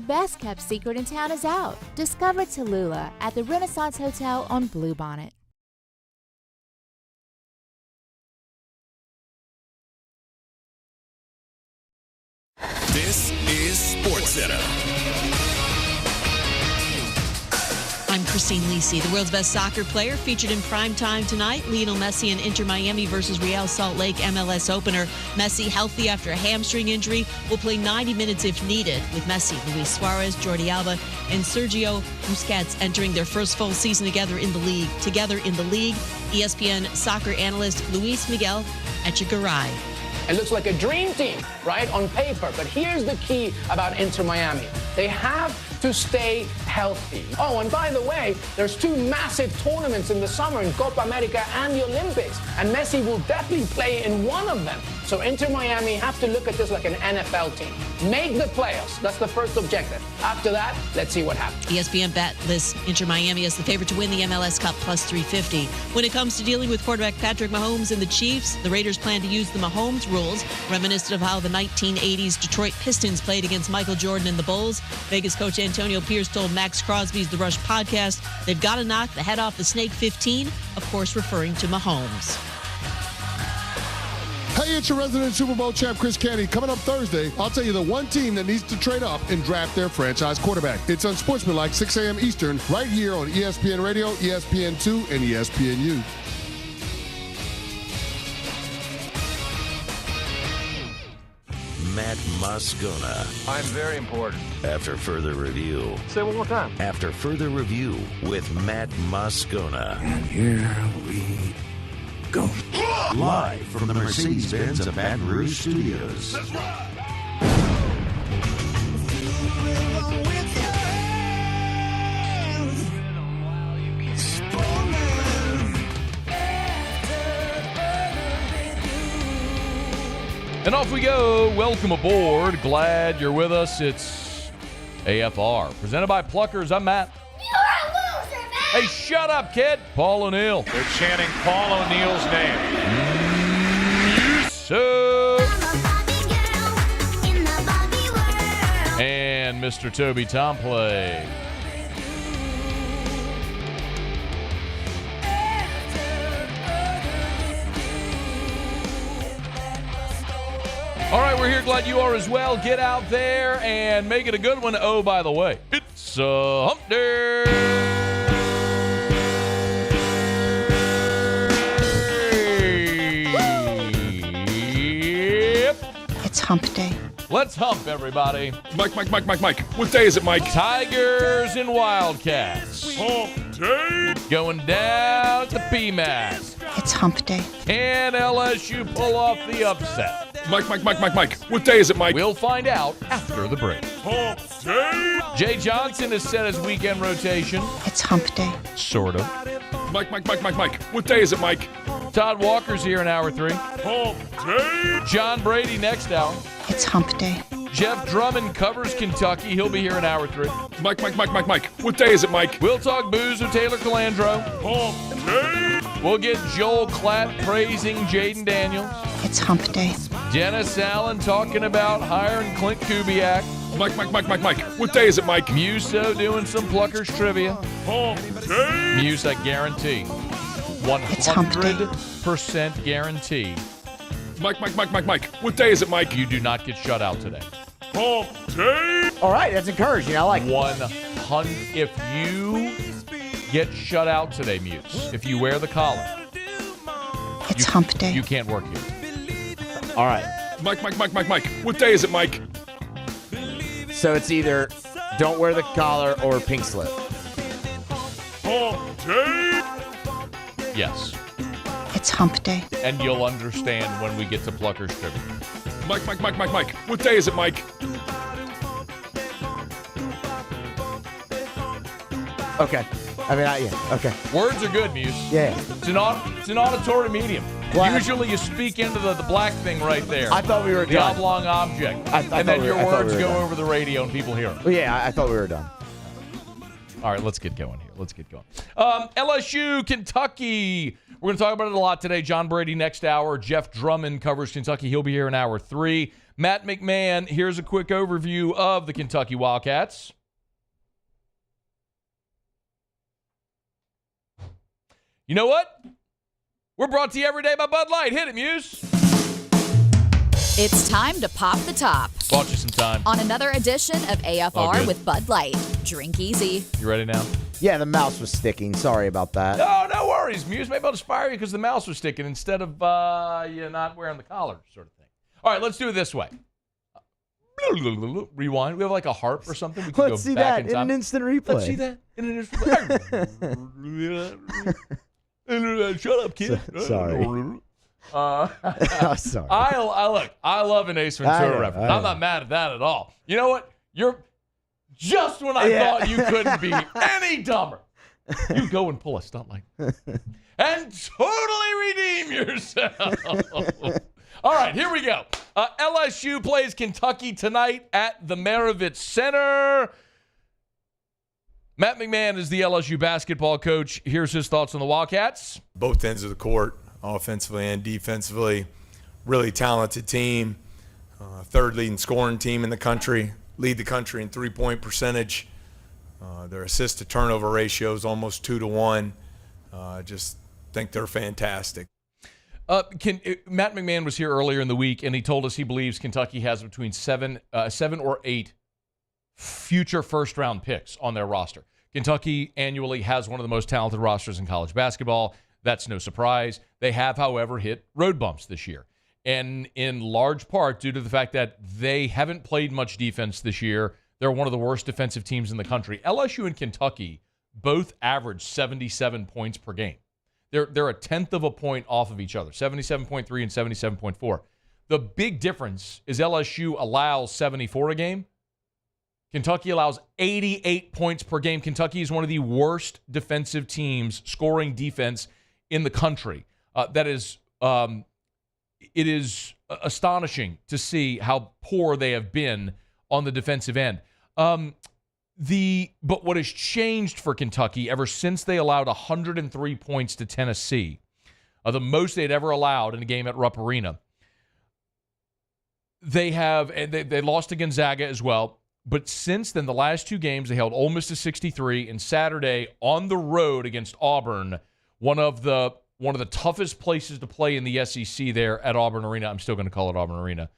best kept secret in town is out. Discover Tallulah at the Renaissance Hotel on Bluebonnet. This is SportsCenter. I'm Christine Lisi. The world's best soccer player featured in prime time tonight. Lionel Messi and Inter Miami versus Real Salt Lake MLS opener. Messi, healthy after a hamstring injury, will play 90 minutes if needed, with Messi, Luis Suarez, Jordi Alba, and Sergio Busquets entering their first full season together in the league. ESPN soccer analyst Luis Miguel Echegaray. It looks like a dream team, right, on paper. But here's the key about Inter Miami. They have to stay healthy. Oh, and by the way, there's two massive tournaments in the summer in Copa America and the Olympics. And Messi will definitely play in one of them. So Inter Miami have to look at this like an NFL team. Make the playoffs. That's the first objective. After that, let's see what happens. ESPN bet lists Inter Miami as the favorite to win the MLS Cup plus 350. When it comes to dealing with quarterback Patrick Mahomes and the Chiefs, the Raiders plan to use the Mahomes rules, reminiscent of how the 1980s Detroit Pistons played against Michael Jordan and the Bulls. Vegas coach Antonio Pierce told Max Crosby's The Rush podcast they've got to knock the head off the Snake 15, of course referring to Mahomes. Hey, it's your resident Super Bowl champ, Chris Canty. Coming up Thursday, I'll tell you the one team that needs to trade up and draft their franchise quarterback. It's Unsportsmanlike, 6 a.m. Eastern, right here on ESPN Radio, ESPN2, and ESPNU. Matt Moscona. I'm very important. After further review. Say it one more time. After further review with Matt Moscona. And here we go. Live from the Mercedes-Benz of Baton Rouge Studios. Let's ride. And off we go. Welcome aboard. Glad you're with us. It's AFR. Presented by Pluckers. I'm Matt. You're a loser, man! Hey, shut up, kid. Paul O'Neill. They're chanting Paul O'Neill's name. So. And Mr. Toby Tomplay. All right, we're here. Glad you are as well. Get out there and make it a good one. Oh, by the way, it's Hump Day. Yep. It's Hump Day. Let's hump, everybody. Mike. What day is it, Mike? Tigers and Wildcats. Hump Day. Going down to PMAC. It's Hump Day. Can LSU pull off the upset? Mike. What day is it, Mike? We'll find out after the break. Hump Day. Jay Johnson has set his weekend rotation. It's Hump Day. Sort of. Mike. What day is it, Mike? Todd Walker's here in hour 3. Hump Day. John Brady next hour. It's Hump Day. Jeff Drummond covers Kentucky. He'll be here in hour 3. Mike. What day is it, Mike? We'll talk booze with Taylor Calandro. Hump Day. We'll get Joel Klatt praising Jaden Daniels. It's Hump Day. Dennis Allen talking about hiring Clint Kubiak. Mike. What day is it, Mike? Muso doing some Pluckers trivia. Hump Day. Muse, I guarantee. 100% guarantee. Mike. What day is it, Mike? You do not get shut out today. Hump Day. All right, that's encouraging. I like it. 100. If you get shut out today, Muse, if you wear the collar, it's Hump Day. You can't work here. All right. Mike. What day is it, Mike? So it's either don't wear the collar or pink slip. Hump Day. Yes. It's Hump Day. And you'll understand when we get to Pluckers trivia. Mike. What day is it, Mike? Okay. Okay. Words are good, Muse. Yeah. It's an auditory medium. Well, usually you speak into the black thing right there. I thought we were the done. The oblong object. And then your words go over the radio and people hear them. Well, yeah, I thought we were done. All right, let's get going here. LSU-Kentucky. We're going to talk about it a lot today. John Brady next hour. Jeff Drummond covers Kentucky. He'll be here in hour 3. Matt McMahon, here's a quick overview of the Kentucky Wildcats. You know what? We're brought to you every day by Bud Light. Hit it, Muse. It's time to pop the top. Bought you some time. On another edition of AFR with Bud Light. Drink easy. You ready now? Yeah, the mouse was sticking. Sorry about that. No worries, Muse. Maybe I'll just fire you because the mouse was sticking instead of you not wearing the collar sort of thing. All right, let's do it this way. Rewind. We have like a harp or something. We can Let's go see back that in in time. an instant replay. Let's see that in an instant replay. Shut up, kid. Sorry. Sorry. I love an Ace Ventura reference. I'm not mad at that at all. You know what? You're just when I thought you couldn't be any dumber. You go and pull a stunt like that and totally redeem yourself. All right, here we go. LSU plays Kentucky tonight at the Maravich Center. Matt McMahon is the LSU basketball coach. Here's his thoughts on the Wildcats. Both ends of the court, offensively and defensively. Really talented team. Third leading scoring team in the country. Lead the country in three-point percentage. Their assist to turnover ratio is almost 2-to-1. Just think they're fantastic. Matt McMahon was here earlier in the week, and he told us he believes Kentucky has between seven or eight future first-round picks on their roster. Kentucky annually has one of the most talented rosters in college basketball. That's no surprise. They have, however, hit road bumps this year, and in large part due to the fact that they haven't played much defense this year. They're one of the worst defensive teams in the country. LSU and Kentucky both average 77 points per game. They're a tenth of a point off of each other, 77.3 and 77.4. The big difference is LSU allows 74 a game. Kentucky allows 88 points per game. Kentucky is one of the worst defensive teams scoring defense in the country. It is astonishing to see how poor they have been on the defensive end. But what has changed for Kentucky ever since they allowed 103 points to Tennessee, the most they'd ever allowed in a game at Rupp Arena. They lost to Gonzaga as well. But since then, the last two games, they held Ole Miss to 63, and Saturday on the road against Auburn, one of the toughest places to play in the SEC there at Auburn Arena. I'm still going to call it Auburn Arena.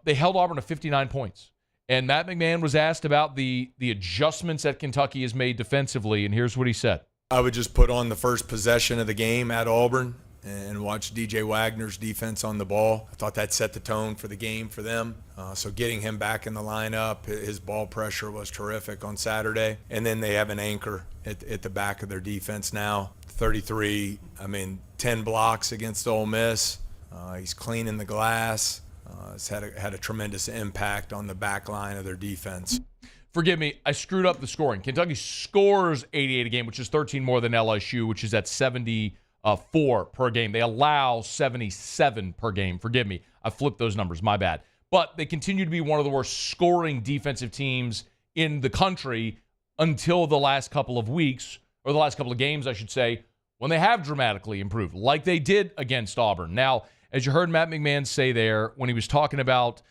They held Auburn to 59 points. And Matt McMahon was asked about the adjustments that Kentucky has made defensively, and here's what he said. I would just put on the first possession of the game at Auburn and watch DJ Wagner's defense on the ball. I thought that set the tone for the game for them. So getting him back in the lineup, his ball pressure was terrific on Saturday. And then they have an anchor at the back of their defense now. 10 blocks against Ole Miss. He's cleaning the glass. It's had a tremendous impact on the back line of their defense. Forgive me, I screwed up the scoring. Kentucky scores 88 a game, which is 13 more than LSU, which is at 74 per game. They allow 77 per game. Forgive me, I flipped those numbers. My bad. But they continue to be one of the worst scoring defensive teams in the country until the last couple of weeks, or the last couple of games, I should say, when they have dramatically improved, like they did against Auburn. Now, as you heard Matt McMahon say there when he was talking about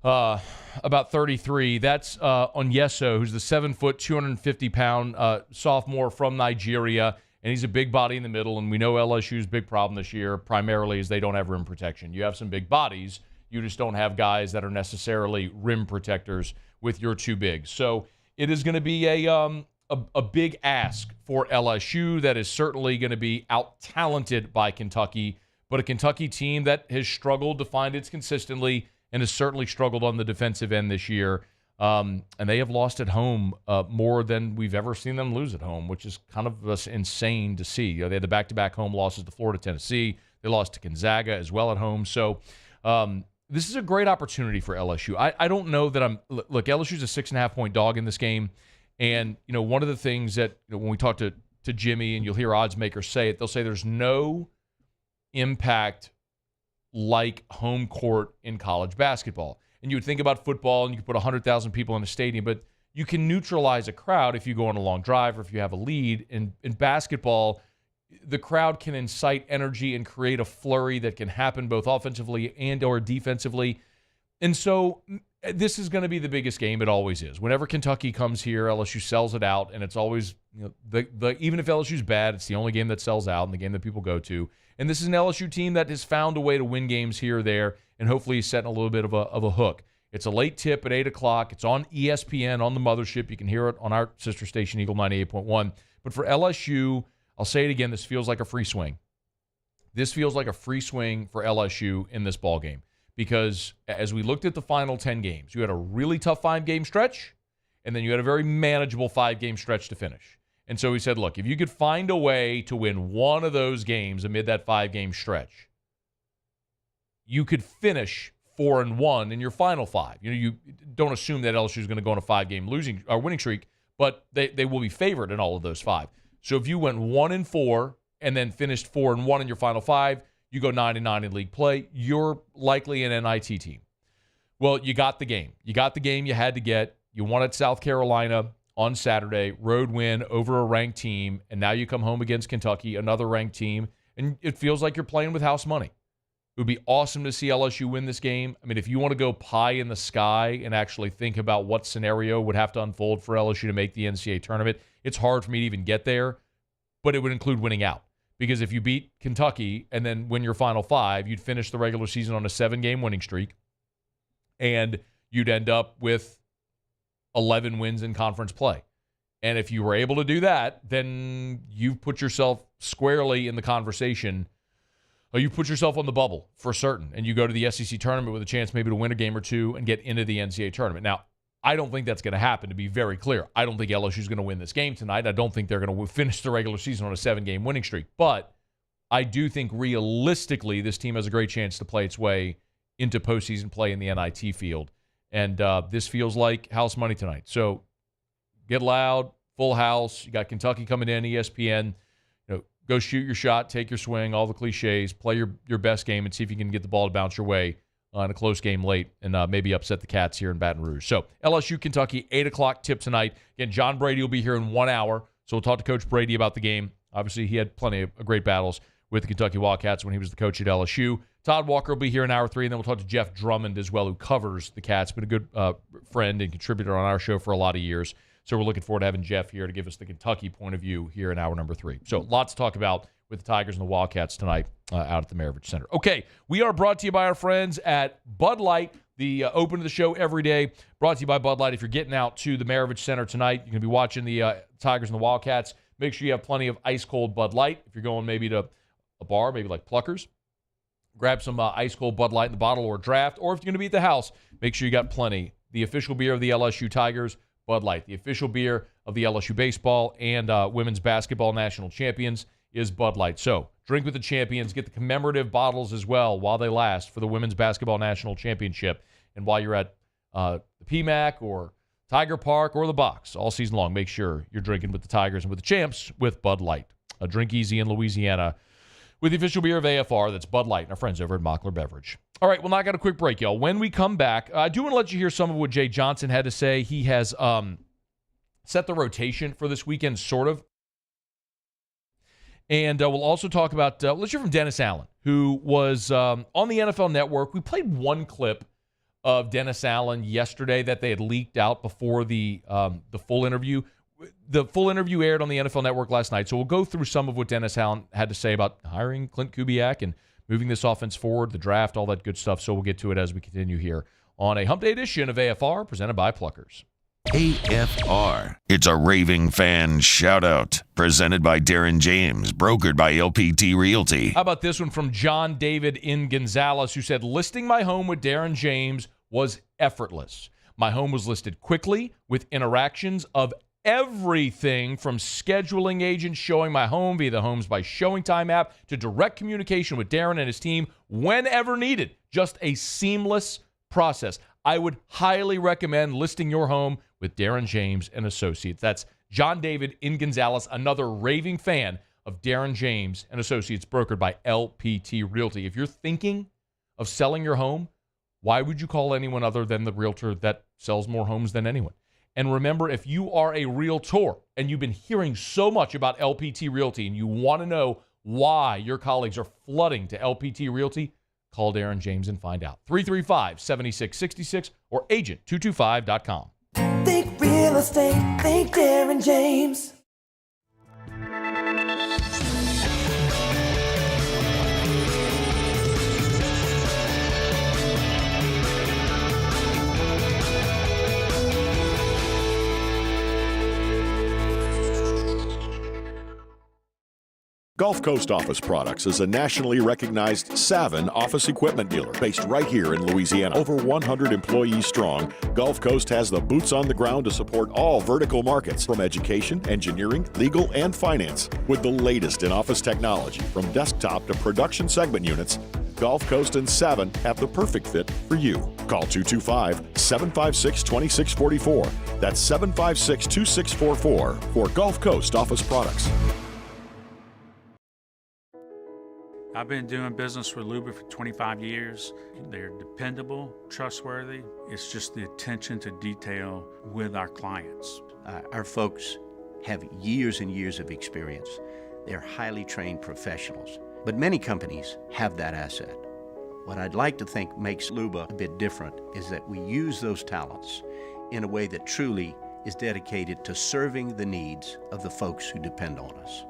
33, that's Onyeso, who's the 7-foot, 250-pound sophomore from Nigeria, and he's a big body in the middle, and we know LSU's big problem this year primarily is they don't have rim protection. You have some big bodies, you just don't have guys that are necessarily rim protectors with your two bigs. So it is going to be a big ask for LSU that is certainly going to be out-talented by Kentucky, but a Kentucky team that has struggled to find its consistently and has certainly struggled on the defensive end this year. And they have lost at home more than we've ever seen them lose at home, which is kind of insane to see. They had the back-to-back home losses to Florida, Tennessee. They lost to Gonzaga as well at home. So this is a great opportunity for LSU. I don't know that look, LSU's a 6.5-point dog in this game. And, one of the things that when we talk to Jimmy, and you'll hear odds makers say it, they'll say there's no impact like home court in college basketball. And you would think about football and you could put 100,000 people in a stadium, but you can neutralize a crowd if you go on a long drive or if you have a lead. In basketball, the crowd can incite energy and create a flurry that can happen both offensively and or defensively. And so this is going to be the biggest game. It always is. Whenever Kentucky comes here, LSU sells it out, and it's always, even if LSU's bad, it's the only game that sells out and the game that people go to. And this is an LSU team that has found a way to win games here or there, and hopefully is setting a little bit of a hook. It's a late tip at 8 o'clock. It's on ESPN on the mothership. You can hear it on our sister station, Eagle 98.1. But for LSU, I'll say it again, this feels like a free swing. This feels like a free swing for LSU in this ballgame. Because as we looked at the final 10 games, you had a really tough 5-game stretch, and then you had a very manageable 5-game stretch to finish. And so we said, look, if you could find a way to win one of those games amid that 5-game stretch, you could finish 4-1 in your final 5. You don't assume that LSU is going to go on a 5-game winning streak, but they will be favored in all of those 5. So if you went 1-4 and then finished 4-1 in your final 5, you go 9-9 in league play, you're likely an NIT team. Well, you got the game. You got the game you had to get. You won at South Carolina on Saturday, road win over a ranked team, and now you come home against Kentucky, another ranked team, and it feels like you're playing with house money. It would be awesome to see LSU win this game. I mean, if you want to go pie in the sky and actually think about what scenario would have to unfold for LSU to make the NCAA tournament, it's hard for me to even get there, but it would include winning out. Because if you beat Kentucky and then win your final 5, you'd finish the regular season on a 7-game winning streak, and you'd end up with 11 wins in conference play. And if you were able to do that, then you've put yourself squarely in the conversation. Or you put yourself on the bubble for certain, and you go to the SEC tournament with a chance maybe to win a game or two and get into the NCAA tournament. Now, I don't think that's going to happen, to be very clear. I don't think LSU is going to win this game tonight. I don't think they're going to finish the regular season on a 7-game winning streak. But I do think realistically this team has a great chance to play its way into postseason play in the NIT field. And this feels like house money tonight. So get loud, full house. You got Kentucky coming in, ESPN. Go shoot your shot, take your swing, all the cliches, play your best game, and see if you can get the ball to bounce your way in a close game late and maybe upset the Cats here in Baton Rouge. So LSU-Kentucky, 8 o'clock tip tonight. Again, John Brady will be here in 1 hour, so we'll talk to Coach Brady about the game. Obviously, he had plenty of great battles with the Kentucky Wildcats when he was the coach at LSU. Todd Walker will be here in hour 3, and then we'll talk to Jeff Drummond as well, who covers the Cats. Been a good friend and contributor on our show for a lot of years. So we're looking forward to having Jeff here to give us the Kentucky point of view here in hour number 3. So lots to talk about with the Tigers and the Wildcats tonight out at the Maravich Center. Okay, we are brought to you by our friends at Bud Light, the open to the show every day. Brought to you by Bud Light. If you're getting out to the Maravich Center tonight, you're going to be watching the Tigers and the Wildcats. Make sure you have plenty of ice-cold Bud Light. If you're going maybe to a bar, maybe like Pluckers, grab some ice-cold Bud Light in the bottle or draft. Or if you're going to be at the house, make sure you got plenty. The official beer of the LSU Tigers, Bud Light. The official beer of the LSU baseball and women's basketball national champions is Bud Light. So drink with the champions. Get the commemorative bottles as well while they last for the women's basketball national championship. And while you're at the PMAC or Tiger Park or the box all season long, make sure you're drinking with the Tigers and with the champs with Bud Light. Drink easy in Louisiana with the official beer of AFR. That's Bud Light and our friends over at Mockler Beverage. All right, well, now I got a quick break, y'all. When we come back, I do want to let you hear some of what Jay Johnson had to say. He has set the rotation for this weekend, sort of. And we'll also talk about, let's hear from Dennis Allen, who was on the NFL Network. We played one clip of Dennis Allen yesterday that they had leaked out before the full interview. The full interview aired on the NFL Network last night, so we'll go through some of what Dennis Allen had to say about hiring Clint Kubiak and moving this offense forward, the draft, all that good stuff. So we'll get to it as we continue here on a Hump Day edition of AFR presented by Pluckers. AFR. It's a raving fan shout-out. Presented by Darren James, brokered by LPT Realty. How about this one from John David in Gonzales, who said, listing my home with Darren James was effortless. My home was listed quickly with interactions of everything from scheduling agents showing my home via the Homes by ShowingTime app to direct communication with Darren and his team whenever needed. Just a seamless process. I would highly recommend listing your home with Darren James and Associates. That's John David in Gonzales, another raving fan of Darren James and Associates, brokered by LPT Realty. If you're thinking of selling your home, why would you call anyone other than the realtor that sells more homes than anyone? And remember, if you are a realtor and you've been hearing so much about LPT Realty and you want to know why your colleagues are flooding to LPT Realty, Call Darren James and find out. 335-7666 or agent225.com. Think real estate, think Darren James. Gulf Coast Office Products is a nationally recognized Savin office equipment dealer based right here in Louisiana. Over 100 employees strong, Gulf Coast has the boots on the ground to support all vertical markets from education, engineering, legal, and finance. With the latest in office technology from desktop to production segment units, Gulf Coast and Savin have the perfect fit for you. Call 225-756-2644. That's 756-2644 for Gulf Coast Office Products. I've been doing business with Luba for 25 years. They're dependable, trustworthy. It's just the attention to detail with our clients. Our folks have years and years of experience. They're highly trained professionals, but many companies have that asset. What I'd like to think makes Luba a bit different is that we use those talents in a way that truly is dedicated to serving the needs of the folks who depend on us.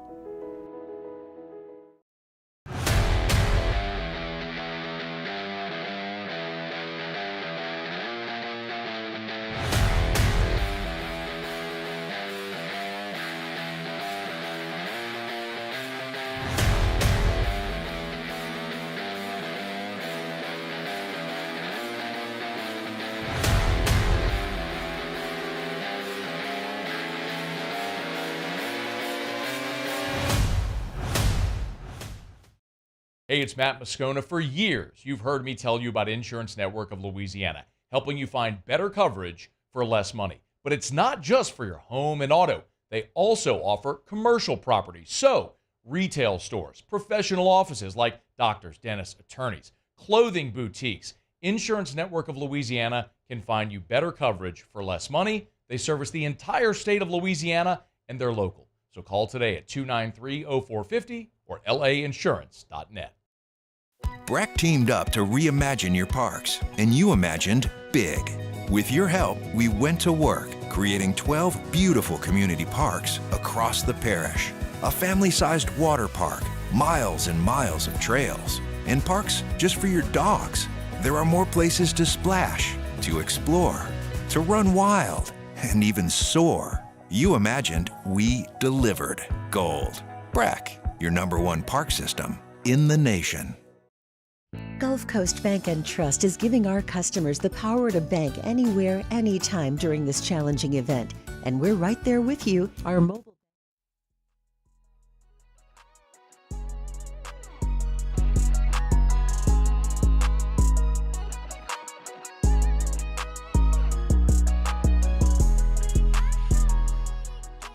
Hey, it's Matt Moscona. For years, you've heard me tell you about Insurance Network of Louisiana, helping you find better coverage for less money. But it's not just for your home and auto. They also offer commercial property. So, retail stores, professional offices like doctors, dentists, attorneys, clothing boutiques. Insurance Network of Louisiana can find you better coverage for less money. They service the entire state of Louisiana, and they're local. So call today at 293-0450 or lainsurance.net. Breck teamed up to reimagine your parks, and you imagined big. With your help, we went to work, creating 12 beautiful community parks across the parish. A family-sized water park, miles and miles of trails, and parks just for your dogs. There are more places to splash, to explore, to run wild, and even soar. You imagined, we delivered. Gold. Breck, your #1 park system in the nation. Gulf Coast Bank and Trust is giving our customers the power to bank anywhere, anytime during this challenging event. And we're right there with you. Our mobile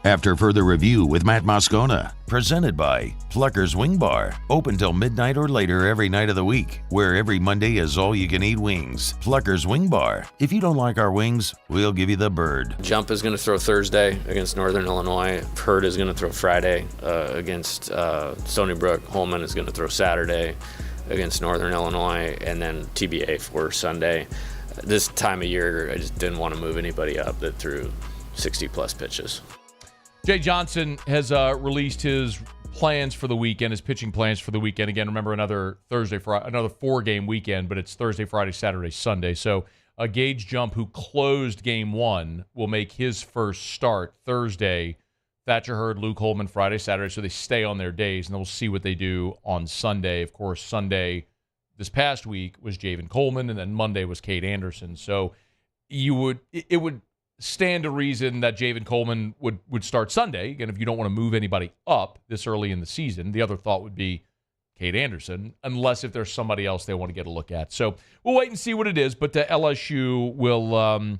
After further review with Matt Moscona, presented by Plucker's Wing Bar, open till midnight or later every night of the week, where every Monday is all-you-can-eat wings. Plucker's Wing Bar. If you don't like our wings, we'll give you the bird. Jump is going to throw Thursday against Northern Illinois. Hurd is going to throw Friday against Stony Brook. Holman is going to throw Saturday against Northern Illinois, and then TBA for Sunday. This time of year, I just didn't want to move anybody up that threw 60-plus pitches. Jay Johnson has released his plans for the weekend, his pitching plans for the weekend. Again, remember another another 4-game weekend, but it's Thursday, Friday, Saturday, Sunday. So Gage Jump, who closed Game 1, will make his first start Thursday. Thatcher Hurd, Luke Holman, Friday, Saturday. So they stay on their days, and then we'll see what they do on Sunday. Of course, Sunday this past week was Javen Coleman, and then Monday was Cade Anderson. So it would stand to reason that Javen Coleman would start Sunday. Again, if you don't want to move anybody up this early in the season, the other thought would be Cade Anderson, unless if there's somebody else they want to get a look at. So we'll wait and see what it is, but LSU will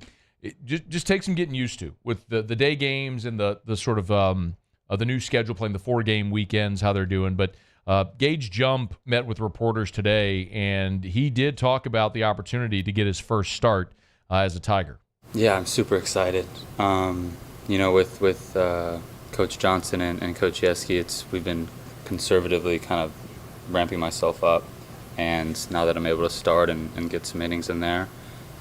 just take some getting used to with the day games and the sort of the new schedule, playing the 4-game weekends, how they're doing. But Gage Jump met with reporters today, and he did talk about the opportunity to get his first start as a Tiger. Yeah, I'm super excited. With Coach Johnson and Coach Yeski, we've been conservatively kind of ramping myself up And now that I'm able to start and get some innings in there,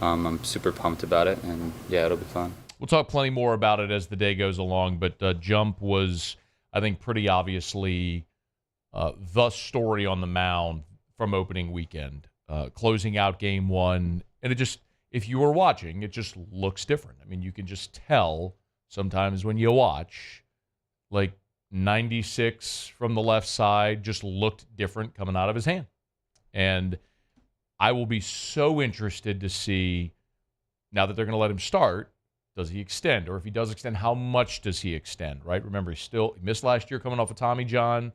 I'm super pumped about it, and yeah, it'll be fun. We'll talk plenty more about it as the day goes along, but Jump was, I think, pretty obviously the story on the mound from opening weekend, closing out game one. And it just, if you were watching, it just looks different. I mean, you can just tell sometimes when you watch, like 96 from the left side just looked different coming out of his hand. And I will be so interested to see, now that they're going to let him start, does he extend? Or if he does extend, how much does he extend, right? Remember, he missed last year coming off of Tommy John.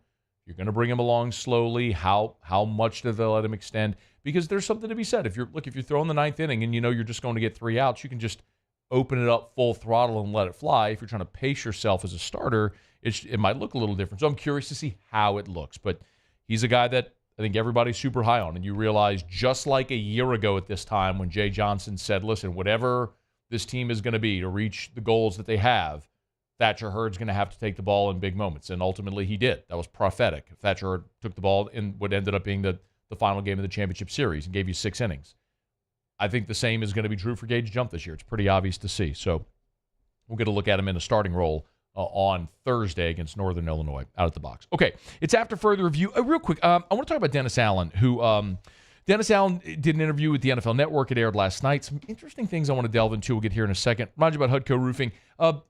You're going to bring him along slowly. How much do they let him extend? Because there's something to be said. If you're throwing the ninth inning and you know you're just going to get 3 outs, you can just open it up full throttle and let it fly. If you're trying to pace yourself as a starter, it might look a little different. So I'm curious to see how it looks. But he's a guy that I think everybody's super high on. And you realize, just like a year ago at this time when Jay Johnson said, listen, whatever this team is going to be to reach the goals that they have, Thatcher Hurd's going to have to take the ball in big moments. And ultimately he did. That was prophetic. Thatcher Hurd took the ball in what ended up being the final game of the championship series and gave you 6 innings. I think the same is going to be true for Gage Jump this year. It's pretty obvious to see. So we'll get a look at him in a starting role on Thursday against Northern Illinois out at the box. Okay, it's after further review. Real quick, I want to talk about Dennis Allen, who Dennis Allen did an interview with the NFL Network. It aired last night. Some interesting things I want to delve into. We'll get here in a second. Remind you about Hudco Roofing.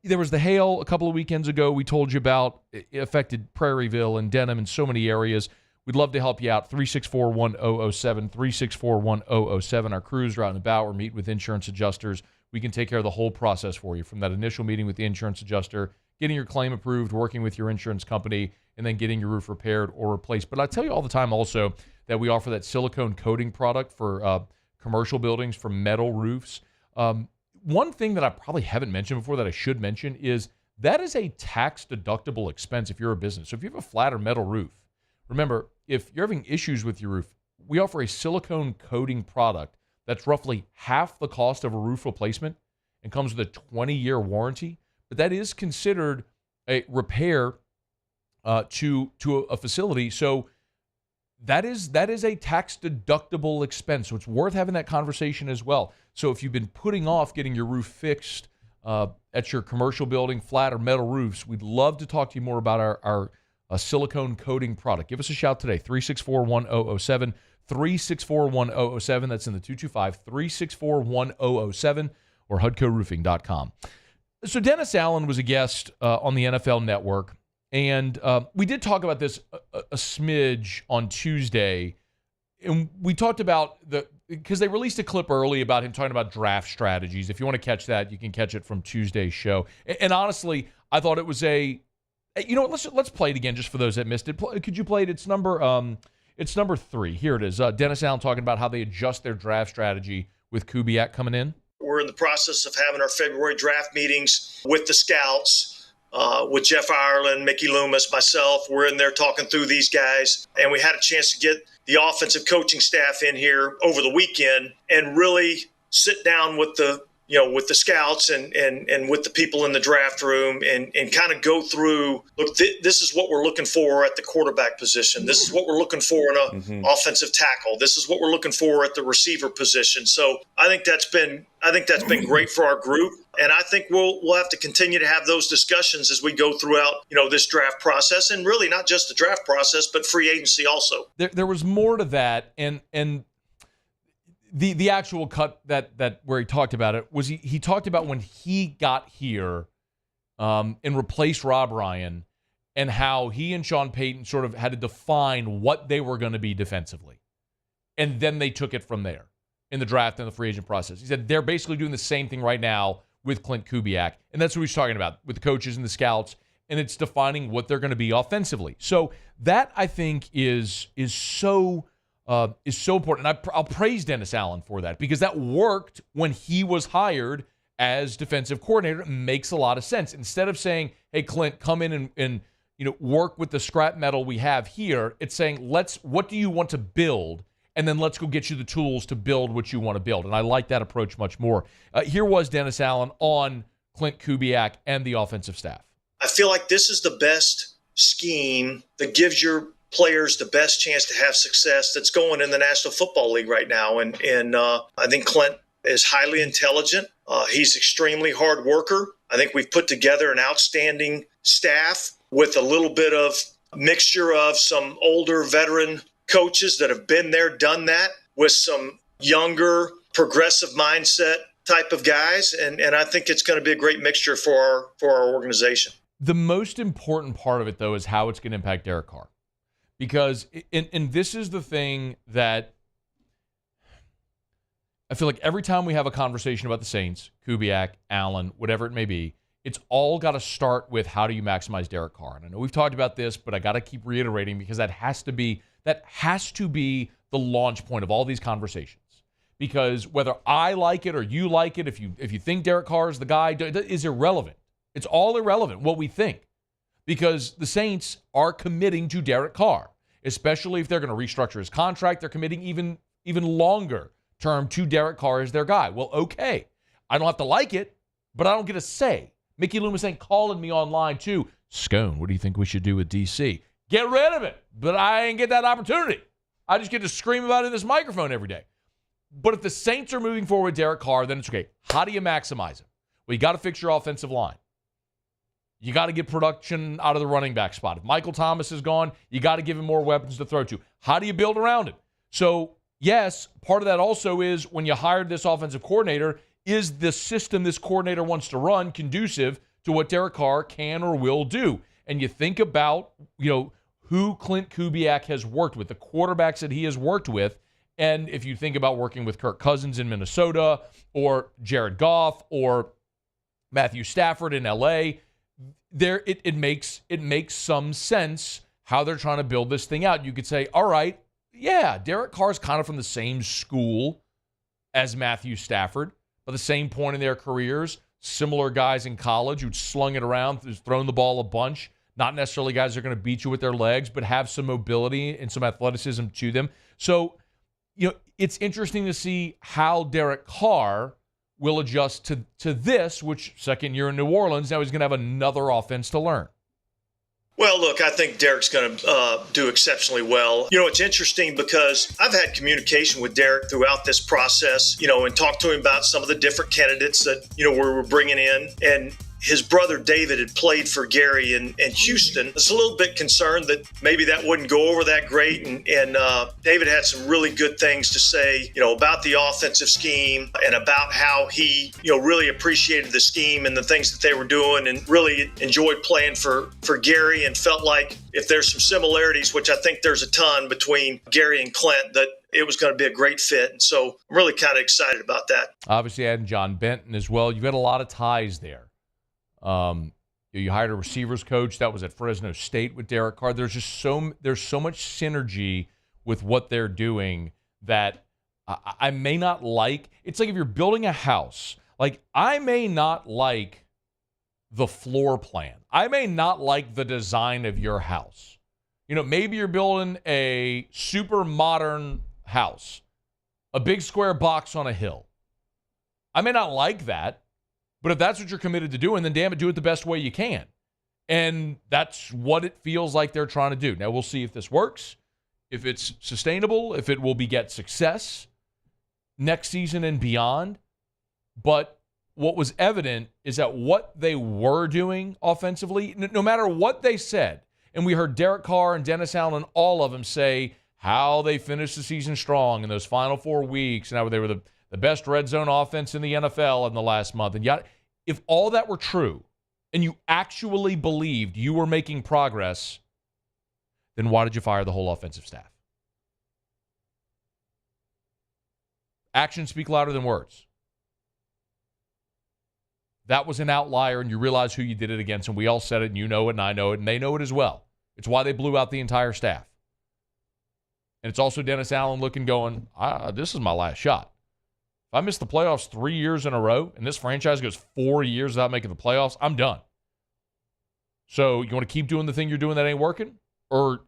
There was the hail a couple of weekends ago we told you about. It affected Prairieville and Denham and so many areas. We'd love to help you out. 364-1007, 364-1007. Our crews are out and about. We're meeting with insurance adjusters. We can take care of the whole process for you, from that initial meeting with the insurance adjuster, getting your claim approved, working with your insurance company, and then getting your roof repaired or replaced. But I tell you all the time also that we offer that silicone coating product for commercial buildings, for metal roofs. One thing that I probably haven't mentioned before that I should mention is that is a tax-deductible expense if you're a business. So if you have a flat or metal roof, remember, if you're having issues with your roof, we offer a silicone coating product that's roughly half the cost of a roof replacement and comes with a 20-year warranty. But that is considered a repair to a facility. So that is a tax-deductible expense. So it's worth having that conversation as well. So if you've been putting off getting your roof fixed at your commercial building, flat or metal roofs, we'd love to talk to you more about our silicone coating product. Give us a shout today, 364-1007, 364-1007. That's in the 225, 364-1007, or HUDCOroofing.com. So Dennis Allen was a guest on the NFL Network, and we did talk about this a smidge on Tuesday, and we talked about because they released a clip early about him talking about draft strategies. If you want to catch that, you can catch it from Tuesday's show. And honestly, I thought it was let's play it again just for those that missed it. Could you play it? It's number 3. Here it is. Dennis Allen talking about how they adjust their draft strategy with Kubiak coming in. We're in the process of having our February draft meetings with the scouts, with Jeff Ireland, Mickey Loomis, myself. We're in there talking through these guys, and we had a chance to get the offensive coaching staff in here over the weekend and really sit down with the scouts and with the people in the draft room and kind of go through, look, this is what we're looking for at the quarterback position. This is what we're looking for in an offensive tackle. This is what we're looking for at the receiver position. So I think that's been great for our group. And I think we'll have to continue to have those discussions as we go throughout, this draft process, and really not just the draft process, but free agency also. There was more to that, and the actual cut that where he talked about it was he talked about when he got here and replaced Rob Ryan, and how he and Sean Payton sort of had to define what they were going to be defensively. And then they took it from there in the draft and the free agent process. He said they're basically doing the same thing right now with Clint Kubiak. And that's what he's talking about with the coaches and the scouts. And it's defining what they're going to be offensively. So that, I think, is so important. And I'll praise Dennis Allen for that, because that worked when he was hired as defensive coordinator. It makes a lot of sense. Instead of saying, hey, Clint, come in and work with the scrap metal we have here, it's saying, what do you want to build? And then let's go get you the tools to build what you want to build. And I like that approach much more. Here was Dennis Allen on Clint Kubiak and the offensive staff. I feel like this is the best scheme that gives your players the best chance to have success that's going in the National Football League right now. And I think Clint is highly intelligent. He's extremely hard worker. I think we've put together an outstanding staff with a little bit of mixture of some older veteran coaches that have been there, done that, with some younger, progressive mindset type of guys. And I think it's going to be a great mixture for our organization. The most important part of it, though, is how it's going to impact Derek Carr. Because, and this is the thing that I feel like every time we have a conversation about the Saints, Kubiak, Allen, whatever it may be, it's all got to start with how do you maximize Derek Carr. And I know we've talked about this, but I got to keep reiterating because that has to be the launch point of all these conversations. Because whether I like it or you like it, if you think Derek Carr is the guy, is irrelevant. It's all irrelevant what we think. Because the Saints are committing to Derek Carr, especially if they're going to restructure his contract. They're committing even longer term to Derek Carr as their guy. Well, okay. I don't have to like it, but I don't get a say. Mickey Loomis ain't calling me online too. Scone, what do you think we should do with DC? Get rid of it. But I ain't get that opportunity. I just get to scream about it in this microphone every day. But if the Saints are moving forward with Derek Carr, then it's okay. How do you maximize him? Well, you got to fix your offensive line. You got to get production out of the running back spot. If Michael Thomas is gone, you got to give him more weapons to throw to. How do you build around it? So, yes, part of that also is when you hired this offensive coordinator, is the system this coordinator wants to run conducive to what Derek Carr can or will do? And you think about, who Clint Kubiak has worked with, the quarterbacks that he has worked with, and if you think about working with Kirk Cousins in Minnesota or Jared Goff or Matthew Stafford in LA, it makes some sense how they're trying to build this thing out. You could say, all right, yeah, Derek Carr's kind of from the same school as Matthew Stafford, but the same point in their careers, similar guys in college who'd slung it around, who's thrown the ball a bunch, not necessarily guys that are going to beat you with their legs, but have some mobility and some athleticism to them. So, it's interesting to see how Derek Carr will adjust to this, which second year in New Orleans, now he's going to have another offense to learn. Well, look, I think Derek's going to do exceptionally well. It's interesting because I've had communication with Derek throughout this process, and talked to him about some of the different candidates that, we're bringing in. And his brother David had played for Gary in Houston. I was a little bit concerned that maybe that wouldn't go over that great. And David had some really good things to say, about the offensive scheme and about how he, really appreciated the scheme and the things that they were doing and really enjoyed playing for Gary and felt like if there's some similarities, which I think there's a ton between Gary and Clint, that it was going to be a great fit. And so I'm really kind of excited about that. Obviously, adding John Benton as well. You've got a lot of ties there. You hired a receivers coach that was at Fresno State with Derek Carr. There's so much synergy with what they're doing that I may not like. It's like if you're building a house, like I may not like the floor plan. I may not like the design of your house. Maybe you're building a super modern house, a big square box on a hill. I may not like that. But if that's what you're committed to doing, then damn it, do it the best way you can. And that's what it feels like they're trying to do. Now, we'll see if this works, if it's sustainable, if it will beget success next season and beyond. But what was evident is that what they were doing offensively, no matter what they said, and we heard Derek Carr and Dennis Allen and all of them say how they finished the season strong in those final 4 weeks and how they were the best red zone offense in the NFL in the last month. And yet, if all that were true and you actually believed you were making progress, then why did you fire the whole offensive staff? Actions speak louder than words. That was an outlier, and you realize who you did it against, and we all said it, and you know it, and I know it, and they know it as well. It's why they blew out the entire staff. And it's also Dennis Allen looking, going, this is my last shot. If I miss the playoffs 3 years in a row and this franchise goes 4 years without making the playoffs, I'm done. So you want to keep doing the thing you're doing that ain't working? Or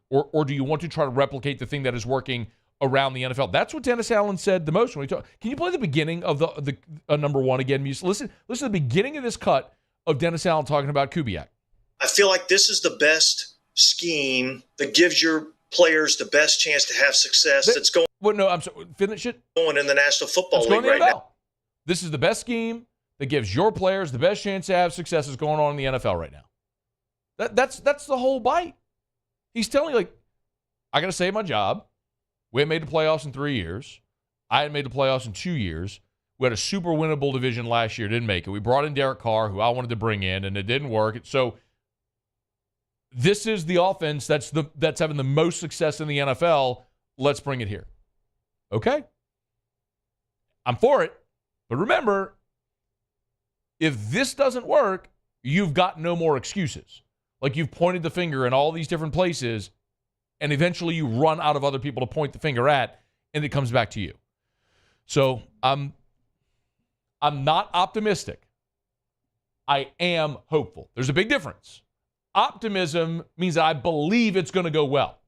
do you want to try to replicate the thing that is working around the NFL? That's what Dennis Allen said the most when he talked. Can you play the beginning of the number one again? Listen to the beginning of this cut of Dennis Allen talking about Kubiak. I feel like this is the best scheme that gives your players the best chance to have success that's going Well, no, I'm sorry. Finish it. Going in the National Football Let's League go in the right NFL. now. This is the best scheme that gives your players the best chance to have success is going on in the NFL right now. That's the whole bite. He's telling you, like, I got to save my job. We haven't made the playoffs in 3 years. I hadn't made the playoffs in 2 years. We had a super winnable division last year, didn't make it. We brought in Derek Carr, who I wanted to bring in, and it didn't work. So this is the offense that's having the most success in the NFL. Let's bring it here. Okay? I'm for it. But remember, if this doesn't work, you've got no more excuses. Like you've pointed the finger in all these different places, and eventually you run out of other people to point the finger at, and it comes back to you. So I'm not optimistic. I am hopeful. There's a big difference. Optimism means that I believe it's going to go well.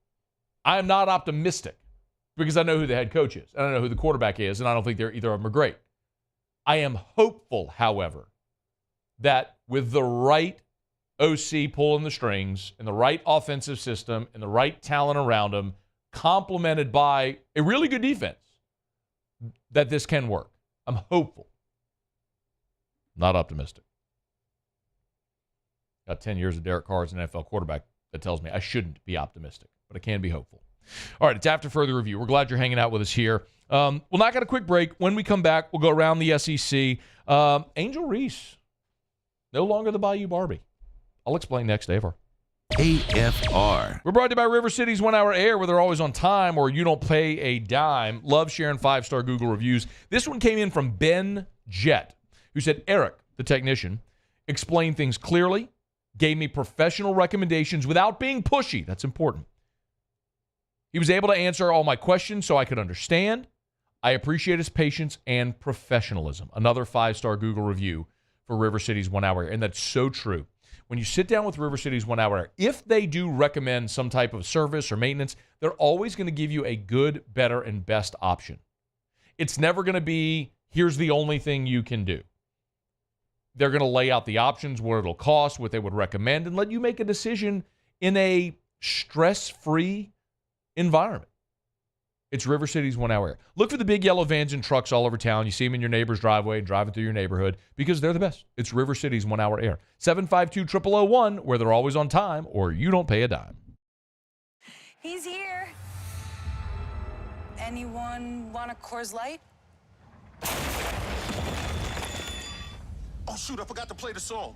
I am not optimistic because I know who the head coach is, and I know who the quarterback is, and I don't think either of them are great. I am hopeful, however, that with the right OC pulling the strings and the right offensive system and the right talent around them, complemented by a really good defense, that this can work. I'm hopeful. Not optimistic. Got 10 years of Derek Carr as an NFL quarterback. That tells me I shouldn't be optimistic, but I can be hopeful. All right, it's after further review. We're glad you're hanging out with us here. We'll knock out a quick break. When we come back, we'll go around the SEC. Angel Reese, no longer the Bayou Barbie. I'll explain next, AFR. AFR. We're brought to you by River City's 1 Hour Air, where they're always on time or you don't pay a dime. Love sharing 5-star Google reviews. This one came in from Ben Jett, who said, Eric, the technician, explained things clearly, gave me professional recommendations without being pushy. That's important. He was able to answer all my questions so I could understand. I appreciate his patience and professionalism. Another 5-star Google review for River City's 1 Hour Air, and that's so true. When you sit down with River City's 1 Hour Air, if they do recommend some type of service or maintenance, they're always going to give you a good, better, and best option. It's never going to be, here's the only thing you can do. They're going to lay out the options, what it'll cost, what they would recommend, and let you make a decision in a stress-free environment. It's River City's 1 Hour Air. Look for the big yellow vans and trucks all over town. You see them in your neighbor's driveway and driving through your neighborhood because they're the best. It's River City's 1 Hour Air. 752-0001, where they're always on time or you don't pay a dime. He's here. Anyone want a Coors Light? Oh, shoot, I forgot to play the song.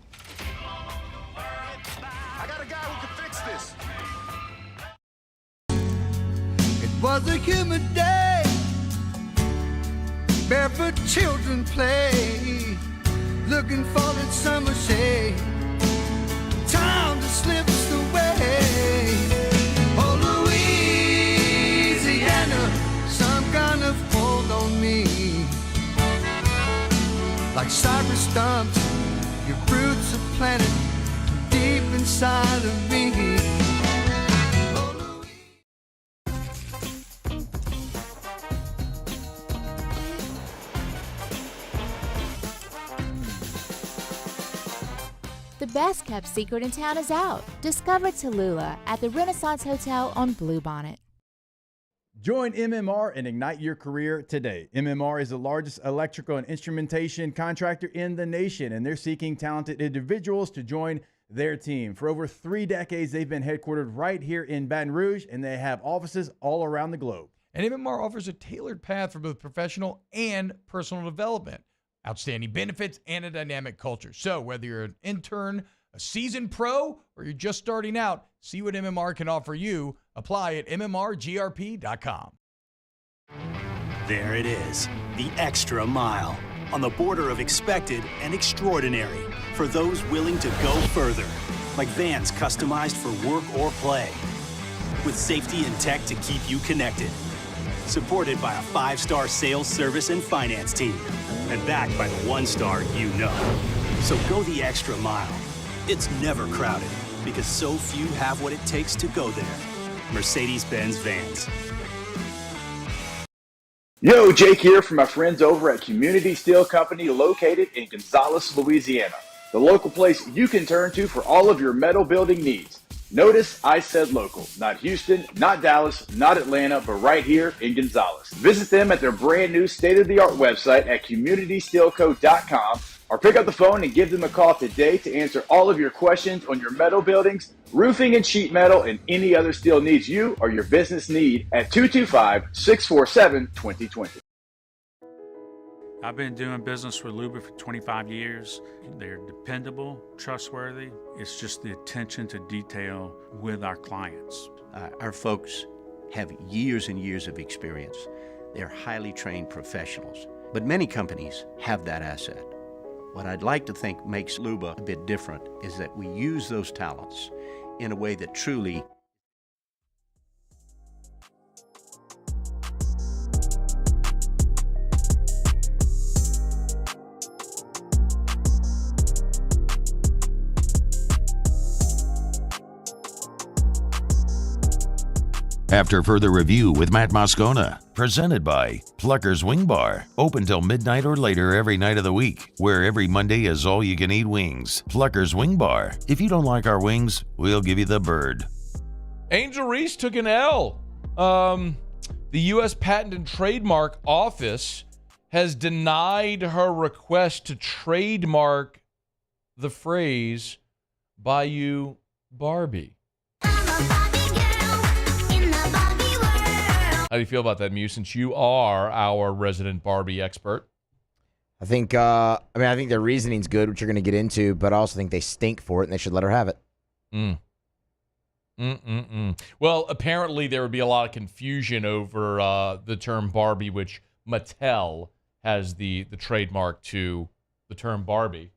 I got a guy who can fix this. It was a humid day, barefoot children play, looking for that summer shade. Time just slips away. Oh, Louisiana, some kind of hold on me. Like cypress stumps, your roots are planted deep inside of me. The best kept secret in town is out. Discover Tallulah at the Renaissance Hotel on Bluebonnet. Join MMR and ignite your career today. MMR is the largest electrical and instrumentation contractor in the nation, and they're seeking talented individuals to join their team. For over 3 decades, they've been headquartered right here in Baton Rouge, and they have offices all around the globe. And MMR offers a tailored path for both professional and personal development, outstanding benefits, and a dynamic culture. So whether you're an intern, a seasoned pro, or you're just starting out, see what MMR can offer you. Apply at mmrgrp.com. There it is, the extra mile, on the border of expected and extraordinary for those willing to go further, like vans customized for work or play, with safety and tech to keep you connected, supported by a 5-star sales, service, and finance team, and backed by the 1-star you know. So go the extra mile. It's never crowded because so few have what it takes to go there. Mercedes-Benz Vans. Yo, Jake here from my friends over at Community Steel Company located in Gonzales, Louisiana. The local place you can turn to for all of your metal building needs. Notice I said local, not Houston, not Dallas, not Atlanta, but right here in Gonzales. Visit them at their brand new state-of-the-art website at communitysteelco.com or pick up the phone and give them a call today to answer all of your questions on your metal buildings, roofing and sheet metal, and any other steel needs you or your business need at 225-647-2020. I've been doing business with Luba for 25 years. They're dependable, trustworthy. It's just the attention to detail with our clients. Our folks have years and years of experience. They're highly trained professionals, but many companies have that asset. What I'd like to think makes Luba a bit different is that we use those talents in a way that truly After further review with Matt Moscona, presented by Plucker's Wing Bar, open till midnight or later every night of the week, where every Monday is all-you-can-eat wings. Plucker's Wing Bar. If you don't like our wings, we'll give you the bird. Angel Reese took an L. The U.S. Patent and Trademark Office has denied her request to trademark the phrase Bayou Barbie. How do you feel about that, Mew, since you are our resident Barbie expert? I think I think their reasoning's good, which you're going to get into, but I also think they stink for it, and they should let her have it. Well, apparently there would be a lot of confusion over the term Barbie, which Mattel has the trademark to the term Barbie.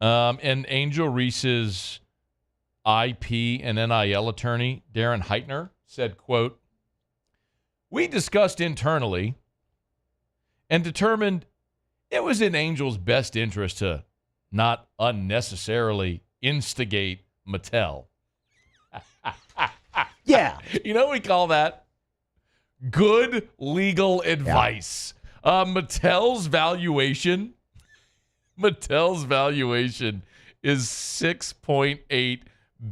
And Angel Reese's IP and NIL attorney, Darren Heitner, said, quote, "We discussed internally and determined it was in Angel's best interest to not unnecessarily instigate Mattel." Yeah. You know what we call that? Good legal advice. Yeah. Mattel's valuation is $6.8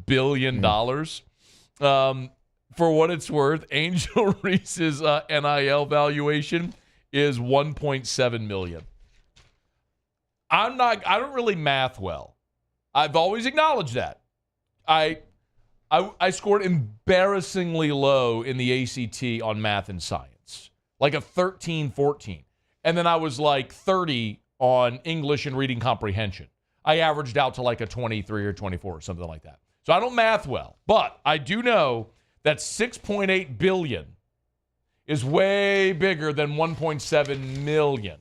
billion. For what it's worth, Angel Reese's NIL valuation is $1.7 million. I don't really math well. I've always acknowledged that. I scored embarrassingly low in the ACT on math and science, like a 13, 14. And then I was like 30 on English and reading comprehension. I averaged out to like a 23 or 24 or something like that. So I don't math well, but I do know that $6.8 billion is way bigger than $1.7 million.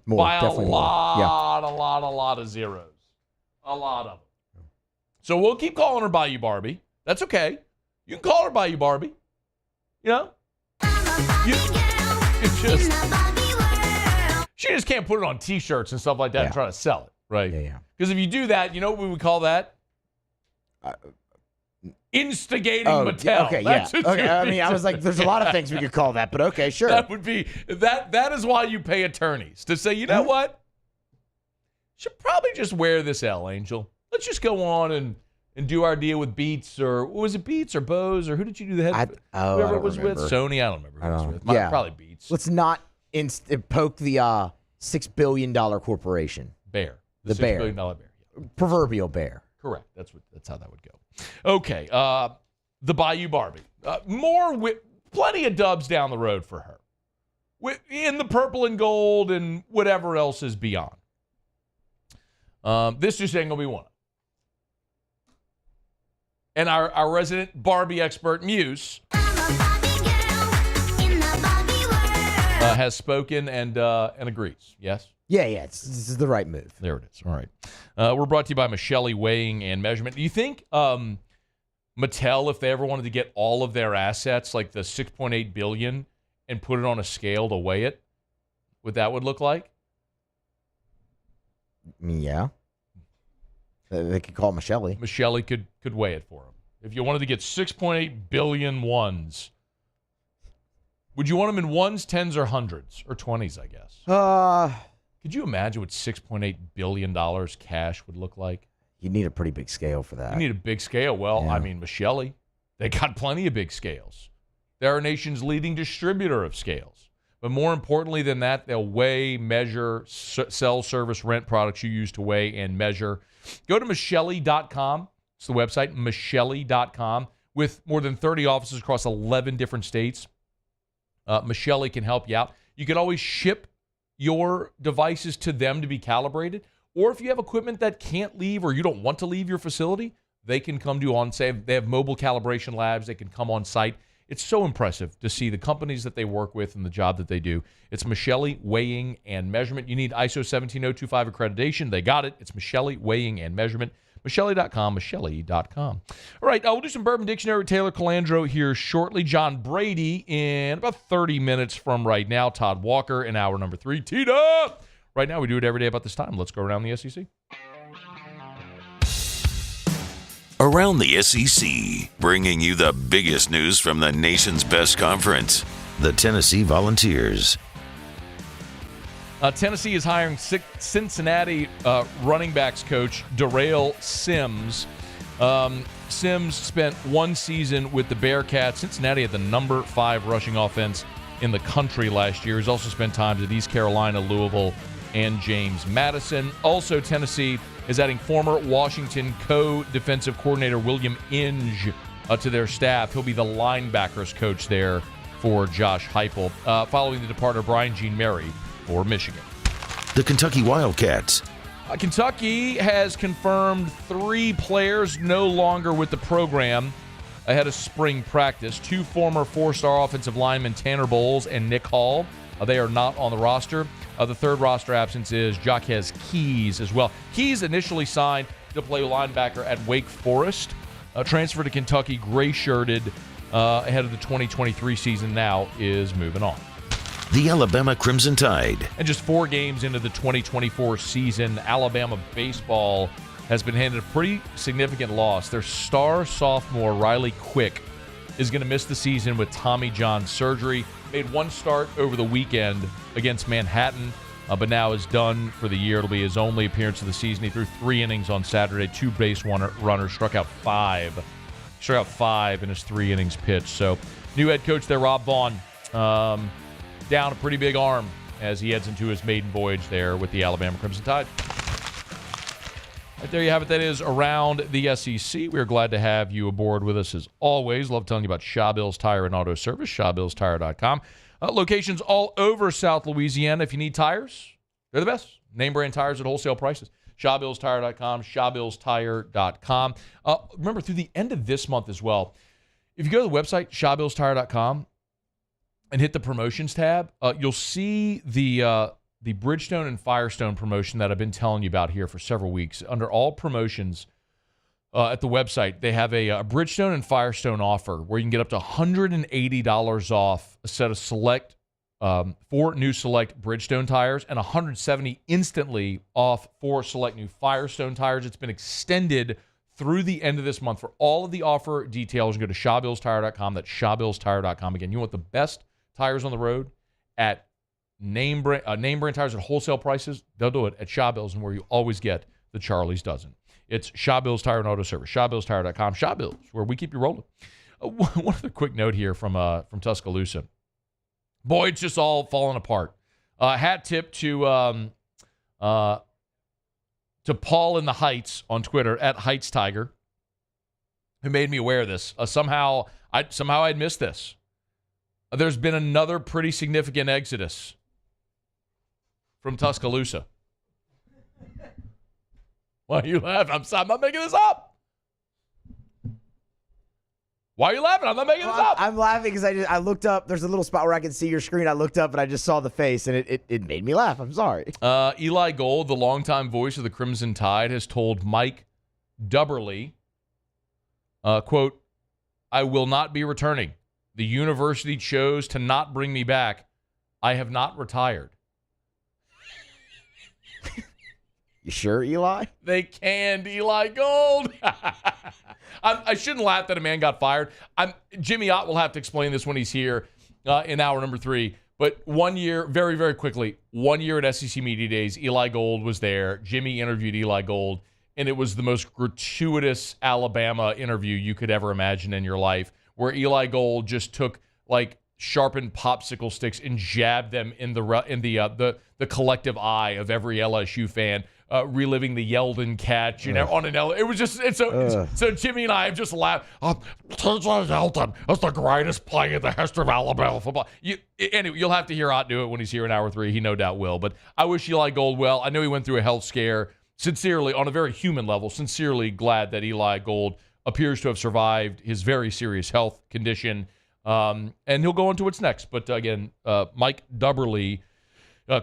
More, by a lot of zeros. A lot of them. So we'll keep calling her Bayou Barbie. That's okay. You can call her Bayou Barbie. You know? She just can't put it on T-shirts and stuff like that and try to sell it, right? Yeah. Because if you do that, you know what we would call that? Instigating Mattel. Okay, yeah. Okay, I mean, I was like, there's a lot of things we could call that, but okay, sure. That would be that is why you pay attorneys to say, you know what? Should probably just wear this L, Angel. Let's just go on and do our deal with Beats, or was it Beats or Bose, or who did you do the head? Whoever it was with, Sony. I don't remember who it was with. Probably Beats. Let's not poke the $6 billion corporation. Bear. The $6 bear. billion bear. Proverbial bear. Correct. That's how that would go. Okay. The Bayou Barbie. Plenty of dubs down the road for her. In the purple and gold and whatever else is beyond. This just ain't going to be one. And our resident Barbie expert, Muse, has spoken and agrees. Yes? Yeah, this is the right move. There it is. All right. We're brought to you by Michele Weighing and Measurement. Do you think Mattel, if they ever wanted to get all of their assets, like the $6.8 billion, and put it on a scale to weigh it, what that would look like? Yeah. They could call Michele. Michele could weigh it for them. If you wanted to get 6.8 billion ones, would you want them in ones, tens, or hundreds, or 20s, I guess? Could you imagine what $6.8 billion cash would look like? You need a pretty big scale for that. You need a big scale. Well, I mean, Michelli, they got plenty of big scales. They're our nation's leading distributor of scales. But more importantly than that, they'll weigh, measure, sell, service, rent products you use to weigh and measure. Go to Michelli.com. It's the website, Michelli.com. With more than 30 offices across 11 different states, Michelli can help you out. You can always ship your devices to them to be calibrated. Or if you have equipment that can't leave or you don't want to leave your facility, they can come to you on, say, they have mobile calibration labs. They can come on site. It's so impressive to see the companies that they work with and the job that they do. It's Michelli Weighing and Measurement. You need ISO 17025 accreditation. They got it. It's Michelli Weighing and Measurement. Michelli.com, Michelli.com. All right, we'll do some Bourbon Dictionary with Taylor Calandro here shortly. John Brady in about 30 minutes from right now. Todd Walker in hour number 3. Teed up! Right now, we do it every day about this time. Let's go around the SEC. Around the SEC, bringing you the biggest news from the nation's best conference, the Tennessee Volunteers. Tennessee is hiring Cincinnati running backs coach Darrell Sims. Sims spent one season with the Bearcats. Cincinnati had the number 5 rushing offense in the country last year. He's also spent time at East Carolina, Louisville, and James Madison. Also, Tennessee is adding former Washington co-defensive coordinator William Inge to their staff. He'll be the linebackers coach there for Josh Heupel, following the departure of Brian Jean Mary for Michigan. The Kentucky Wildcats. Kentucky has confirmed 3 players no longer with the program ahead of spring practice. 2 former 4-star offensive linemen, Tanner Bowles and Nick Hall. They are not on the roster. The third roster absence is Jaquez Keys as well. Keys initially signed to play linebacker at Wake Forest. Transferred to Kentucky, gray-shirted ahead of the 2023 season, now is moving on. The Alabama Crimson Tide. And just 4 games into the 2024 season, Alabama baseball has been handed a pretty significant loss. Their star sophomore, Riley Quick, is going to miss the season with Tommy John surgery. Made 1 start over the weekend against Manhattan, but now is done for the year. It'll be his only appearance of the season. He threw 3 innings on Saturday, 2 base runners, struck out 5. Struck out 5 in his 3 innings pitched. So, new head coach there, Rob Vaughn, down a pretty big arm as he heads into his maiden voyage there with the Alabama Crimson Tide. Right there you have it. That is Around the SEC. We are glad to have you aboard with us as always. Love telling you about Shawbills Tire and Auto Service, ShawBillsTire.com. Locations all over South Louisiana. If you need tires, they're the best. Name brand tires at wholesale prices. ShawBillsTire.com, ShawBillsTire.com. Remember, through the end of this month as well, if you go to the website, ShawBillsTire.com, and hit the promotions tab, you'll see the Bridgestone and Firestone promotion that I've been telling you about here for several weeks. Under all promotions at the website, they have a Bridgestone and Firestone offer where you can get up to $180 off a set of select 4 new select Bridgestone tires and $170 instantly off 4 select new Firestone tires. It's been extended through the end of this month. For all of the offer details, go to ShawBillsTire.com. That's ShawBillsTire.com. Again, you want the best tires on the road at name brand tires at wholesale prices. They'll do it at Shawbills, and where you always get the Charlie's dozen. It's Shawbills Tire and Auto Service. ShawBillsTire.com. Shawbills, where we keep you rolling. One other quick note here from Tuscaloosa. Boy, it's just all falling apart. Hat tip to Paul in the Heights on Twitter at Heights Tiger, who made me aware of this. Somehow I'd missed this. There's been another pretty significant exodus from Tuscaloosa. Why are you laughing? I'm not making this up. Why are you laughing? I'm not making this up. I'm laughing because I looked up. There's a little spot where I can see your screen. I looked up and I just saw the face, and it made me laugh. I'm sorry. Eli Gold, the longtime voice of the Crimson Tide, has told Mike Dubberly, quote, "I will not be returning. The university chose to not bring me back. I have not retired." You sure, Eli? They canned Eli Gold. I shouldn't laugh that a man got fired. Jimmy Ott will have to explain this when he's here in hour number 3. But 1 year, very, very quickly, 1 year at SEC Media Days, Eli Gold was there. Jimmy interviewed Eli Gold, and it was the most gratuitous Alabama interview you could ever imagine in your life, where Eli Gold just took like sharpened popsicle sticks and jabbed them in the collective eye of every LSU fan, reliving the Yeldon catch, on an it was just so Jimmy and I have just laughed. TJ Yeldon is the greatest play in the history of Alabama football. Anyway, you'll have to hear Ott do it when he's here in hour 3. He no doubt will. But I wish Eli Gold well. I know he went through a health scare. Sincerely, on a very human level, sincerely glad that Eli Gold appears to have survived his very serious health condition. And he'll go into what's next. But again, Mike Dubberly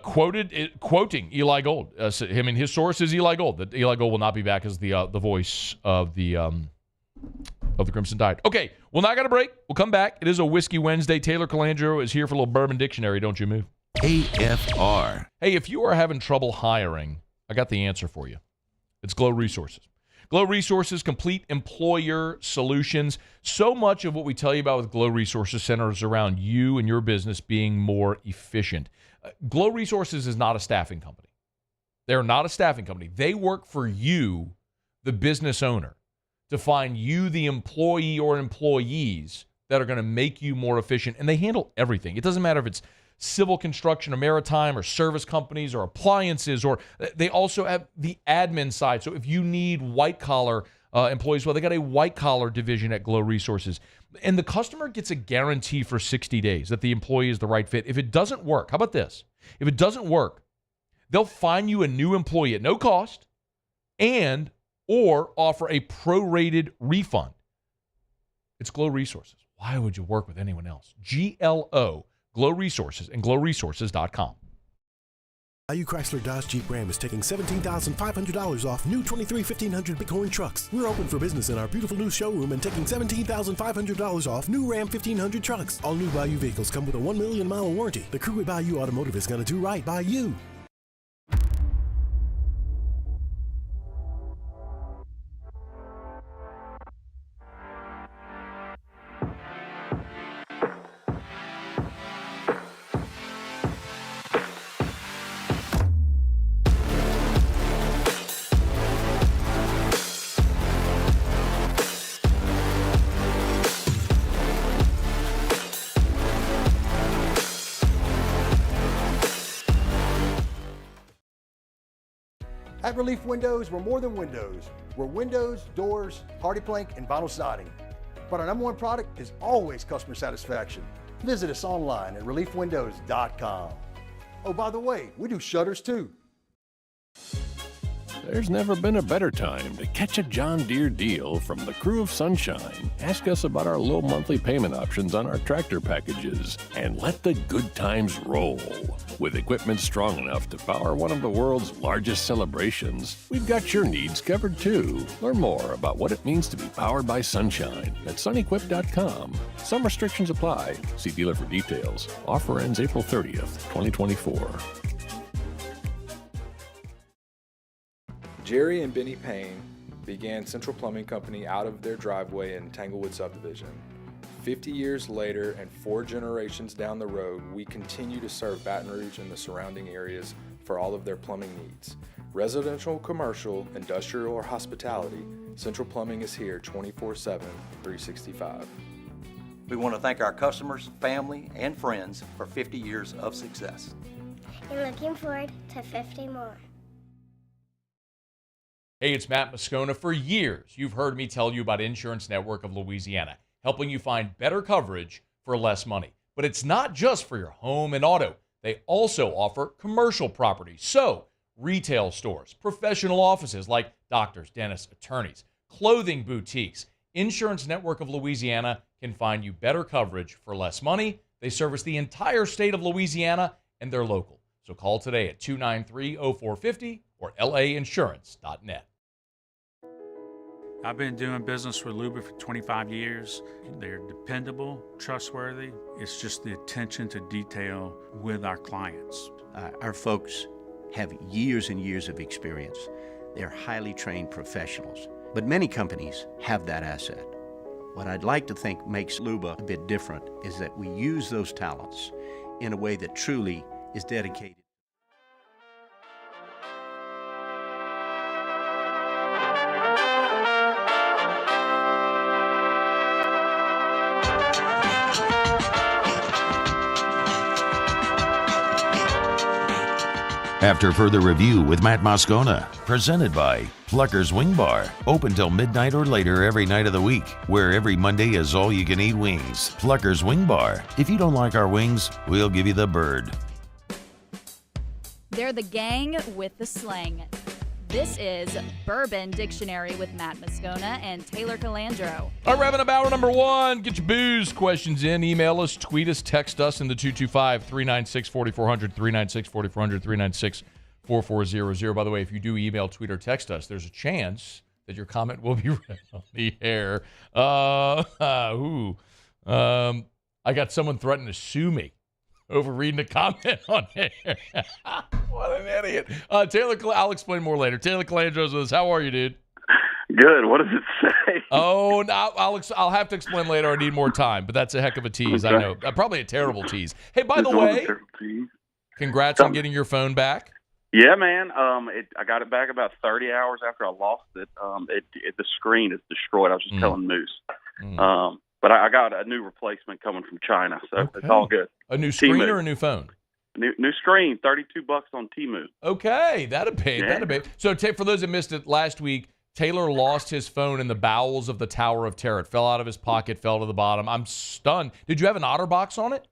quoting Eli Gold. His source is Eli Gold. That Eli Gold will not be back as the voice of the Crimson Tide. Okay, well, now I got a break. We'll come back. It is a Whiskey Wednesday. Taylor Calandro is here for a little Bourbon Dictionary. Don't you move. AFR. Hey, if you are having trouble hiring, I got the answer for you. It's Glow Resources. Glow Resources, complete employer solutions. So much of what we tell you about with Glow Resources centers around you and your business being more efficient. Glow Resources is not a staffing company. They're not a staffing company. They work for you, the business owner, to find you the employee or employees that are going to make you more efficient. And they handle everything. It doesn't matter if it's civil construction or maritime or service companies or appliances, or they also have the admin side. So if you need white-collar employees, well, they got a white-collar division at Glow Resources. And the customer gets a guarantee for 60 days that the employee is the right fit. If it doesn't work, how about this? If it doesn't work, they'll find you a new employee at no cost and or offer a prorated refund. It's Glow Resources. Why would you work with anyone else? GLO. Glow Resources and glowresources.com. IU Chrysler Dodge Jeep Ram is taking $17,500 off new 23 1500 Bighorn trucks. We're open for business in our beautiful new showroom and taking $17,500 off new Ram 1500 trucks. All new Bayou vehicles come with a 1 million mile warranty. The crew at Bayou Automotive is going to do right by you. At Relief Windows, we're more than windows. We're windows, doors, hardy plank, and vinyl siding. But our number one product is always customer satisfaction. Visit us online at reliefwindows.com. Oh, by the way, we do shutters too. There's never been a better time to catch a John Deere deal from the crew of Sunshine. Ask us about our low monthly payment options on our tractor packages and let the good times roll. With equipment strong enough to power one of the world's largest celebrations, we've got your needs covered too. Learn more about what it means to be powered by Sunshine at sunequip.com. Some restrictions apply. See dealer for details. Offer ends April 30th, 2024. Jerry and Benny Payne began Central Plumbing Company out of their driveway in Tanglewood Subdivision. 50 years later and 4 generations down the road, we continue to serve Baton Rouge and the surrounding areas for all of their plumbing needs. Residential, commercial, industrial, or hospitality, Central Plumbing is here 24/7, 365. We want to thank our customers, family, and friends for 50 years of success. And looking forward to 50 more. Hey, it's Matt Moscona. For years, you've heard me tell you about Insurance Network of Louisiana, helping you find better coverage for less money. But it's not just for your home and auto. They also offer commercial property. So, retail stores, professional offices like doctors, dentists, attorneys, clothing boutiques. Insurance Network of Louisiana can find you better coverage for less money. They service the entire state of Louisiana, and they're local. So call today at 293-0450 or lainsurance.net. I've been doing business with Luba for 25 years. They're dependable, trustworthy. It's just the attention to detail with our clients. Our folks have years and years of experience. They're highly trained professionals, but many companies have that asset. What I'd like to think makes Luba a bit different is that we use those talents in a way that truly is dedicated. After further review with Matt Moscona, presented by Plucker's Wing Bar, open till midnight or later every night of the week, where every Monday is all-you-can-eat wings. Plucker's Wing Bar. If you don't like our wings, we'll give you the bird. They're the gang with the slang. This is Bourbon Dictionary with Matt Moscona and Taylor Calandro. All right, wrapping up hour number 1. Get your booze questions in. Email us, tweet us, text us in the 225-396-4400, 396-4400, 396-4400. By the way, if you do email, tweet, or text us, there's a chance that your comment will be read on the air. I got someone threatening to sue me over reading a comment on air. What an idiot. Taylor, I'll explain more later. Taylor Calandro's with us. How are you, dude? Good. What does it say? Oh, no, I'll have to explain later. I need more time, but that's a heck of a tease. Okay. I know. Probably a terrible tease. Hey, by the way, congrats on getting your phone back. Yeah, man. I got it back about 30 hours after I lost it. The screen is destroyed. I was just telling Moose. But I got a new replacement coming from China, so it's all good. A new screen or a new phone? New screen, $32 on Temu. Okay, that'll pay. Yeah. That'll pay. So, for those that missed it last week, Taylor lost his phone in the bowels of the Tower of Terror. It fell out of his pocket, fell to the bottom. I'm stunned. Did you have an OtterBox on it?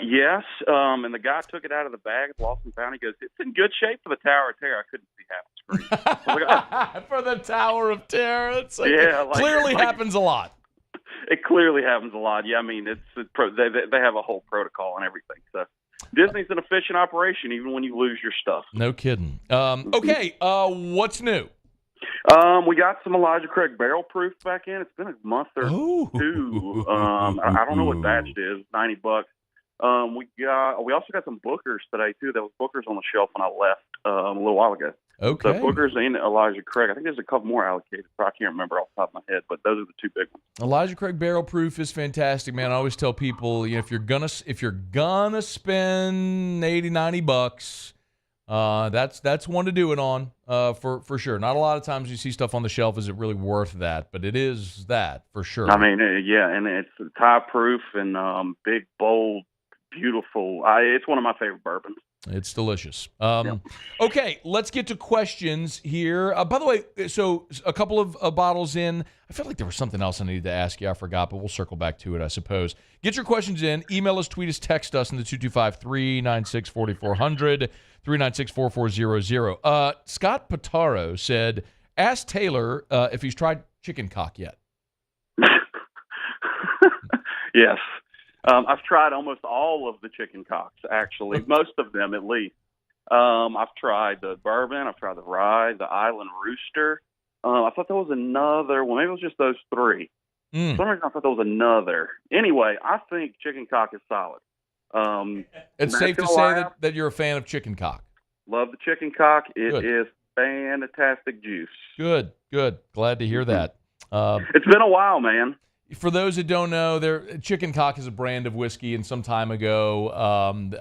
Yes. And the guy took it out of the bag, lost and found. He goes, "It's in good shape for the Tower of Terror." I couldn't see half the screen. I was like, For the Tower of Terror. It's like, Yeah, it clearly happens a lot. It clearly happens a lot. Yeah, I mean, they have a whole protocol and everything. So Disney's an efficient operation, even when you lose your stuff. No kidding. Okay, what's new? We got some Elijah Craig barrel proof back in. It's been a month or two. I don't know what batch it is. $90. We also got some Bookers today too. There was Bookers on the shelf when I left a little while ago. Okay. So Bookers and Elijah Craig. I think there's a couple more allocated, but I can't remember off the top of my head. But those are the two big ones. Elijah Craig barrel proof is fantastic, man. I always tell people, if you're gonna spend $80-$90, that's one to do it on, for sure. Not a lot of times you see stuff on the shelf. Is it really worth that? But it is that for sure. I mean, yeah, and it's tie proof and big, bold, beautiful. It's one of my favorite bourbons. It's delicious. Okay, let's get to questions here. By the way, so a couple of bottles in. I feel like there was something else I needed to ask you. I forgot, but we'll circle back to it, I suppose. Get your questions in. Email us, tweet us, text us in the 225-396-4400, 396-4400. Scott Pataro said, ask Taylor if he's tried chicken cock yet. Yes. I've tried almost all of the chicken cocks, actually, most of them at least. I've tried the bourbon, I've tried the rye, the island rooster. I thought there was another one. Maybe it was just those three. For some reason, I thought there was another. Anyway, I think chicken cock is solid. It's safe to say that you're a fan of chicken cock. Love the chicken cock. It is fantastic juice. Good. Glad to hear that. It's been a while, man. For those that don't know, Chicken Cock is a brand of whiskey, and some time ago,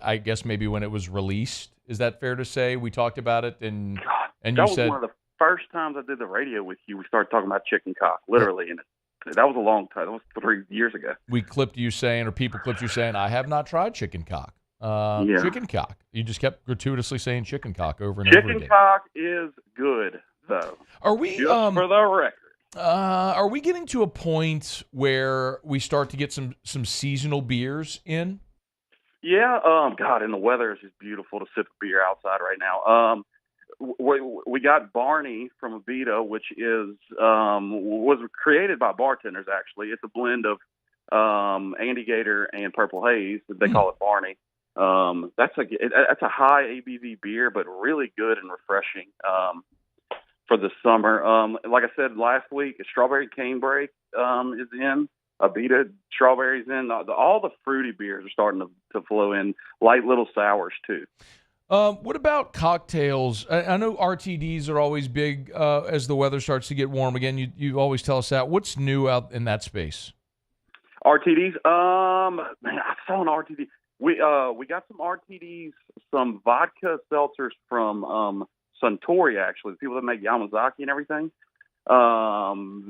I guess maybe when it was released, is that fair to say? We talked about it, and that you was said one of the first times I did the radio with you. We started talking about chicken cock, literally, and that was a long time. That was 3 years ago. We clipped you saying, or people clipped you saying, "I have not tried chicken cock." Yeah. Chicken cock. You just kept gratuitously saying chicken cock over and over again. Chicken cock is good, though. Are we just for the record? Are we getting to a point where we start to get some seasonal beers in? Yeah. God, and the weather is just beautiful to sip a beer outside right now. We got Barney from Avita, which was created by bartenders. Actually, it's a blend of Andy Gator and Purple Haze. They call it Barney. That's a high ABV beer, but really good and refreshing. For the summer. Like I said last week, Strawberry Canebrake is in. Avita Strawberry's in. All the fruity beers are starting to flow in. Light little sours, too. What about cocktails? I know RTDs are always big as the weather starts to get warm again. You always tell us that. What's new out in that space? RTDs? Man, I saw an RTD. We got some RTDs, some vodka seltzers from Suntory, actually, the people that make Yamazaki and everything.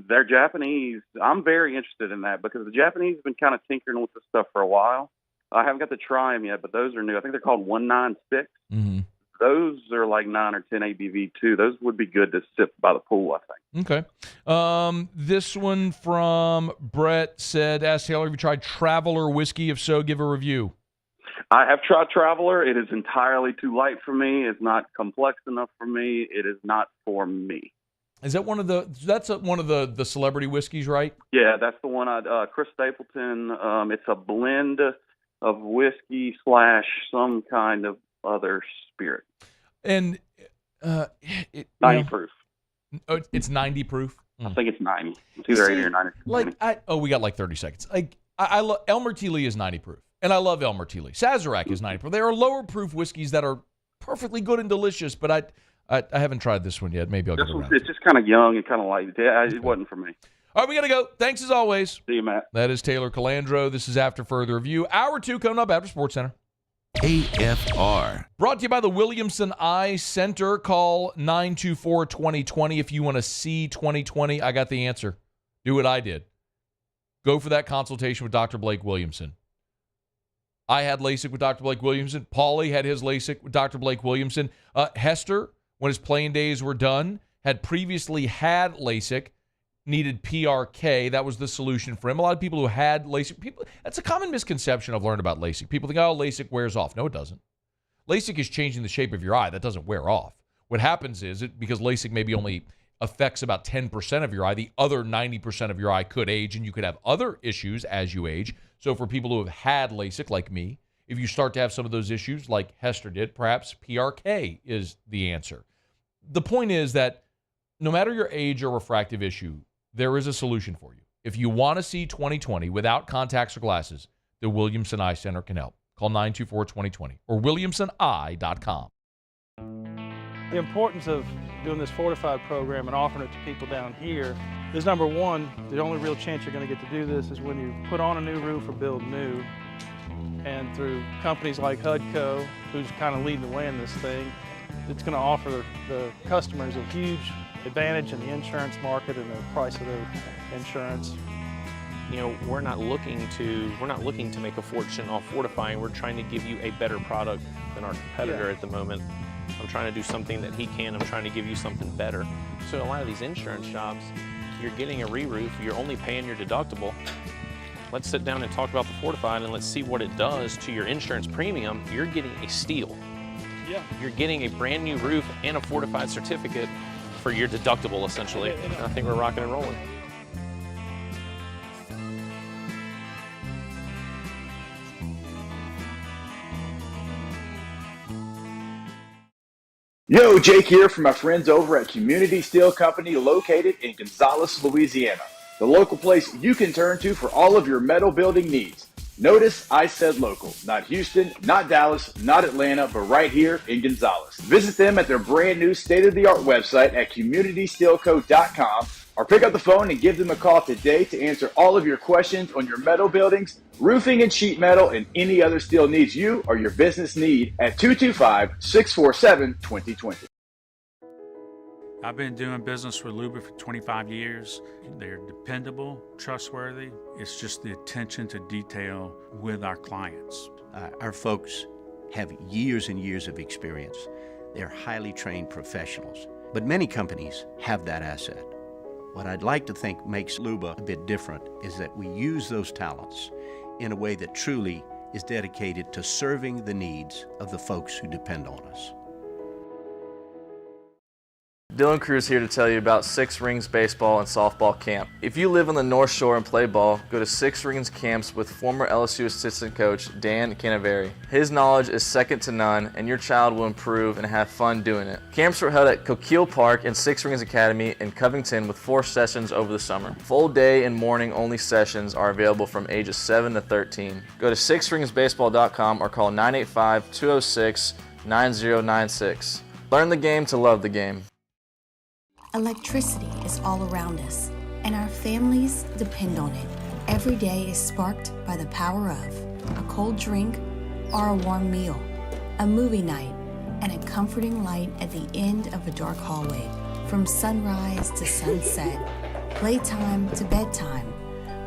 They're Japanese. I'm very interested in that because the Japanese have been kind of tinkering with this stuff for a while. I haven't got to try them yet, but those are new. I think they're called 196. Mm-hmm. Those are like 9 or 10 ABV too. Those would be good to sip by the pool, I think. Okay. This one from Brett said, ask Taylor, have you tried Traveler whiskey? If so, give a review. I have tried Traveler. It is entirely too light for me. It's not complex enough for me. It is not for me. Is that one of the celebrity whiskeys, right? Yeah, that's the one. Chris Stapleton. It's a blend of whiskey / some kind of other spirit. And 90 proof. Oh, it's 90 proof. I think it's 90. It's either 80 or 90. We got like 30 seconds. I love Elmer T. Lee is 90 proof, and I love Elmer T. Lee. Sazerac is 90 proof. There are lower proof whiskeys that are perfectly good and delicious, but I haven't tried this one yet. Maybe I'll get around. It's just kind of young and kind of light. It wasn't for me. All right, we got to go. Thanks as always. See you, Matt. That is Taylor Calandro. This is After Further Review. Hour 2 coming up after SportsCenter. AFR. Brought to you by the Williamson Eye Center. Call 924-2020 if you want to see 2020. I got the answer. Do what I did. Go for that consultation with Dr. Blake Williamson. I had LASIK with Dr. Blake Williamson. Paulie had his LASIK with Dr. Blake Williamson. Hester, when his playing days were done, had previously had LASIK, needed PRK. That was the solution for him. A lot of people who had LASIK, that's a common misconception I've learned about LASIK. People think, oh, LASIK wears off. No, it doesn't. LASIK is changing the shape of your eye. That doesn't wear off. What happens is, because LASIK maybe only affects about 10% of your eye, the other 90% of your eye could age, and you could have other issues as you age. So for people who have had LASIK, like me, if you start to have some of those issues, like Hester did, perhaps PRK is the answer. The point is that no matter your age or refractive issue, there is a solution for you. If you want to see 2020 without contacts or glasses, the Williamson Eye Center can help. Call 924-2020 or williamsoneye.com. The importance of doing this Fortified program and offering it to people down here is, number one, the only real chance you're going to get to do this is when you put on a new roof or build new. And through companies like HUDCO, who's kind of leading the way in this thing, it's going to offer the customers a huge advantage in the insurance market and the price of their insurance. You know, we're not looking to make a fortune off fortifying. We're trying to give you a better product than our competitor at the moment. I'm trying to do something that he can. I'm trying to give you something better. So a lot of these insurance shops, you're getting a re-roof, you're only paying your deductible. Let's sit down and talk about the Fortified and let's see what it does to your insurance premium. You're getting a steal. Yeah. You're getting a brand new roof and a Fortified certificate for your deductible, essentially. I think we're rocking and rolling. Yo, Jake here from my friends over at Community Steel Company located in Gonzales, Louisiana. The local place you can turn to for all of your metal building needs. Notice I said local, not Houston, not Dallas, not Atlanta, but right here in Gonzales. Visit them at their brand new state-of-the-art website at communitysteelco.com or pick up the phone and give them a call today to answer all of your questions on your metal buildings, roofing and sheet metal, and any other steel needs you or your business need at 225-647-2020. I've been doing business with Luba for 25 years. They're dependable, trustworthy. It's just the attention to detail with our clients. Our folks have years and years of experience. They're highly trained professionals, but many companies have that asset. What I'd like to think makes Luba a bit different is that we use those talents in a way that truly is dedicated to serving the needs of the folks who depend on us. Dylan Cruz here to tell you about Six Rings Baseball and Softball Camp. If you live on the North Shore and play ball, go to Six Rings Camps with former LSU assistant coach Dan Canaveri. His knowledge is second to none, and your child will improve and have fun doing it. Camps were held at Coquille Park and Six Rings Academy in Covington with 4 sessions over the summer. Full day and morning only sessions are available from ages 7 to 13. Go to sixringsbaseball.com or call 985-206-9096. Learn the game to love the game. Electricity is all around us, and our families depend on it. Every day is sparked by the power of a cold drink, are a warm meal, a movie night, and a comforting light at the end of a dark hallway. From sunrise to sunset, playtime to bedtime,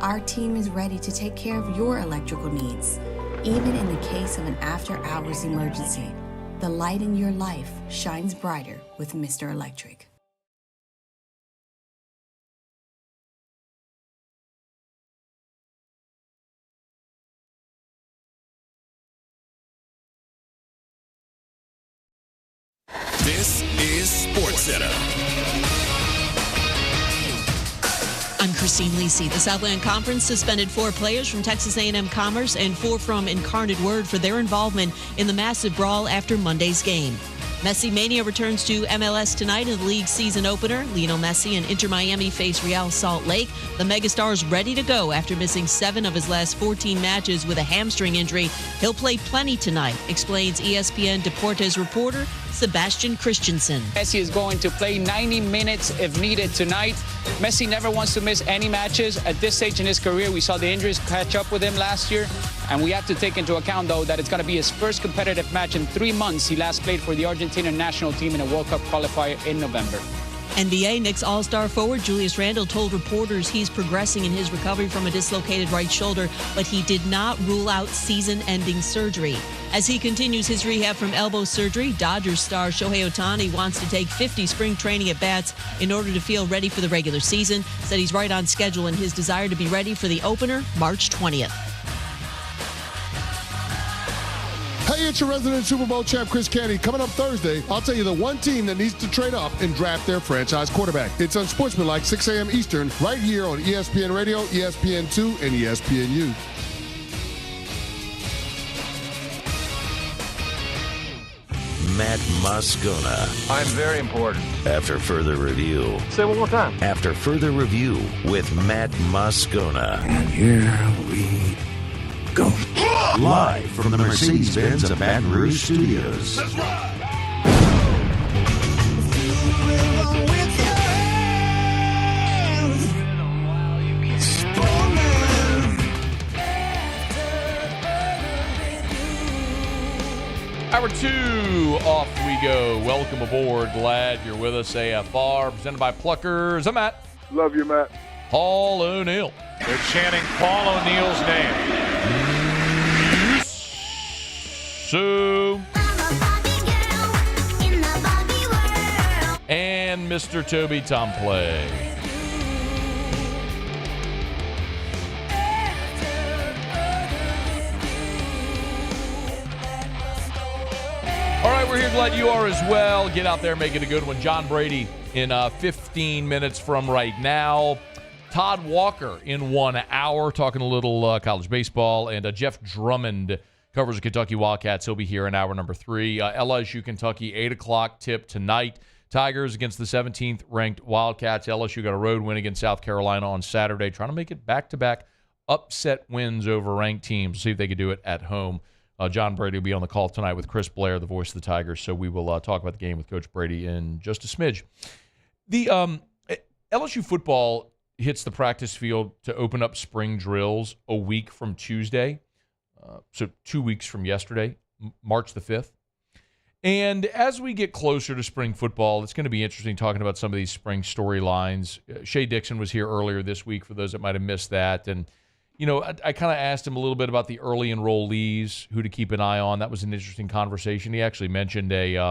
our team is ready to take care of your electrical needs. Even in the case of an after-hours emergency, the light in your life shines brighter with Mr. Electric. This is SportsCenter. I'm Christine Lisi. The Southland Conference suspended 4 players from Texas A&M Commerce and 4 from Incarnate Word for their involvement in the massive brawl after Monday's game. Messi Mania returns to MLS tonight in the league season opener. Lionel Messi and Inter Miami face Real Salt Lake. The megastar's ready to go after missing 7 of his last 14 matches with a hamstring injury. He'll play plenty tonight, explains ESPN Deportes reporter Sebastian Christensen. Messi is going to play 90 minutes if needed tonight. Messi never wants to miss any matches. At this stage in his career, we saw the injuries catch up with him last year. And we have to take into account, though, that it's going to be his first competitive match in 3 months. He last played for the Argentinian national team in a World Cup qualifier in November. NBA Knicks All-Star forward Julius Randle told reporters he's progressing in his recovery from a dislocated right shoulder, but he did not rule out season-ending surgery. As he continues his rehab from elbow surgery, Dodgers star Shohei Ohtani wants to take 50 spring training at-bats in order to feel ready for the regular season. Said he's right on schedule in his desire to be ready for the opener March 20th. Hey, it's your resident Super Bowl champ, Chris Canty. Coming up Thursday, I'll tell you the one team that needs to trade up and draft their franchise quarterback. It's Unsportsmanlike, 6 a.m. Eastern, right here on ESPN Radio, ESPN2, and ESPNU. Matt Moscona. I'm very important. After further review. Say it one more time. After further review with Matt Moscona. And here we go. Live from the Mercedes-Benz of Baton Rouge Studios. Let's ride. Hour 2, off we go. Welcome aboard. Glad you're with us. AFR, presented by Pluckers. I'm Matt. Love you, Matt. Paul O'Neill. They're chanting Paul O'Neill's name. Sue. And Mr. Toby Tomplay. All right, we're here. Glad you are as well. Get out there, make it a good one. John Brady in 15 minutes from right now. Todd Walker in 1 hour, talking a little college baseball. And Jeff Drummond covers the Kentucky Wildcats. He'll be here in hour number 3. LSU-Kentucky, 8 o'clock tip tonight. Tigers against the 17th ranked Wildcats. LSU got a road win against South Carolina on Saturday, trying to make it back-to-back upset wins over ranked teams. See if they could do it at home. John Brady will be on the call tonight with Chris Blair, the voice of the Tigers, so we will talk about the game with Coach Brady in just a smidge. The LSU football hits the practice field to open up spring drills a week from Tuesday, so 2 weeks from yesterday, March the 5th. And as we get closer to spring football, it's going to be interesting talking about some of these spring storylines. Shea Dixon was here earlier this week, for those that might have missed that, and you know, I kind of asked him a little bit about the early enrollees, who to keep an eye on. That was an interesting conversation. He actually mentioned there's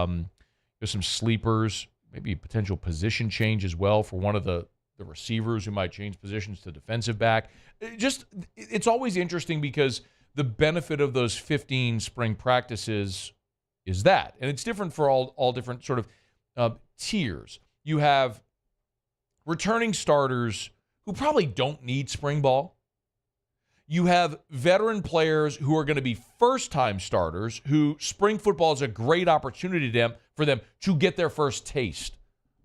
some sleepers, maybe a potential position change as well for one of the receivers who might change positions to defensive back. It's always interesting because the benefit of those 15 spring practices is that. And it's different for all different sort of tiers. You have returning starters who probably don't need spring ball. You have veteran players who are going to be first-time starters who spring football is a great opportunity for them to get their first taste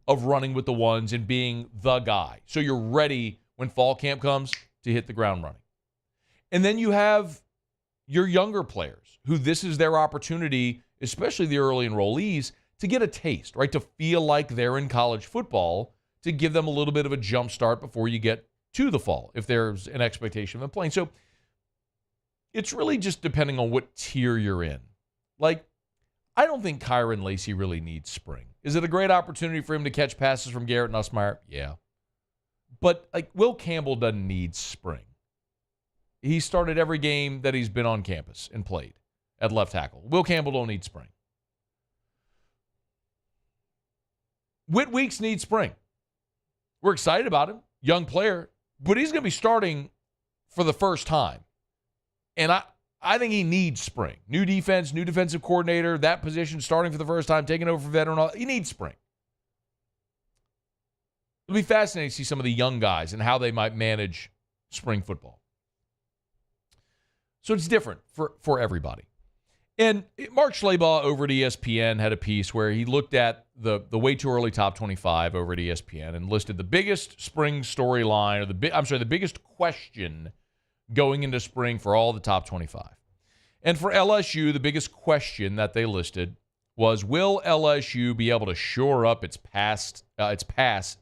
of running with the ones and being the guy. So you're ready when fall camp comes to hit the ground running. And then you have your younger players who this is their opportunity, especially the early enrollees, to get a taste, right? To feel like they're in college football, to give them a little bit of a jump start before you get to the fall, if there's an expectation of them playing. So it's really just depending on what tier you're in. Like, I don't think Kyron Lacey really needs spring. Is it a great opportunity for him to catch passes from Garrett Nussmeier? Yeah. But, like, Will Campbell doesn't need spring. He started every game that he's been on campus and played at left tackle. Will Campbell don't need spring. Whit Weeks needs spring. We're excited about him, young player, but he's going to be starting for the first time. And I think he needs spring. New defense, new defensive coordinator, that position starting for the first time, taking over for veteran. He needs spring. It'll be fascinating to see some of the young guys and how they might manage spring football. So it's different for everybody. And Mark Schlabach over at ESPN had a piece where he looked at the way too early top 25 over at ESPN and listed the biggest spring storyline, or the biggest question going into spring for all the top 25. And for LSU, the biggest question that they listed was, will LSU be able to shore up its pass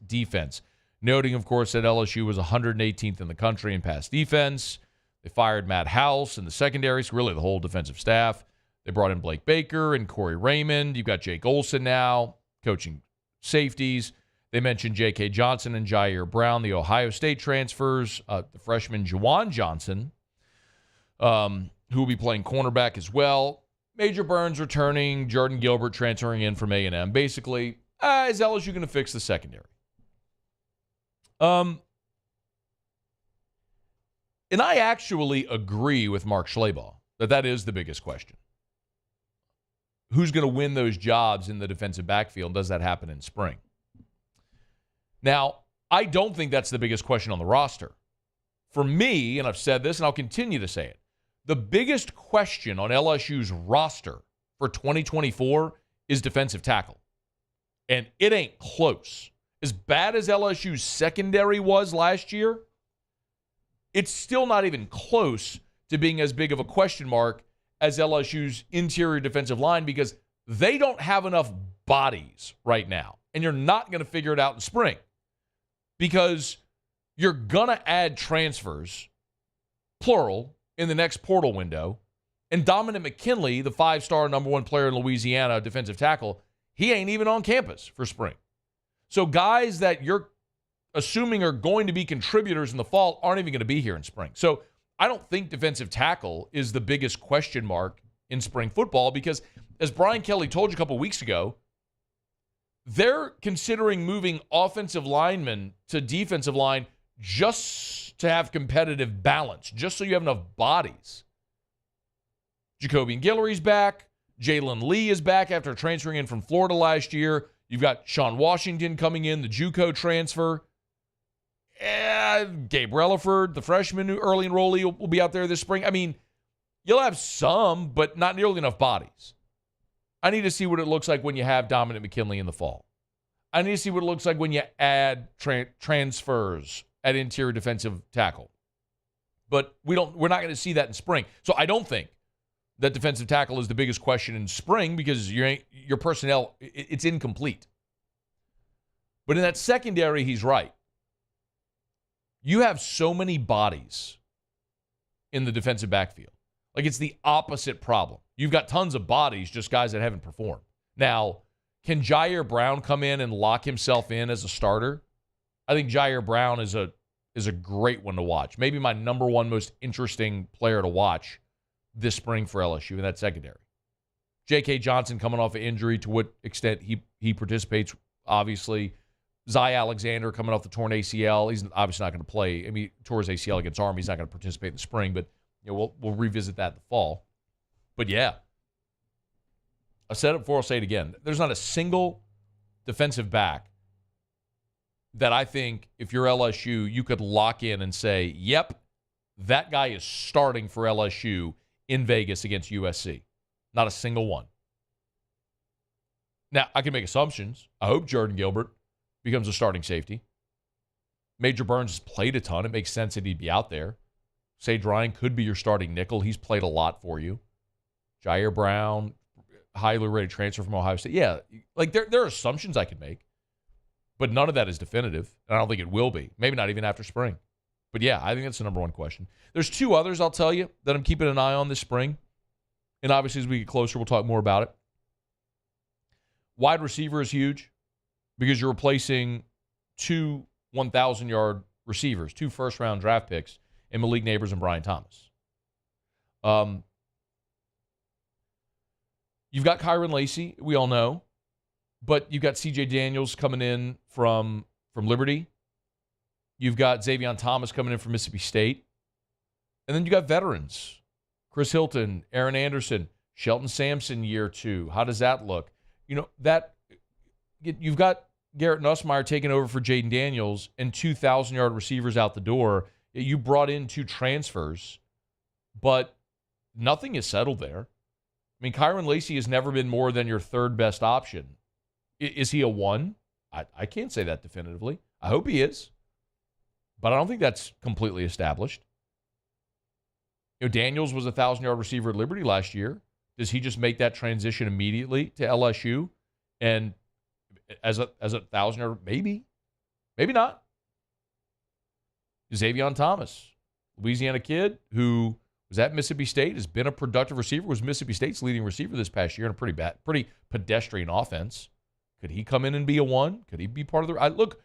defense? Noting, of course, that LSU was 118th in the country in pass defense. They fired Matt House in the secondary, so really the whole defensive staff. They brought in Blake Baker and Corey Raymond. You've got Jake Olson now coaching safeties. They mentioned J.K. Johnson and Jair Brown, the Ohio State transfers. The freshman Juwan Johnson, who will be playing cornerback as well. Major Burns returning. Jordan Gilbert transferring in from A&M. Basically, is LSU going to fix the secondary? And I actually agree with Mark Schlabach that is the biggest question. Who's going to win those jobs in the defensive backfield? Does that happen in spring? Now, I don't think that's the biggest question on the roster. For me, and I've said this and I'll continue to say it, the biggest question on LSU's roster for 2024 is defensive tackle. And it ain't close. As bad as LSU's secondary was last year, it's still not even close to being as big of a question mark as LSU's interior defensive line, because they don't have enough bodies right now. And you're not going to figure it out in spring, because you're going to add transfers, plural, in the next portal window. And Dominic McKinley, the 5-star number 1 player in Louisiana, defensive tackle, he ain't even on campus for spring. So guys that you're assuming are going to be contributors in the fall aren't even going to be here in spring. So I don't think defensive tackle is the biggest question mark in spring football, because, as Brian Kelly told you a couple weeks ago, they're considering moving offensive linemen to defensive line just to have competitive balance, just so you have enough bodies. Jacobian Guillory's back. Jalen Lee is back after transferring in from Florida last year. You've got Sean Washington coming in, the JUCO transfer. Gabe Relaford, the freshman early enrollee, will be out there this spring. I mean, you'll have some, but not nearly enough bodies. I need to see what it looks like when you have Dominic McKinley in the fall. I need to see what it looks like when you add transfers at interior defensive tackle. But we're not going to see that in spring. So I don't think that defensive tackle is the biggest question in spring, because your personnel, it's incomplete. But in that secondary, he's right. You have so many bodies in the defensive backfield. Like, it's the opposite problem. You've got tons of bodies, just guys that haven't performed. Now, can Jair Brown come in and lock himself in as a starter? I think Jair Brown is a great one to watch. Maybe my number 1 most interesting player to watch this spring for LSU in that secondary. J.K. Johnson coming off an injury, to what extent he participates, obviously. Zy Alexander coming off the torn ACL. He's obviously not going to play. I mean, he tore his ACL against Army. He's not going to participate in the spring, but we'll revisit that in the fall. But yeah, I said it before, I'll say it again. There's not a single defensive back that I think, if you're LSU, you could lock in and say, yep, that guy is starting for LSU in Vegas against USC. Not a single one. Now, I can make assumptions. I hope Jordan Gilbert becomes a starting safety. Major Burns has played a ton. It makes sense that he'd be out there. Sage Ryan could be your starting nickel. He's played a lot for you. Jair Brown, highly rated transfer from Ohio State. Yeah, like there are assumptions I can make, but none of that is definitive, and I don't think it will be. Maybe not even after spring. But yeah, I think that's the number one question. There's two others I'll tell you that I'm keeping an eye on this spring. And obviously, as we get closer, we'll talk more about it. Wide receiver is huge because you're replacing two 1,000-yard receivers, two first-round draft picks in Malik Neighbors and Brian Thomas. You've got Kyron Lacey, we all know, but you've got C.J. Daniels coming in from Liberty. You've got Xavion Thomas coming in from Mississippi State. And then you got veterans. Chris Hilton, Aaron Anderson, Shelton Sampson year 2. How does that look? You know, that you've got Garrett Nussmeier taking over for Jaden Daniels and 2,000-yard receivers out the door. You brought in 2 transfers, but nothing is settled there. I mean, Kyron Lacey has never been more than your third best option. Is he a 1? I can't say that definitively. I hope he is, but I don't think that's completely established. You know, Daniels was a 1,000-yard receiver at Liberty last year. Does he just make that transition immediately to LSU? And as a 1,000-yard, maybe not. Xavion Thomas, Louisiana kid who was at Mississippi State, has been a productive receiver, was Mississippi State's leading receiver this past year in a pretty pedestrian offense. Could he come in and be a 1? Could he be part of the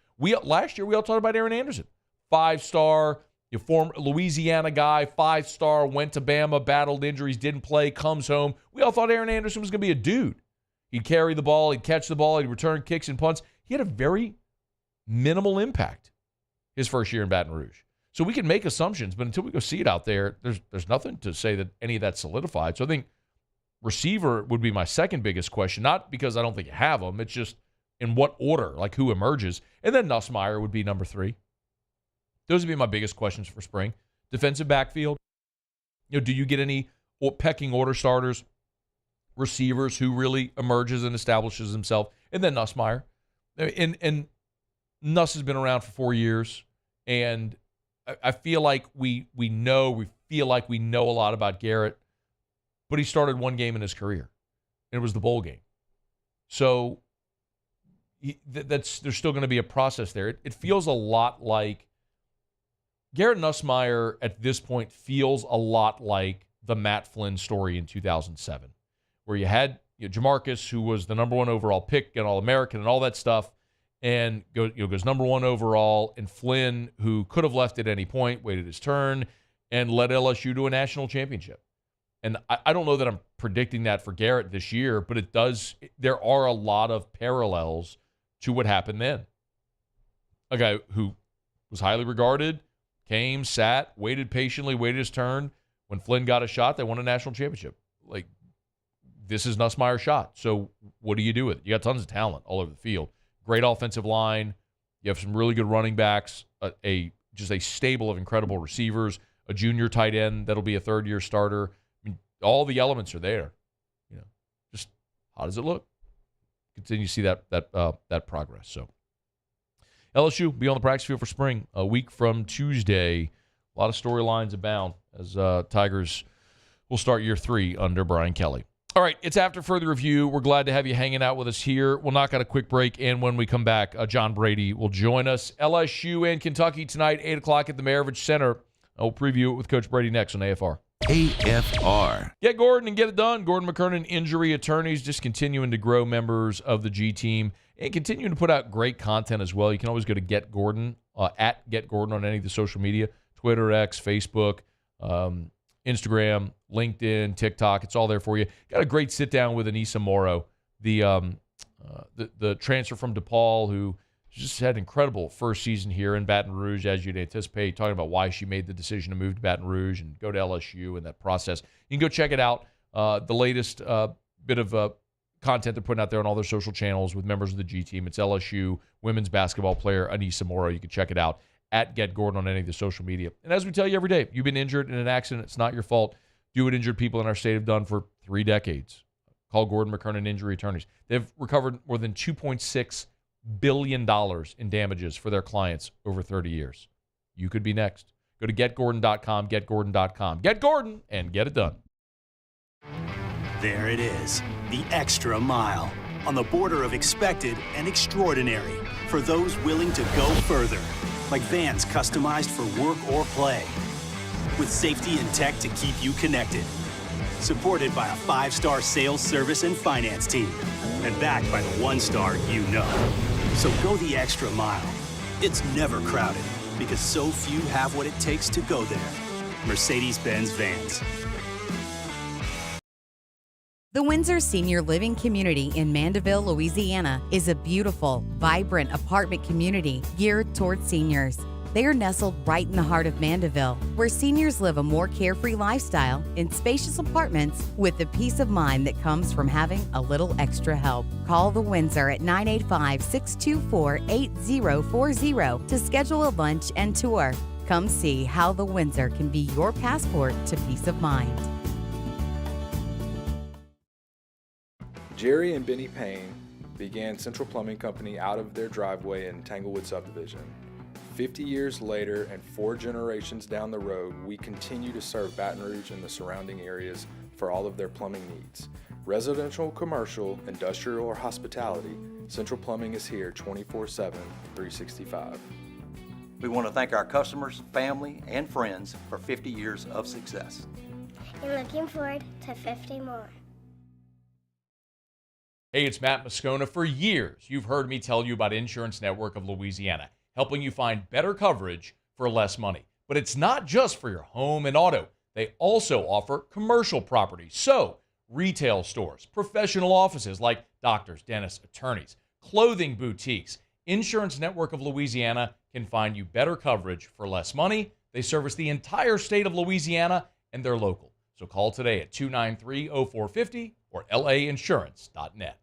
last year we all talked about Aaron Anderson, 5-star, former Louisiana guy, 5-star, went to Bama, battled injuries, didn't play, comes home. We all thought Aaron Anderson was going to be a dude. He'd carry the ball, he'd catch the ball, he'd return kicks and punts. He had a very minimal impact his first year in Baton Rouge. So we can make assumptions, but until we go see it out there, there's nothing to say that any of that's solidified. So I think receiver would be my second biggest question, not because I don't think you have them. It's just in what order, like who emerges. And then Nussmeier would be number 3. Those would be my biggest questions for spring. Defensive backfield. You know, do you get any pecking order starters, receivers who really emerges and establishes himself? And then Nussmeier. And Nuss has been around for 4 years, and I feel like we feel like we know a lot about Garrett, but he started one game in his career, and it was the bowl game. So there's still going to be a process there. It feels a lot like Garrett Nussmeier at this point feels a lot like the Matt Flynn story in 2007, where you had Jamarcus, who was the number 1 overall pick and All-American and all that stuff, and goes number 1 overall, and Flynn, who could have left at any point, waited his turn, and led LSU to a national championship. And I don't know that I'm predicting that for Garrett this year, but there are a lot of parallels to what happened then. A guy who was highly regarded, came, sat, waited patiently, waited his turn. When Flynn got a shot, they won a national championship. Like, this is Nussmeier's shot. So what do you do with it? You got tons of talent all over the field. Great offensive line. You have some really good running backs, just a stable of incredible receivers, a junior tight end that'll be a third-year starter. I mean, all the elements are there. Just how does it look? Continue to see that progress. So LSU be on the practice field for spring a week from Tuesday. A lot of storylines abound as Tigers will start year 3 under Brian Kelly. All right, it's after further review. We're glad to have you hanging out with us here. We'll knock out a quick break, and when we come back, John Brady will join us. LSU and Kentucky tonight, 8 o'clock at the Maravich Center. I'll preview it with Coach Brady next on AFR. AFR. Get Gordon and get it done. Gordon McKernan Injury Attorneys, just continuing to grow members of the G team and continuing to put out great content as well. You can always go to Get Gordon, at Get Gordon on any of the social media, Twitter, X, Facebook, Instagram, LinkedIn, TikTok. It's all there for you. Got a great sit down with Anissa Morrow, the transfer from DePaul, who just had an incredible first season here in Baton Rouge, as you'd anticipate, talking about why she made the decision to move to Baton Rouge and go to LSU and that process. You can go check it out. The latest bit of content they're putting out there on all their social channels with members of the G team. It's LSU women's basketball player Anissa Morrow. You can check it out at Get Gordon on any of the social media. And as we tell you every day, you've been injured in an accident. It's not your fault. Do what injured people in our state have done for 3 decades. Call Gordon McKernan Injury Attorneys. They've recovered more than $2.6 billion in damages for their clients over 30 years. You could be next. Go to getgordon.com, getgordon.com. Get Gordon and get it done. There it is, the extra mile, on the border of expected and extraordinary, for those willing to go further. like vans customized for work or play, with safety and tech to keep you connected. Supported by a 5-star sales, service, and finance team, and backed by the 1-star you know. So go the extra mile. It's never crowded, because so few have what it takes to go there. Mercedes-Benz Vans. The Windsor Senior Living Community in Mandeville, Louisiana is a beautiful, vibrant apartment community geared towards seniors. They are nestled right in the heart of Mandeville, where seniors live a more carefree lifestyle in spacious apartments with the peace of mind that comes from having a little extra help. Call the Windsor at 985-624-8040 to schedule a lunch and tour. Come see how the Windsor can be your passport to peace of mind. Jerry and Benny Payne began Central Plumbing Company out of their driveway in Tanglewood subdivision. 50 years later and 4 generations down the road, we continue to serve Baton Rouge and the surrounding areas for all of their plumbing needs. Residential, commercial, industrial, or hospitality, Central Plumbing is here 24/7, 365. We want to thank our customers, family, and friends for 50 years of success. And looking forward to 50 more. Hey, it's Matt Moscona. For years, you've heard me tell you about Insurance Network of Louisiana, helping you find better coverage for less money. But it's not just for your home and auto. They also offer commercial property. So, retail stores, professional offices like doctors, dentists, attorneys, clothing boutiques. Insurance Network of Louisiana can find you better coverage for less money. They service the entire state of Louisiana, and they're local. So call today at 293-0450 or lainsurance.net.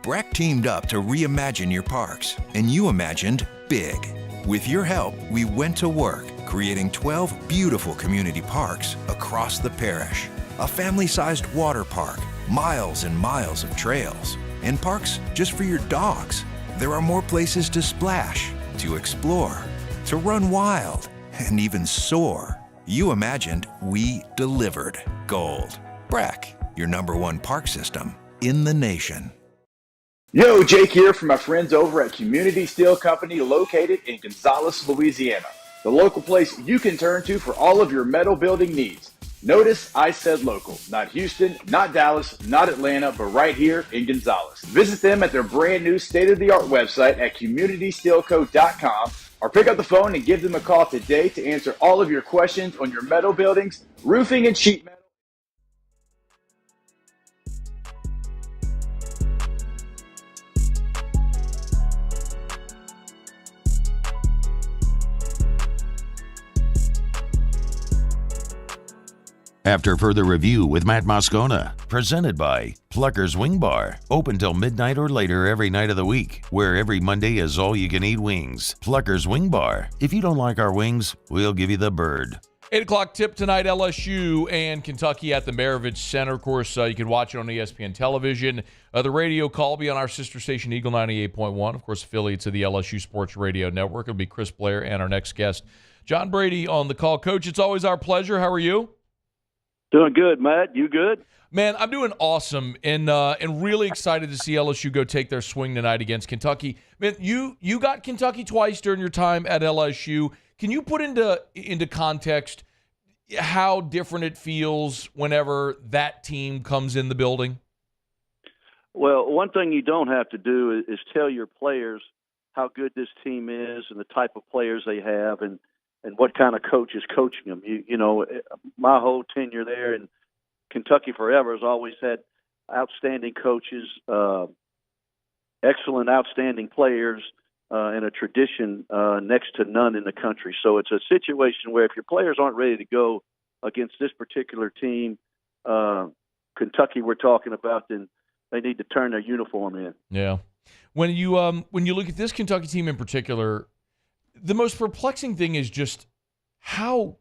BRAC teamed up to reimagine your parks, and you imagined big. With your help, we went to work, creating 12 beautiful community parks across the parish. A family-sized water park, miles and miles of trails, and parks just for your dogs. There are more places to splash, to explore, to run wild, and even soar. You imagined, we delivered. Gold. BRAC, your #1 park system in the nation. Yo, Jake here from my friends over at Community Steel Company located in Gonzales, Louisiana. The local place you can turn to for all of your metal building needs. Notice I said local, not Houston, not Dallas, not Atlanta, but right here in Gonzales. Visit them at their brand new state-of-the-art website at communitysteelco.com or pick up the phone and give them a call today to answer all of your questions on your metal buildings, roofing, and sheet metal. After further review with Matt Moscona, presented by Plucker's Wing Bar, open till midnight or later every night of the week, where every Monday is all-you-can-eat wings. Plucker's Wing Bar. If you don't like our wings, we'll give you the bird. 8 o'clock tip tonight, LSU and Kentucky at the Maravich Center. Of course, you can watch it on ESPN television. The radio call will be on our sister station, Eagle 98.1. Of course, affiliates of the LSU Sports Radio Network. It'll be Chris Blair and our next guest, John Brady, on the call. Coach, it's always our pleasure. How are you? Doing good, Matt. You good? Man, I'm doing awesome and really excited to see LSU go take their swing tonight against Kentucky. Man, you got Kentucky twice during your time at LSU. Can you put into context how different it feels whenever that team comes in the building? Well, one thing you don't have to do is tell your players how good this team is and the type of players they have and what kind of coach is coaching them. You know, my whole tenure there in Kentucky forever has always had outstanding coaches, excellent, outstanding players, and a tradition next to none in the country. So it's a situation where if your players aren't ready to go against this particular team, Kentucky we're talking about, then they need to turn their uniform in. Yeah. When you look at this Kentucky team in particular, the most perplexing thing is just how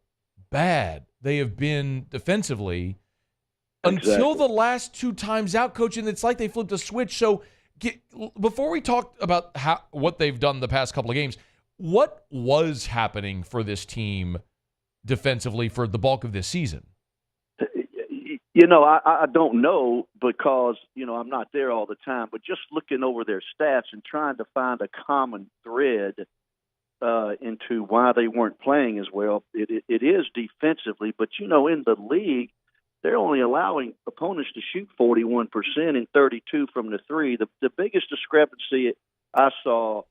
bad they have been defensively until the last 2 times out, Coach, and it's like they flipped a switch. So before we talk about what they've done the past couple of games, what was happening for this team defensively for the bulk of this season? You know, I don't know because, you know, I'm not there all the time, but just looking over their stats and trying to find a common thread into why they weren't playing as well. It is defensively, but, in the league, they're only allowing opponents to shoot 41% and 32 from the three. The biggest discrepancy I saw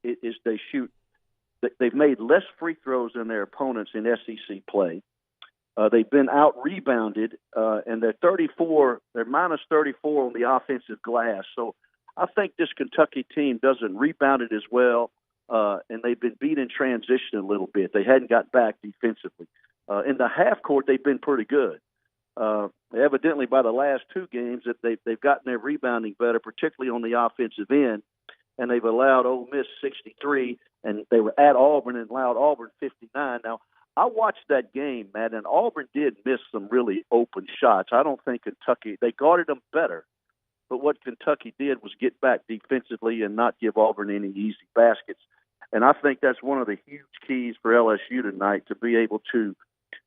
is they've made less free throws than their opponents in SEC play. They've been out-rebounded, and they're minus 34 on the offensive glass. So I think this Kentucky team doesn't rebound it as well, and they've been beat in transition a little bit. They hadn't got back defensively. In the half court, they've been pretty good. Evidently, by the last two games, that they've gotten their rebounding better, particularly on the offensive end, and they've allowed Ole Miss 63, and they were at Auburn and allowed Auburn 59. Now, I watched that game, Matt, and Auburn did miss some really open shots. I don't think Kentucky – they guarded them better. But what Kentucky did was get back defensively and not give Auburn any easy baskets. And I think that's one of the huge keys for LSU tonight, to be able to,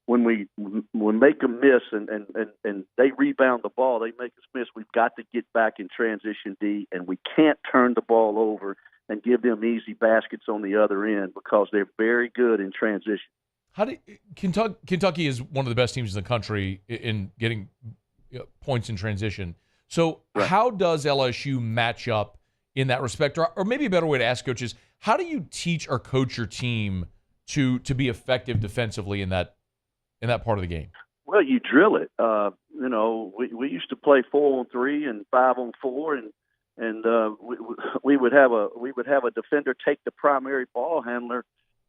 when we make them miss and they rebound the ball, they make us miss, we've got to get back in transition D, and we can't turn the ball over and give them easy baskets on the other end, because they're very good in transition. Kentucky is one of the best teams in the country in getting points in transition. So How does LSU match up in that respect? Or maybe a better way to ask coaches, how do you teach or coach your team to be effective defensively in that part of the game? Well, you drill it. We used to play 4-on-3 and 5-on-4, and we would have a defender take the primary ball handler.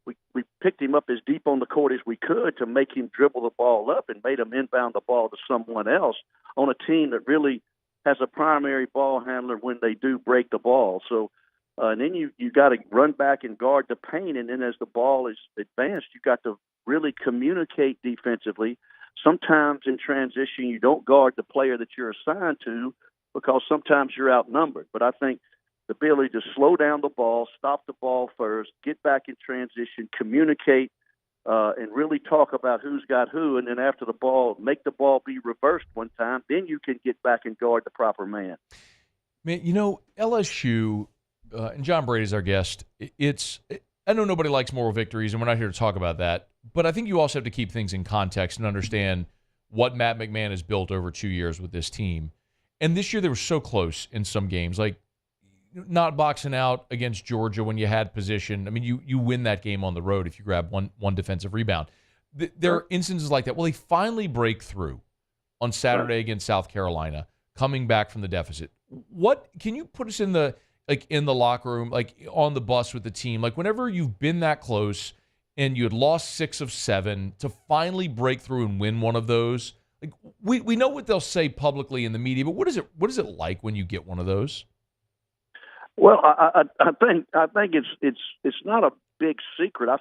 We picked him up as deep on the court as we could to make him dribble the ball up, and made him inbound the ball to someone else on a team that really has a primary ball handler when they do break the ball. So and then you got to run back and guard the paint, and then as the ball is advanced, you got to really communicate defensively. Sometimes in transition you don't guard the player that you're assigned to, because sometimes you're outnumbered. But I think the ability to slow down the ball, stop the ball first, get back in transition, communicate, and really talk about who's got who, and then after the ball, make the ball be reversed one time, then you can get back and guard the proper man. Man, LSU, and John Brady's our guest, I know nobody likes moral victories, and we're not here to talk about that, but I think you also have to keep things in context and understand what Matt McMahon has built over 2 years with this team. And this year they were so close in some games, like not boxing out against Georgia when you had position. I mean, you win that game on the road if you grab one defensive rebound. There are instances like that. Well, they finally break through on Saturday against South Carolina, coming back from the deficit. What can you put us in the locker room, like on the bus with the team, like whenever you've been that close and you had lost 6 of 7, to finally break through and win one of those? Like we know what they'll say publicly in the media, but what is it like when you get one of those? Well, I think it's not a big secret. I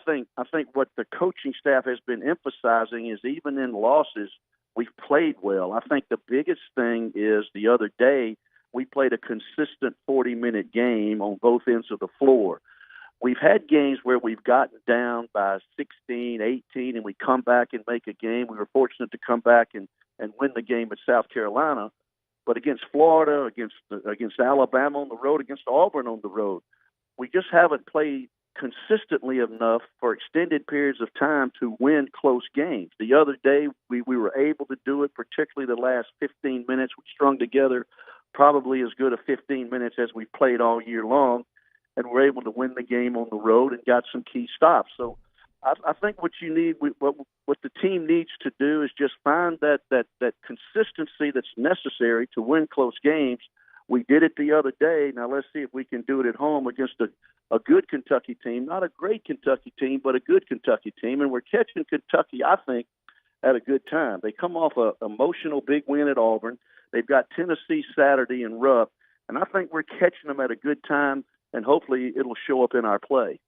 think what the coaching staff has been emphasizing is, even in losses, we've played well. I think the biggest thing is, the other day we played a consistent 40-minute game on both ends of the floor. We've had games where we've gotten down by 16, 18, and we come back and make a game. We were fortunate to come back and win the game at South Carolina. But against Florida, against Alabama on the road, against Auburn on the road, we just haven't played consistently enough for extended periods of time to win close games. The other day, we were able to do it, particularly the last 15 minutes. We strung together probably as good a 15 minutes as we played all year long, and we're able to win the game on the road and got some key stops. So I think what you need, what the team needs to do, is just find that consistency that's necessary to win close games. We did it the other day. Now let's see if we can do it at home against a good Kentucky team, not a great Kentucky team, but a good Kentucky team. And we're catching Kentucky, I think, at a good time. They come off an emotional big win at Auburn. They've got Tennessee Saturday in Rupp, and I think we're catching them at a good time, and hopefully it'll show up in our play.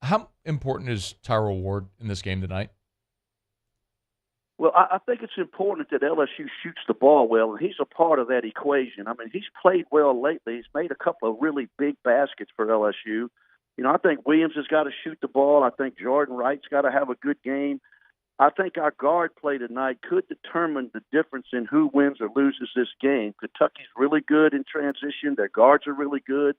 How important is Tyrell Ward in this game tonight? Well, I think it's important that LSU shoots the ball well, and he's a part of that equation. I mean, he's played well lately. He's made a couple of really big baskets for LSU. I think Williams has got to shoot the ball. I think Jordan Wright's got to have a good game. I think our guard play tonight could determine the difference in who wins or loses this game. Kentucky's really good in transition. Their guards are really good.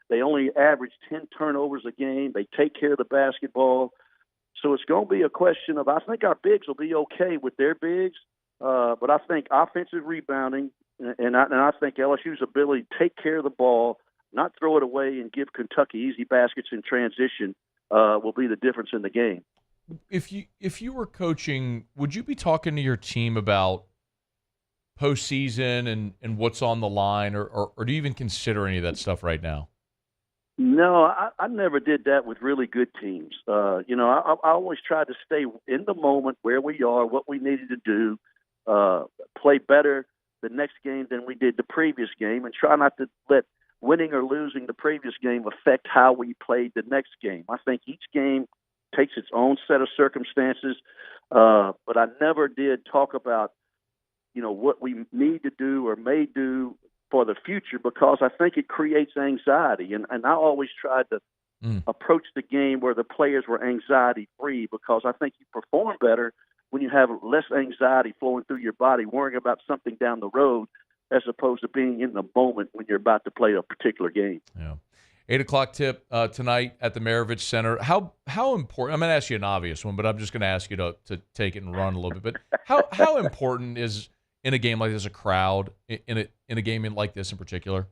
They only average 10 turnovers a game. They take care of the basketball. So it's going to be a question of, I think our bigs will be okay with their bigs, but I think offensive rebounding and I think LSU's ability to take care of the ball, not throw it away and give Kentucky easy baskets in transition will be the difference in the game. If you were coaching, would you be talking to your team about postseason and what's on the line, or do you even consider any of that stuff right now? No, I never did that with really good teams. I always tried to stay in the moment where we are, what we needed to do, play better the next game than we did the previous game, and try not to let winning or losing the previous game affect how we played the next game. I think each game takes its own set of circumstances, but I never did talk about, what we need to do or may do for the future, because I think it creates anxiety. And I always tried to approach the game where the players were anxiety-free, because I think you perform better when you have less anxiety flowing through your body, worrying about something down the road, as opposed to being in the moment when you're about to play a particular game. Yeah. 8 o'clock tip tonight at the Maravich Center. How important? I'm going to ask you an obvious one, but I'm just going to ask you to take it and run a little bit. But how important is, in a game like this, a crowd in a game like this in particular?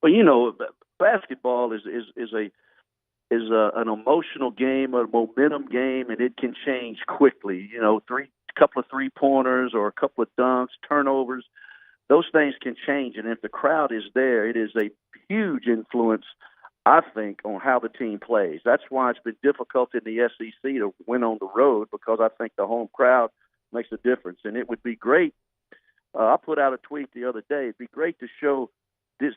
Well, basketball is an emotional game, a momentum game, and it can change quickly. Couple of 3-pointers or a couple of dunks, turnovers, those things can change. And if the crowd is there, it is a huge influence, I think, on how the team plays. That's why it's been difficult in the SEC to win on the road, because I think the home crowd makes a difference. And it would be great. I put out a tweet the other day. It'd be great to show this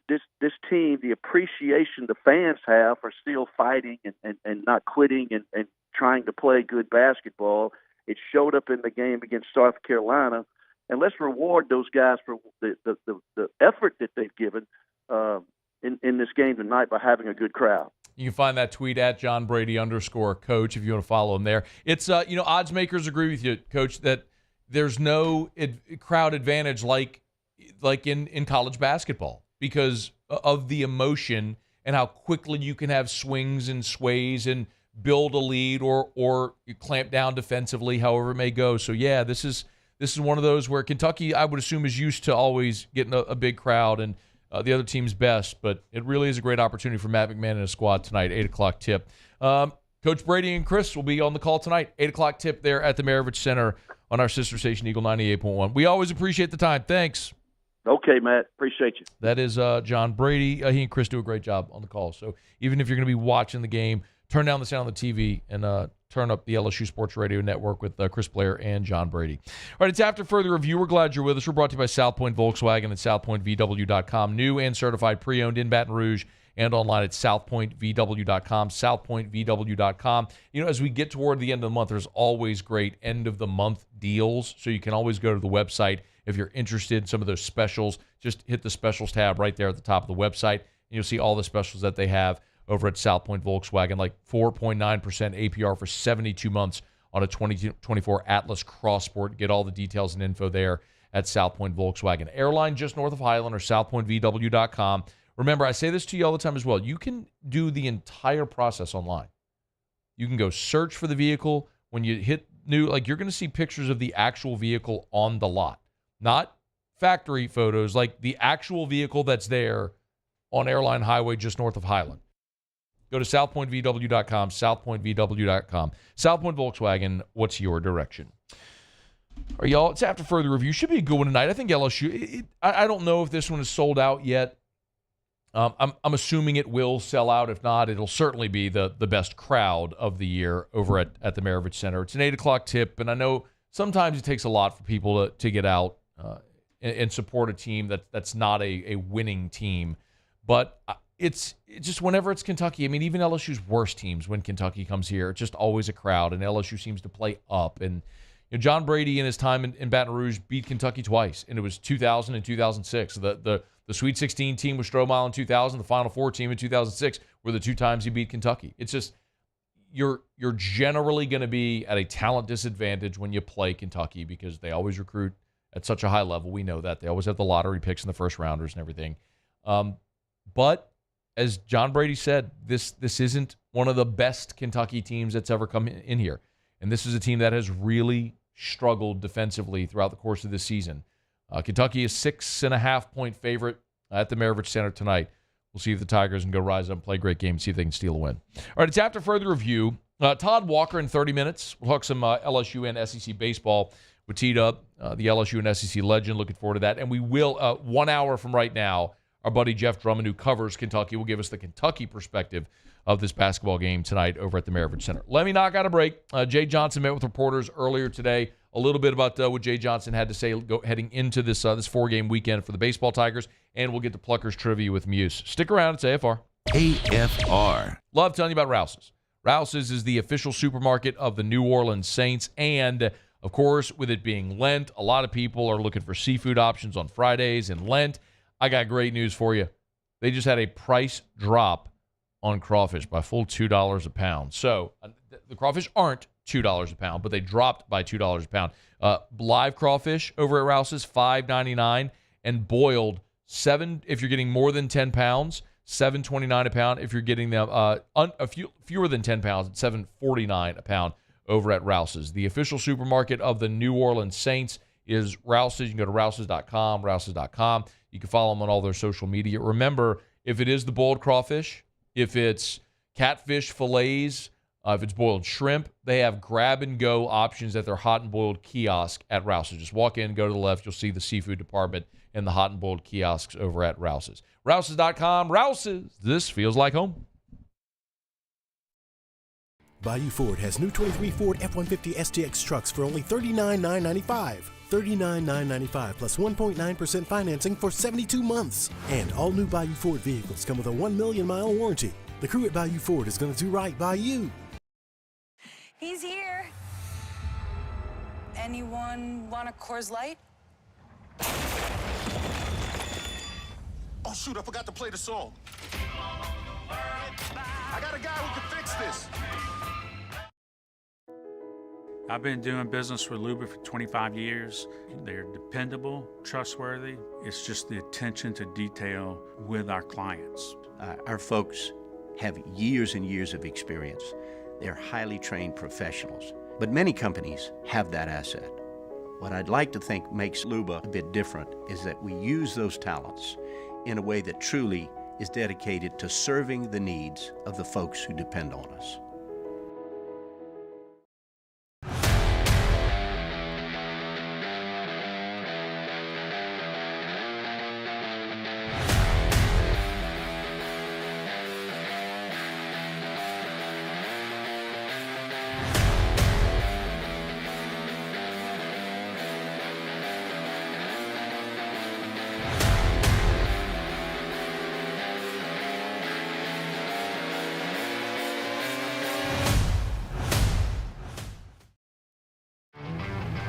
team the appreciation the fans have for still fighting and not quitting and trying to play good basketball. It showed up in the game against South Carolina. And let's reward those guys for the effort that they've given in this game tonight by having a good crowd. You can find that tweet at @JohnBrady_coach if you want to follow him there. It's odds makers agree with you, Coach, that there's no crowd advantage like in college basketball, because of the emotion and how quickly you can have swings and sways and build a lead or you clamp down defensively, however it may go. So yeah, this is one of those where Kentucky, I would assume, is used to always getting a big crowd and the other team's best, but it really is a great opportunity for Matt McMahon and his squad tonight, 8 o'clock tip. Coach Brady and Chris will be on the call tonight, 8 o'clock tip there at the Maravich Center on our sister station, Eagle 98.1. We always appreciate the time. Thanks. Okay, Matt. Appreciate you. That is John Brady. He and Chris do a great job on the call. So even if you're going to be watching the game, turn down the sound on the TV and turn up the LSU Sports Radio Network with Chris Blair and John Brady. All right, it's After Further Review. We're glad you're with us. We're brought to you by South Point Volkswagen and SouthPointVW.com. New and certified pre-owned in Baton Rouge and online at SouthPointVW.com, SouthPointVW.com. As we get toward the end of the month, there's always great end-of-the-month deals, so you can always go to the website if you're interested in some of those specials. Just hit the specials tab right there at the top of the website, and you'll see all the specials that they have over at South Point Volkswagen, like 4.9% APR for 72 months on a 2024 Atlas Cross Sport. Get all the details and info there at South Point Volkswagen. Airline just north of Highland or SouthPointVW.com. Remember, I say this to you all the time as well. You can do the entire process online. You can go search for the vehicle. When you hit new, you're going to see pictures of the actual vehicle on the lot, not factory photos, like the actual vehicle that's there on Airline Highway just north of Highland. Go to SouthPointVW.com, SouthPointVW.com. South Point Volkswagen, what's your direction? All right, y'all, it's After Further Review. Should be a good one tonight. I think LSU, I don't know if this one is sold out yet. I'm assuming it will sell out. If not, it'll certainly be the best crowd of the year over at the Maravich Center. It's an 8 o'clock tip, and I know sometimes it takes a lot for people to get out and support a team that's not a winning team. But it's just whenever it's Kentucky, I mean, even LSU's worst teams, when Kentucky comes here, it's just always a crowd, and LSU seems to play up. And John Brady in his time in Baton Rouge beat Kentucky twice, and it was 2000 and 2006. The Sweet 16 team with Strohmile in 2000, the Final Four team in 2006 were the two times he beat Kentucky. It's just you're generally going to be at a talent disadvantage when you play Kentucky, because they always recruit at such a high level. We know that. They always have the lottery picks in the first rounders and everything. But as John Brady said, this isn't one of the best Kentucky teams that's ever come in here. And this is a team that has really struggled defensively throughout the course of this season. Kentucky is 6.5-point favorite at the Maravich Center tonight. We'll see if the Tigers can go rise up and play a great game and see if they can steal a win. All right, it's after further review. Todd Walker in 30 minutes. We'll talk some LSU and SEC baseball with T-Dub, the LSU and SEC legend. Looking forward to that. And we will, 1 hour from right now, our buddy Jeff Drummond, who covers Kentucky, will give us the Kentucky perspective of this basketball game tonight over at the Maravich Center. Let me knock out a break. Jay Johnson met with reporters earlier today. A little bit about what Jay Johnson had to say heading into this four-game weekend for the baseball Tigers, and we'll get to Pluckers trivia with Muse. Stick around. It's AFR. AFR. Love telling you about Rouse's. Rouse's is the official supermarket of the New Orleans Saints, and of course, with it being Lent, a lot of people are looking for seafood options on Fridays in Lent. I got great news for you. They just had a price drop on crawfish by a full $2 a pound. So the crawfish aren't $2 a pound, but they dropped by $2 a pound. Live crawfish over at Rouse's, $5.99, and boiled, if you're getting more than 10 pounds, $7.29 a pound. If you're getting them fewer than 10 pounds, it's $7.49 a pound over at Rouse's. The official supermarket of the New Orleans Saints is Rouse's. You can go to rouses.com, rouses.com. You can follow them on all their social media. Remember, if it is the boiled crawfish, if it's catfish fillets, if it's boiled shrimp, they have grab-and-go options at their hot and boiled kiosk at Rouse's. Just walk in, go to the left, you'll see the seafood department and the hot and boiled kiosks over at Rouse's. Rouses.com, Rouse's. This feels like home. Bayou Ford has new 23 Ford F-150 STX trucks for only $39,995. $39,995 plus 1.9% financing for 72 months. And all new Bayou Ford vehicles come with a 1 million-mile warranty. The crew at Bayou Ford is going to do right by you. He's here. Anyone want a Coors Light? Oh, shoot, I forgot to play the song. I got a guy who can fix this. I've been doing business with Luba for 25 years. They're dependable, trustworthy. It's just the attention to detail with our clients. Our folks have years and years of experience. They're highly trained professionals, but many companies have that asset. What I'd like to think makes Luba a bit different is that we use those talents in a way that truly is dedicated to serving the needs of the folks who depend on us.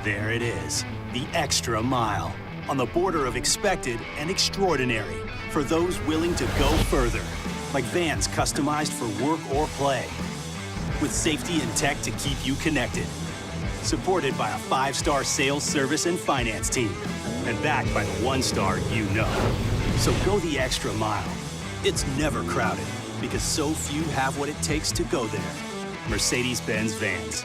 There it is, the extra mile, on the border of expected and extraordinary for those willing to go further, like vans customized for work or play, with safety and tech to keep you connected, supported by a 5-star sales service and finance team, and backed by the 1-star you know. So go the extra mile. It's never crowded, because so few have what it takes to go there. Mercedes-Benz Vans.